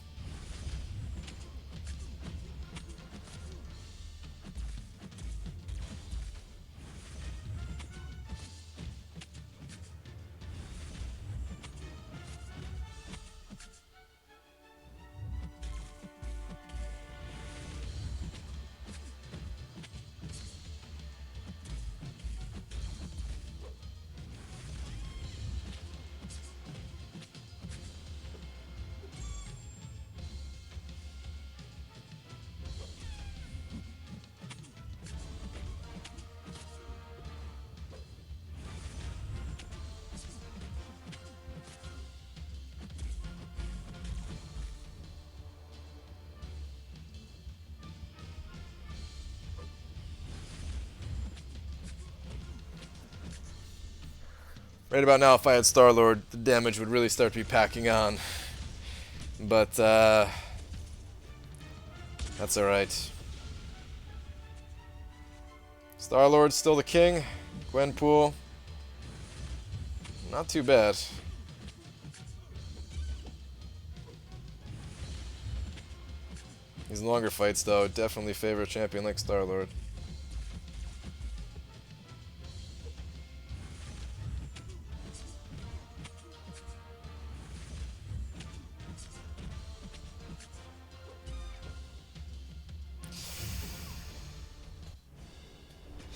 Right about now, if I had Star-Lord, the damage would really start to be packing on. But, that's alright. Star-Lord's still the king. Gwenpool, not too bad. These longer fights, though, definitely favor a champion like Star-Lord.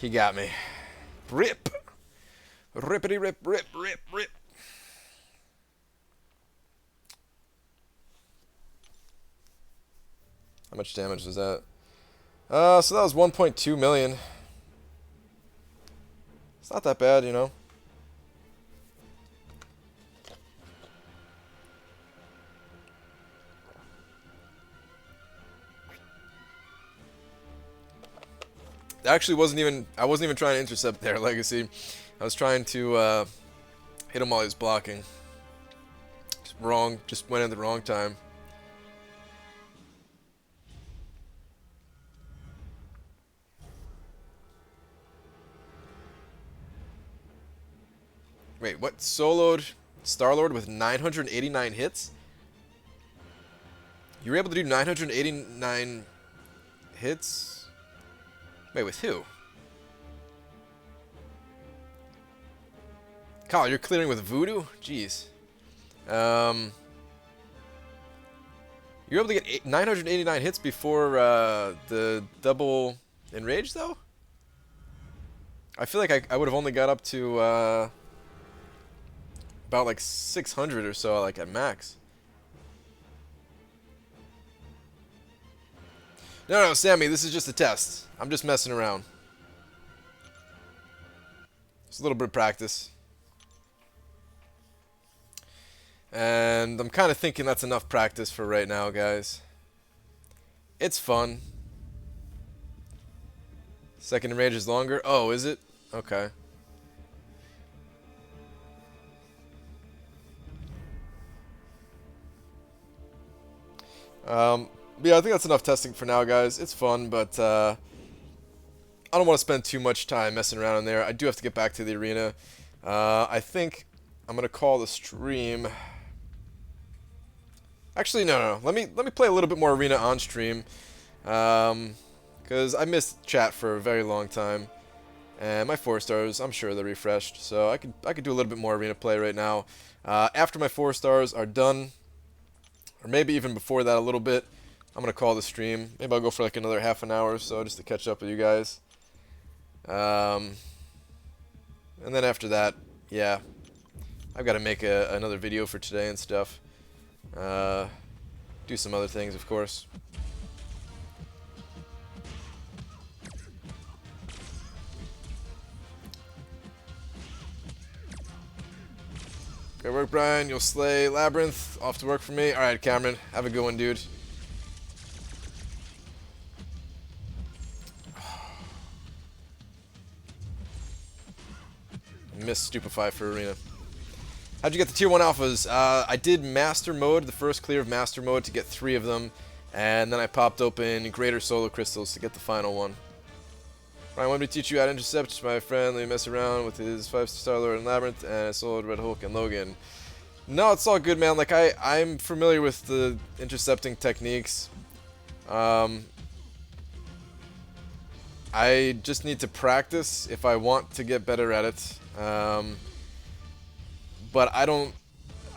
He got me. Rip! Rippity rip, rip, rip, rip. How much damage was that? So that was 1.2 million. It's not that bad, you know. Actually, I wasn't even trying to intercept their legacy. I was trying to hit him while he was blocking. Just wrong. Just went at the wrong time. Wait, what? Soloed Star-Lord with 989 hits? You were able to do 989 hits? Wait, with who? Kyle, you're clearing with Voodoo? Jeez. You're able to get 989 hits before the double enrage, though? I feel like I would have only got up to about like 600 or so, like at max. No, Sammy, this is just a test. I'm just messing around. It's a little bit of practice. And I'm kind of thinking that's enough practice for right now, guys. It's fun. Second range is longer. Oh, is it? Okay. Yeah, I think that's enough testing for now, guys. It's fun, but I don't want to spend too much time messing around in there. I do have to get back to the arena. I think I'm gonna call the stream. Actually, no. Let me play a little bit more arena on stream, because I missed chat for a very long time, and my 4 stars, I'm sure they're refreshed. So I could do a little bit more arena play right now. After my 4 stars are done, or maybe even before that a little bit, I'm gonna call the stream. Maybe I'll go for like another half an hour or so just to catch up with you guys. And then after that, yeah, I've got to make another video for today and stuff. Do some other things, of course. Great work, Brian. You'll slay Labyrinth. Off to work for me. Alright, Cameron. Have a good one, dude. Missed Stupefy for Arena. How'd you get the tier 1 alphas? I did Master Mode, the first clear of Master Mode, to get 3 of them. And then I popped open greater solar crystals to get the final one. Brian wanted me to teach you how to intercept. My friend, let me mess around with his 5-star lord in Labyrinth, and I soloed Red Hulk and Logan. No, it's all good, man. Like, I'm familiar with the intercepting techniques. I just need to practice if I want to get better at it. But I don't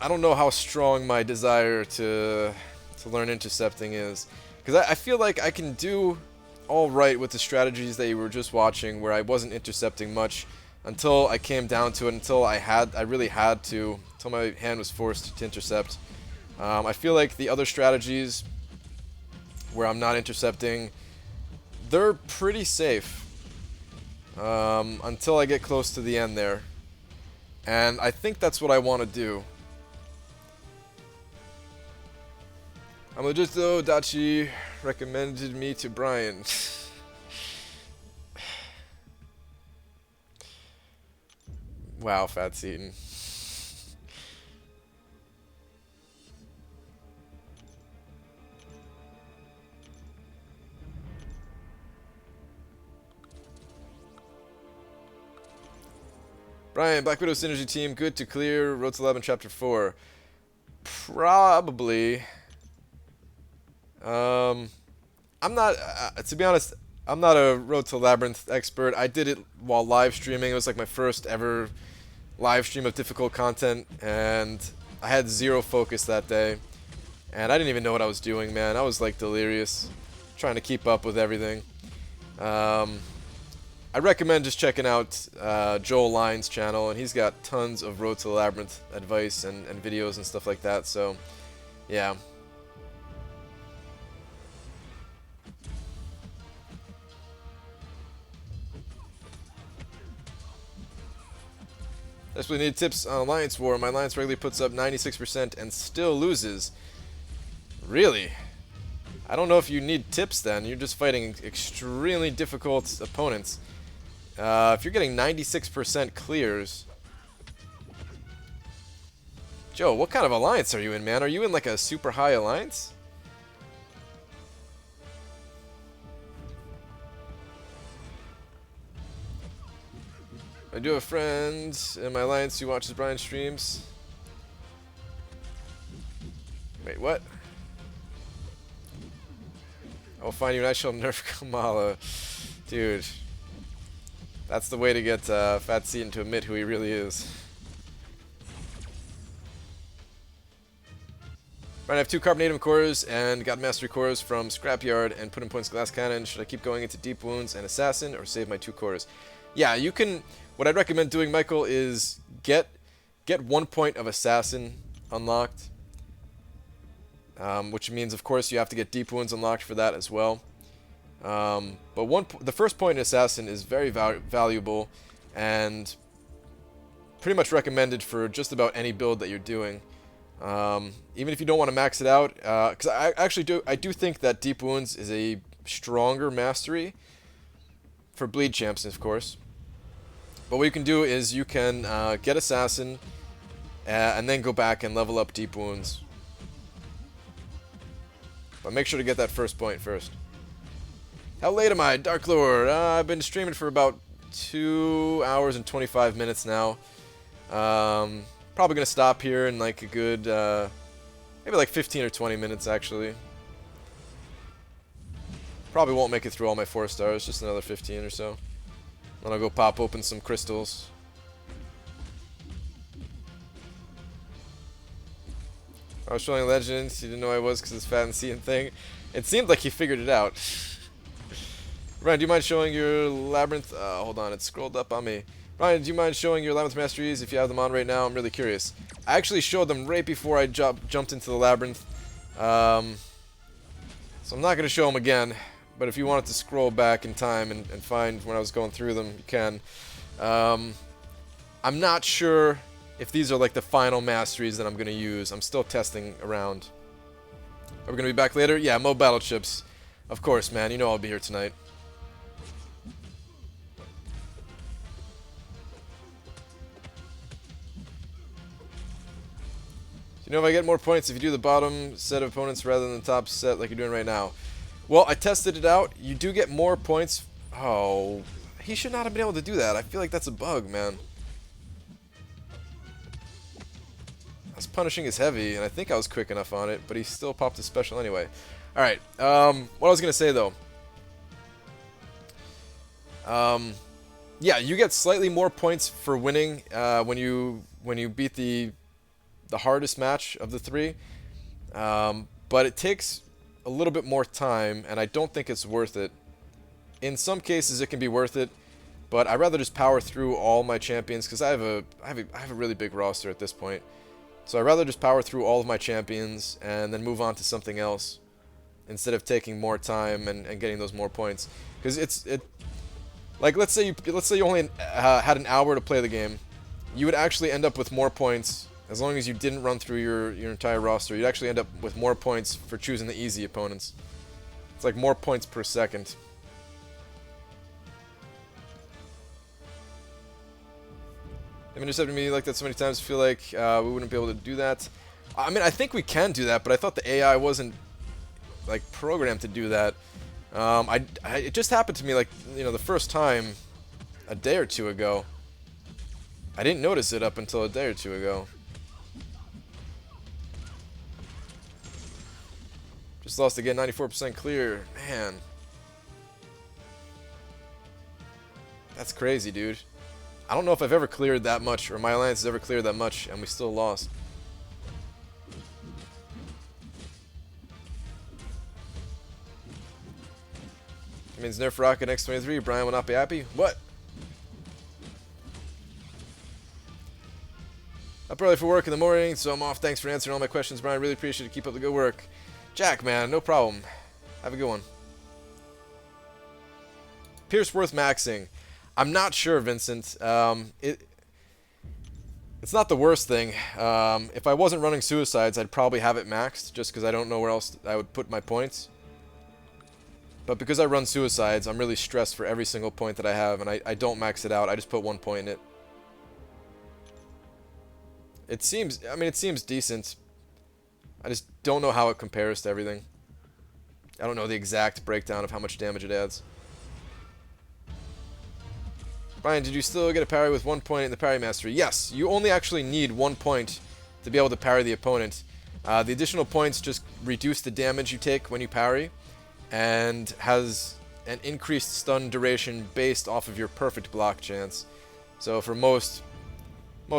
know how strong my desire to learn intercepting is, because I feel like I can do all right with the strategies that you were just watching, where I wasn't intercepting much until I came down to it, until I really had to, until my hand was forced to intercept. I feel like the other strategies where I'm not intercepting, they're pretty safe until I get close to the end there, and I think that's what I want to do. I'm legit though, Dachi recommended me to Brian. Wow, Fats Eaton. Brian, Black Widow Synergy Team, good to clear Road to 11 Chapter 4. Probably. I'm not, to be honest, I'm not a Road to Labyrinth expert. I did it while live streaming. It was like my first ever live stream of difficult content, and I had zero focus that day. And I didn't even know what I was doing, man. I was like delirious, trying to keep up with everything. I recommend just checking out Joel Lyon's channel, and he's got tons of Road to the Labyrinth advice and videos and stuff like that, so yeah. Desperately need tips on Alliance War. My Alliance regularly puts up 96% and still loses. Really? I don't know if you need tips then. You're just fighting extremely difficult opponents. If you're getting 96% clears... Joe, what kind of alliance are you in, man? Are you in like a super high alliance? I do have a friend in my alliance who watches Brian's streams. Wait, what? I'll find you and I shall nerf Kamala. Dude. That's the way to get Fat Seaton to admit who he really is. Right, I have 2 Carbonadium cores and got Mastery cores from Scrapyard and put in points Glass Cannon. Should I keep going into Deep Wounds and Assassin or save my 2 cores? Yeah, you can... What I'd recommend doing, Michael, is get 1 point of Assassin unlocked. Which means, of course, you have to get Deep Wounds unlocked for that as well. But the first point in Assassin is very valuable and pretty much recommended for just about any build that you're doing. Even if you don't want to max it out, because I do think that Deep Wounds is a stronger mastery for bleed champs, of course. But what you can do is you can get Assassin and then go back and level up Deep Wounds. But make sure to get that first point first. How late am I? Dark Lord. I've been streaming for about 2 hours and 25 minutes now. Probably going to stop here in like a good, maybe like 15 or 20 minutes actually. Probably won't make it through all my 4 stars, just another 15 or so. Then I'll go pop open some crystals. I was showing Legends, he didn't know I was because it's Fat and Seaton thing. It seemed like he figured it out. Ryan, do you mind showing your Labyrinth? Hold on, it's scrolled up on me. Ryan, do you mind showing your Labyrinth Masteries if you have them on right now? I'm really curious. I actually showed them right before I jumped into the Labyrinth. So I'm not going to show them again. But if you wanted to scroll back in time and find when I was going through them, you can. I'm not sure if these are like the final masteries that I'm going to use. I'm still testing around. Are we going to be back later? Yeah, Mo Battleships. Of course, man. You know I'll be here tonight. You know if I get more points if you do the bottom set of opponents rather than the top set like you're doing right now? Well, I tested it out. You do get more points. Oh, he should not have been able to do that. I feel like that's a bug, man. I was punishing his heavy, and I think I was quick enough on it, but he still popped his special anyway. Alright, what I was going to say, though. Yeah, you get slightly more points for winning when you beat the hardest match of the three. But it takes a little bit more time, and I don't think it's worth it. In some cases, it can be worth it, but I'd rather just power through all my champions, because I have a really big roster at this point. So I'd rather just power through all of my champions and then move on to something else instead of taking more time and getting those more points. Because like let's say you only had an hour to play the game, you would actually end up with more points as long as you didn't run through your entire roster. You'd actually end up with more points for choosing the easy opponents. It's like more points per second. They've intercepted me like that so many times, I feel like we wouldn't be able to do that. I mean, I think we can do that, but I thought the AI wasn't like programmed to do that. It just happened to me like, you know, the first time a day or two ago. I didn't notice it up until a day or two ago. Just lost again, 94% clear. Man. That's crazy, dude. I don't know if I've ever cleared that much, or my alliance has ever cleared that much, and we still lost. That means nerf rocket X23, Brian will not be happy. What? Up early for work in the morning, so I'm off. Thanks for answering all my questions, Brian. Really appreciate it. Keep up the good work. Jack, man, no problem. Have a good one. Pierce worth maxing. I'm not sure, Vincent. It's not the worst thing. If I wasn't running suicides, I'd probably have it maxed, just because I don't know where else I would put my points. But because I run suicides, I'm really stressed for every single point that I have, and I don't max it out. I just put 1 point in it. It seems decent. I just don't know how it compares to everything. I don't know the exact breakdown of how much damage it adds. Brian, did you still get a parry with 1 point in the parry mastery? Yes, you only actually need 1 point to be able to parry the opponent. The additional points just reduce the damage you take when you parry, and has an increased stun duration based off of your perfect block chance. So for most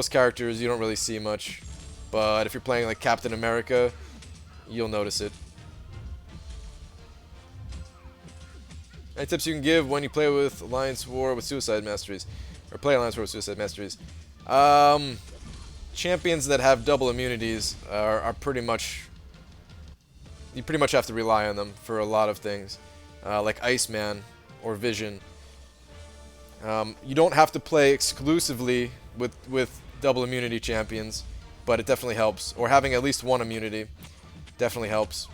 characters, you don't really see much, but if you're playing like Captain America, you'll notice it. Any tips you can give when you play with Alliance War with Suicide Masteries? Or play Alliance War with Suicide Masteries? Champions that have double immunities are pretty much... You pretty much have to rely on them for a lot of things. Like Iceman or Vision. You don't have to play exclusively with double immunity champions, but it definitely helps. Or having at least one immunity definitely helps.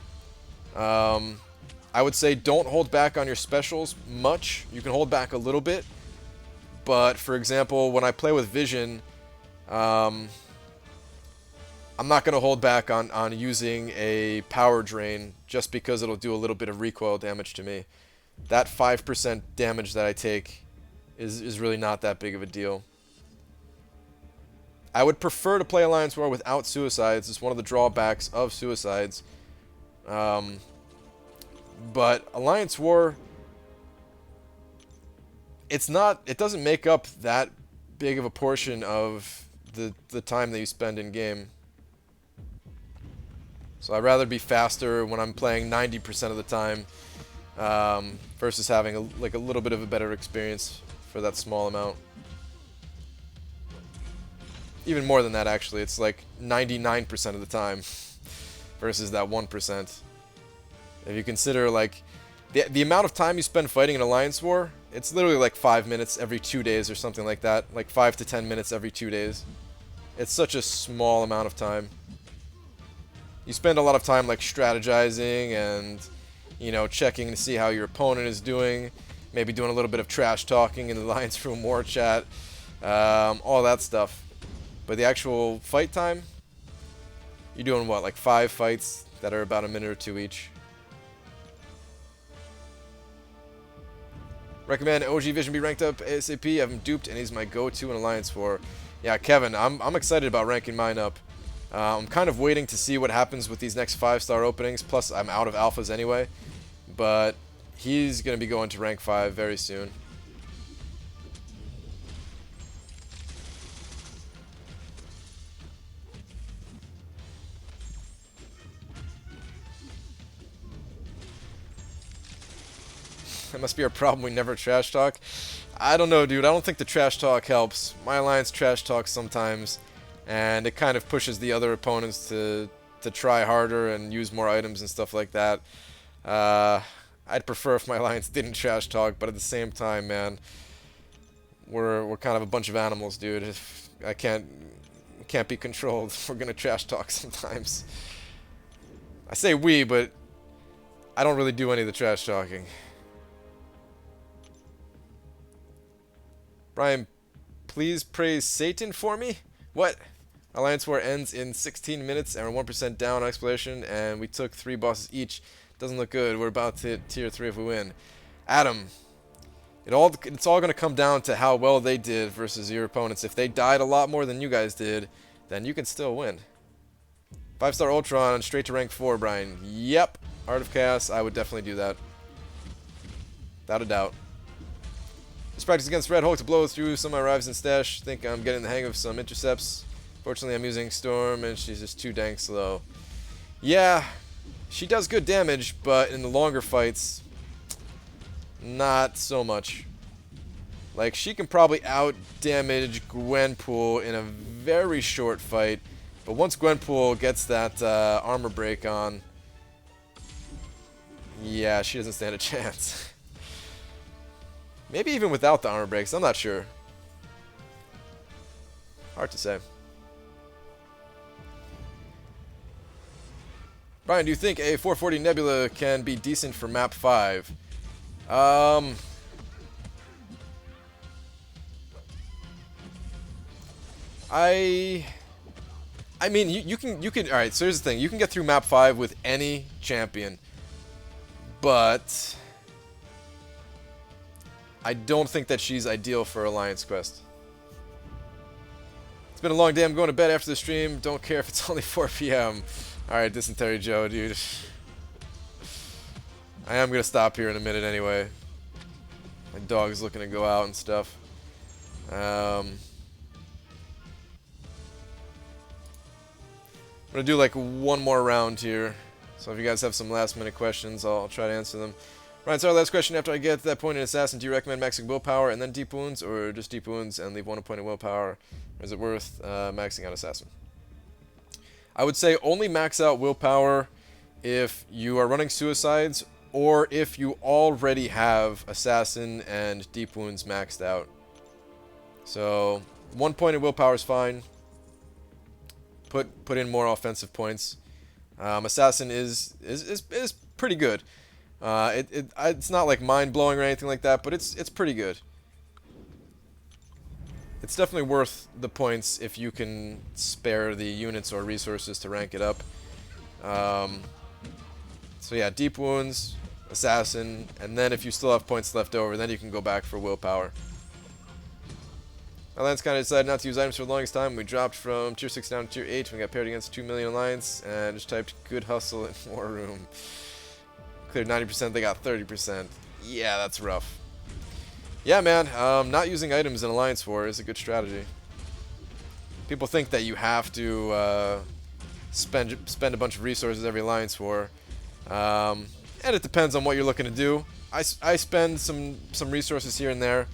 I would say don't hold back on your specials much. You can hold back a little bit. But, for example, when I play with Vision, I'm not going to hold back on using a power drain just because it'll do a little bit of recoil damage to me. That 5% damage that I take is really not that big of a deal. I would prefer to play Alliance War without suicides. It's one of the drawbacks of suicides. But Alliance War, it doesn't make up that big of a portion of the time that you spend in game. So I'd rather be faster when I'm playing 90% of the time, versus having a little bit of a better experience for that small amount. Even more than that, actually. It's like 99% of the time versus that 1%. If you consider, like, the amount of time you spend fighting an Alliance War, it's literally like 5 minutes every 2 days or something like that. Like 5 to 10 minutes every 2 days. It's such a small amount of time. You spend a lot of time, like, strategizing and, you know, checking to see how your opponent is doing. Maybe doing a little bit of trash talking in the Alliance Room War chat. All that stuff. But the actual fight time, You're doing what, like 5 fights that are about a minute or 2 each. Recommend OG Vision be ranked up ASAP. I've him duped and he's my go-to in Alliance War. Yeah, Kevin, I'm excited about ranking mine up. I'm kind of waiting to see what happens with these next 5-star openings. Plus, I'm out of alphas anyway. But he's going to be going to rank 5 very soon. That must be our problem. We never trash talk. I don't know, dude. I don't think the trash talk helps. My alliance trash talks sometimes, and it kind of pushes the other opponents to try harder and use more items and stuff like that. I'd prefer if my alliance didn't trash talk, but at the same time, man, we're kind of a bunch of animals, dude. I can't be controlled. We're gonna trash talk sometimes. I say we, but I don't really do any of the trash talking. Brian, please praise Satan for me? What? Alliance War ends in 16 minutes and we're 1% down on exploration and we took 3 bosses each. Doesn't look good. We're about to hit tier 3 if we win. Adam, it's all going to come down to how well they did versus your opponents. If they died a lot more than you guys did, then you can still win. 5-star Ultron straight to rank 4, Brian. Yep. Art of Chaos, I would definitely do that. Without a doubt. Just practice against Red Hulk to blow through some of my rivals in stash. Think I'm getting the hang of some intercepts. Fortunately, I'm using Storm, and she's just too dang slow. Yeah, she does good damage, but in the longer fights, not so much. Like, she can probably out-damage Gwenpool in a very short fight, but once Gwenpool gets that armor break on, yeah, she doesn't stand a chance. Maybe even without the armor breaks, I'm not sure. Hard to say. Brian, do you think a 440 Nebula can be decent for map 5? I mean, you can all right, so here's the thing. You can get through map 5 with any champion. But I don't think that she's ideal for Alliance Quest. It's been a long day. I'm going to bed after the stream. Don't care if it's only 4 p.m. Alright, Dysentery Joe, dude. I am going to stop here in a minute anyway. My dog's looking to go out and stuff. I'm going to do like one more round here. So if you guys have some last minute questions, I'll try to answer them. Right, so our last question. After I get to that point in Assassin, do you recommend maxing willpower and then deep wounds, or just deep wounds and leave 1 point in willpower? Or is it worth maxing out Assassin? I would say only max out willpower if you are running suicides, or if you already have Assassin and deep wounds maxed out. So 1 point in willpower is fine. Put in more offensive points. Assassin is pretty good. It's not like mind-blowing or anything like that, but it's pretty good. It's definitely worth the points if you can spare the units or resources to rank it up. So yeah, deep wounds, assassin, and then if you still have points left over, then you can go back for willpower. Alliance kind of decided not to use items for the longest time. We dropped from tier 6 down to tier 8. We got paired against 2 million Alliance, and just typed good hustle and more room. Cleared 90%, they got 30%. Yeah, that's rough. Yeah, man, not using items in Alliance War is a good strategy. People think that you have to spend a bunch of resources every Alliance War. And it depends on what you're looking to do. I spend some resources here and there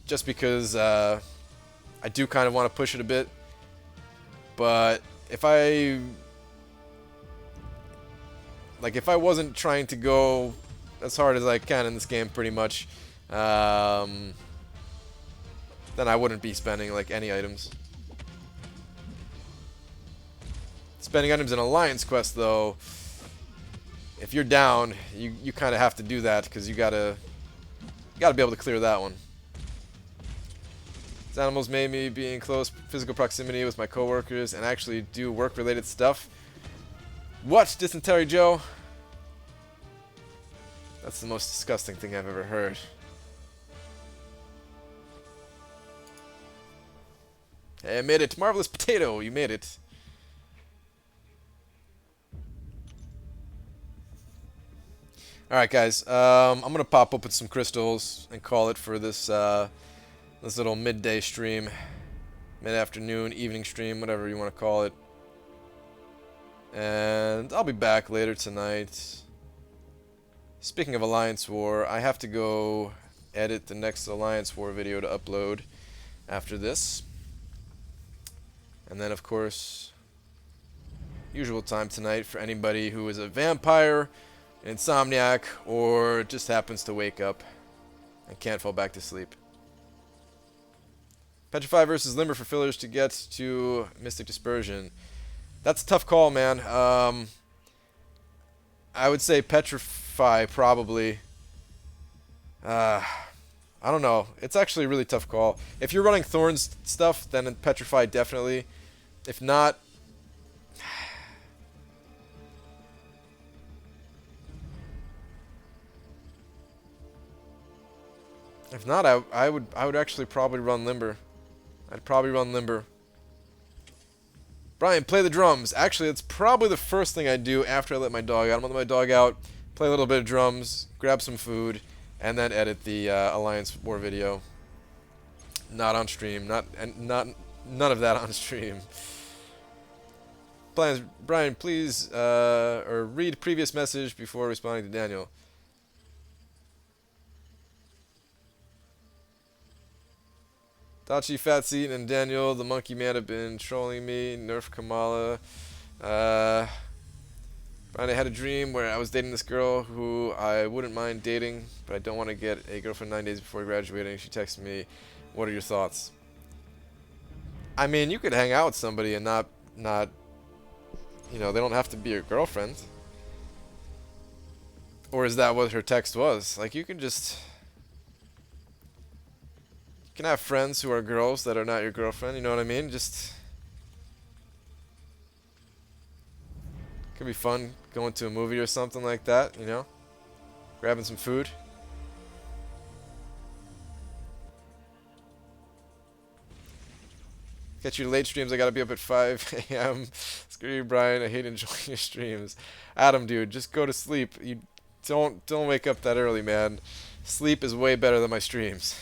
just because I do kind of want to push it a bit. But if I wasn't trying to go as hard as I can in this game pretty much, then I wouldn't be spending like any items. Spending items in Alliance Quest though, if you're down, you kind of have to do that because you gotta be able to clear that one. These animals made me be in close physical proximity with my coworkers and actually do work-related stuff. What, Dysentery Joe? That's the most disgusting thing I've ever heard. Hey, I made it. Marvelous Potato, you made it. Alright, guys. I'm going to pop open some crystals and call it for this, this little midday stream. Mid-afternoon, evening stream, whatever you want to call it. And I'll be back later tonight. Speaking of Alliance War, I have to go edit the next Alliance War video to upload after this. And then, of course, usual time tonight for anybody who is a vampire, an insomniac, or just happens to wake up and can't fall back to sleep. Petrify versus Limber for fillers to get to Mystic Dispersion. That's a tough call, man. I would say Petrify, probably. I don't know. It's actually a really tough call. If you're running Thorns stuff, then Petrify definitely. If not... If not, I would actually probably run Limber. I'd probably run Limber. Brian, play the drums. Actually, it's probably the first thing I do after I let my dog out. I'm gonna let my dog out, play a little bit of drums, grab some food, and then edit the Alliance War video. Not on stream. None of that on stream. Plans, Brian, please, or read previous message before responding to Daniel. Dachi, Fat Seat, and Daniel, the Monkey Man, have been trolling me. Nerf Kamala. Brian, I had a dream where I was dating this girl who I wouldn't mind dating, but I don't want to get a girlfriend 9 days before graduating. She texted me, "What are your thoughts?" I mean, you could hang out with somebody and not, you know, they don't have to be your girlfriend. Or is that what her text was? Like, you can just... You can have friends who are girls that are not your girlfriend, you know what I mean? Just... Could be fun going to a movie or something like that, you know? Grabbing some food. Get you late streams, I gotta be up at 5 a.m. Screw you, Brian, I hate enjoying your streams. Adam, dude, just go to sleep. You don't wake up that early, man. Sleep is way better than my streams.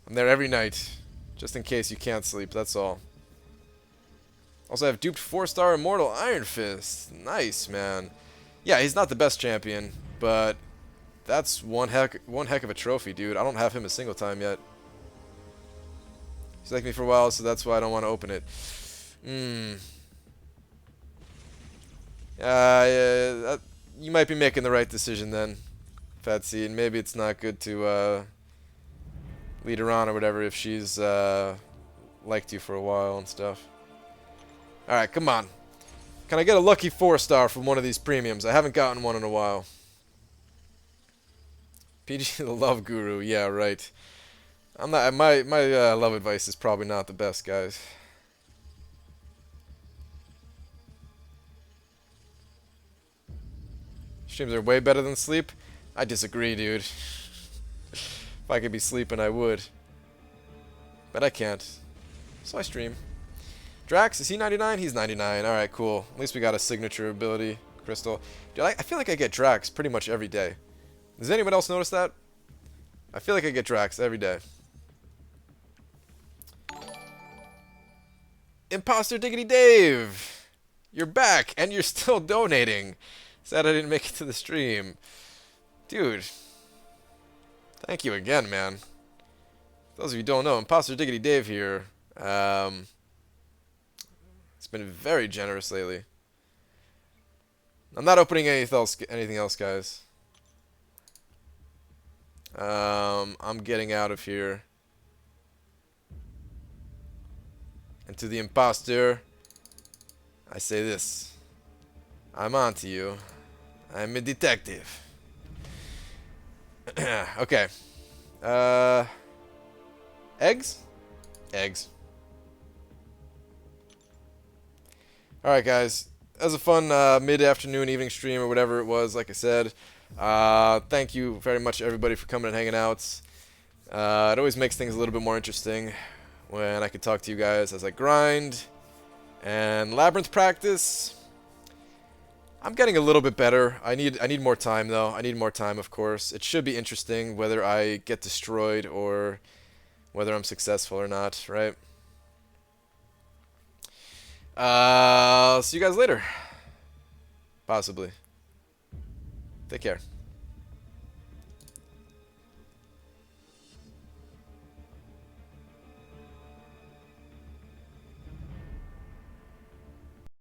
I'm there every night, just in case you can't sleep, that's all. Also, I've duped 4-star Immortal Iron Fist. Nice, man. Yeah, he's not the best champion, but that's one heck of a trophy, dude. I don't have him a single time yet. He's liked me for a while, so that's why I don't want to open it. Yeah, you might be making the right decision then, Fat Seed. Maybe it's not good to lead her on or whatever if she's liked you for a while and stuff. Alright, come on. Can I get a lucky 4-star from one of these premiums? I haven't gotten one in a while. PG the Love Guru, yeah, right. I'm not. My love advice is probably not the best, guys. Streams are way better than sleep. I disagree, dude. If I could be sleeping, I would. But I can't. So I stream. Drax, is he 99? He's 99. Alright, cool. At least we got a signature ability crystal. Dude, I feel like I get Drax pretty much every day. Does anyone else notice that? I feel like I get Drax every day. Imposter Diggity Dave! You're back, and you're still donating. Sad I didn't make it to the stream. Dude. Thank you again, man. For those of you who don't know, Imposter Diggity Dave here. It's been very generous lately. I'm not opening anything else, guys. I'm getting out of here. And to the imposter, I say this. I'm on to you. I'm a detective. Okay. Eggs? Eggs. Alright, guys. as a fun mid-afternoon, evening stream, or whatever it was. Like I said, thank you very much, everybody, for coming and hanging out. It always makes things a little bit more interesting when I can talk to you guys as I grind. And Labyrinth practice, I'm getting a little bit better. I need more time, though. I need more time, of course. It should be interesting whether I get destroyed or whether I'm successful or not, right? I'll see you guys later. Possibly. Take care.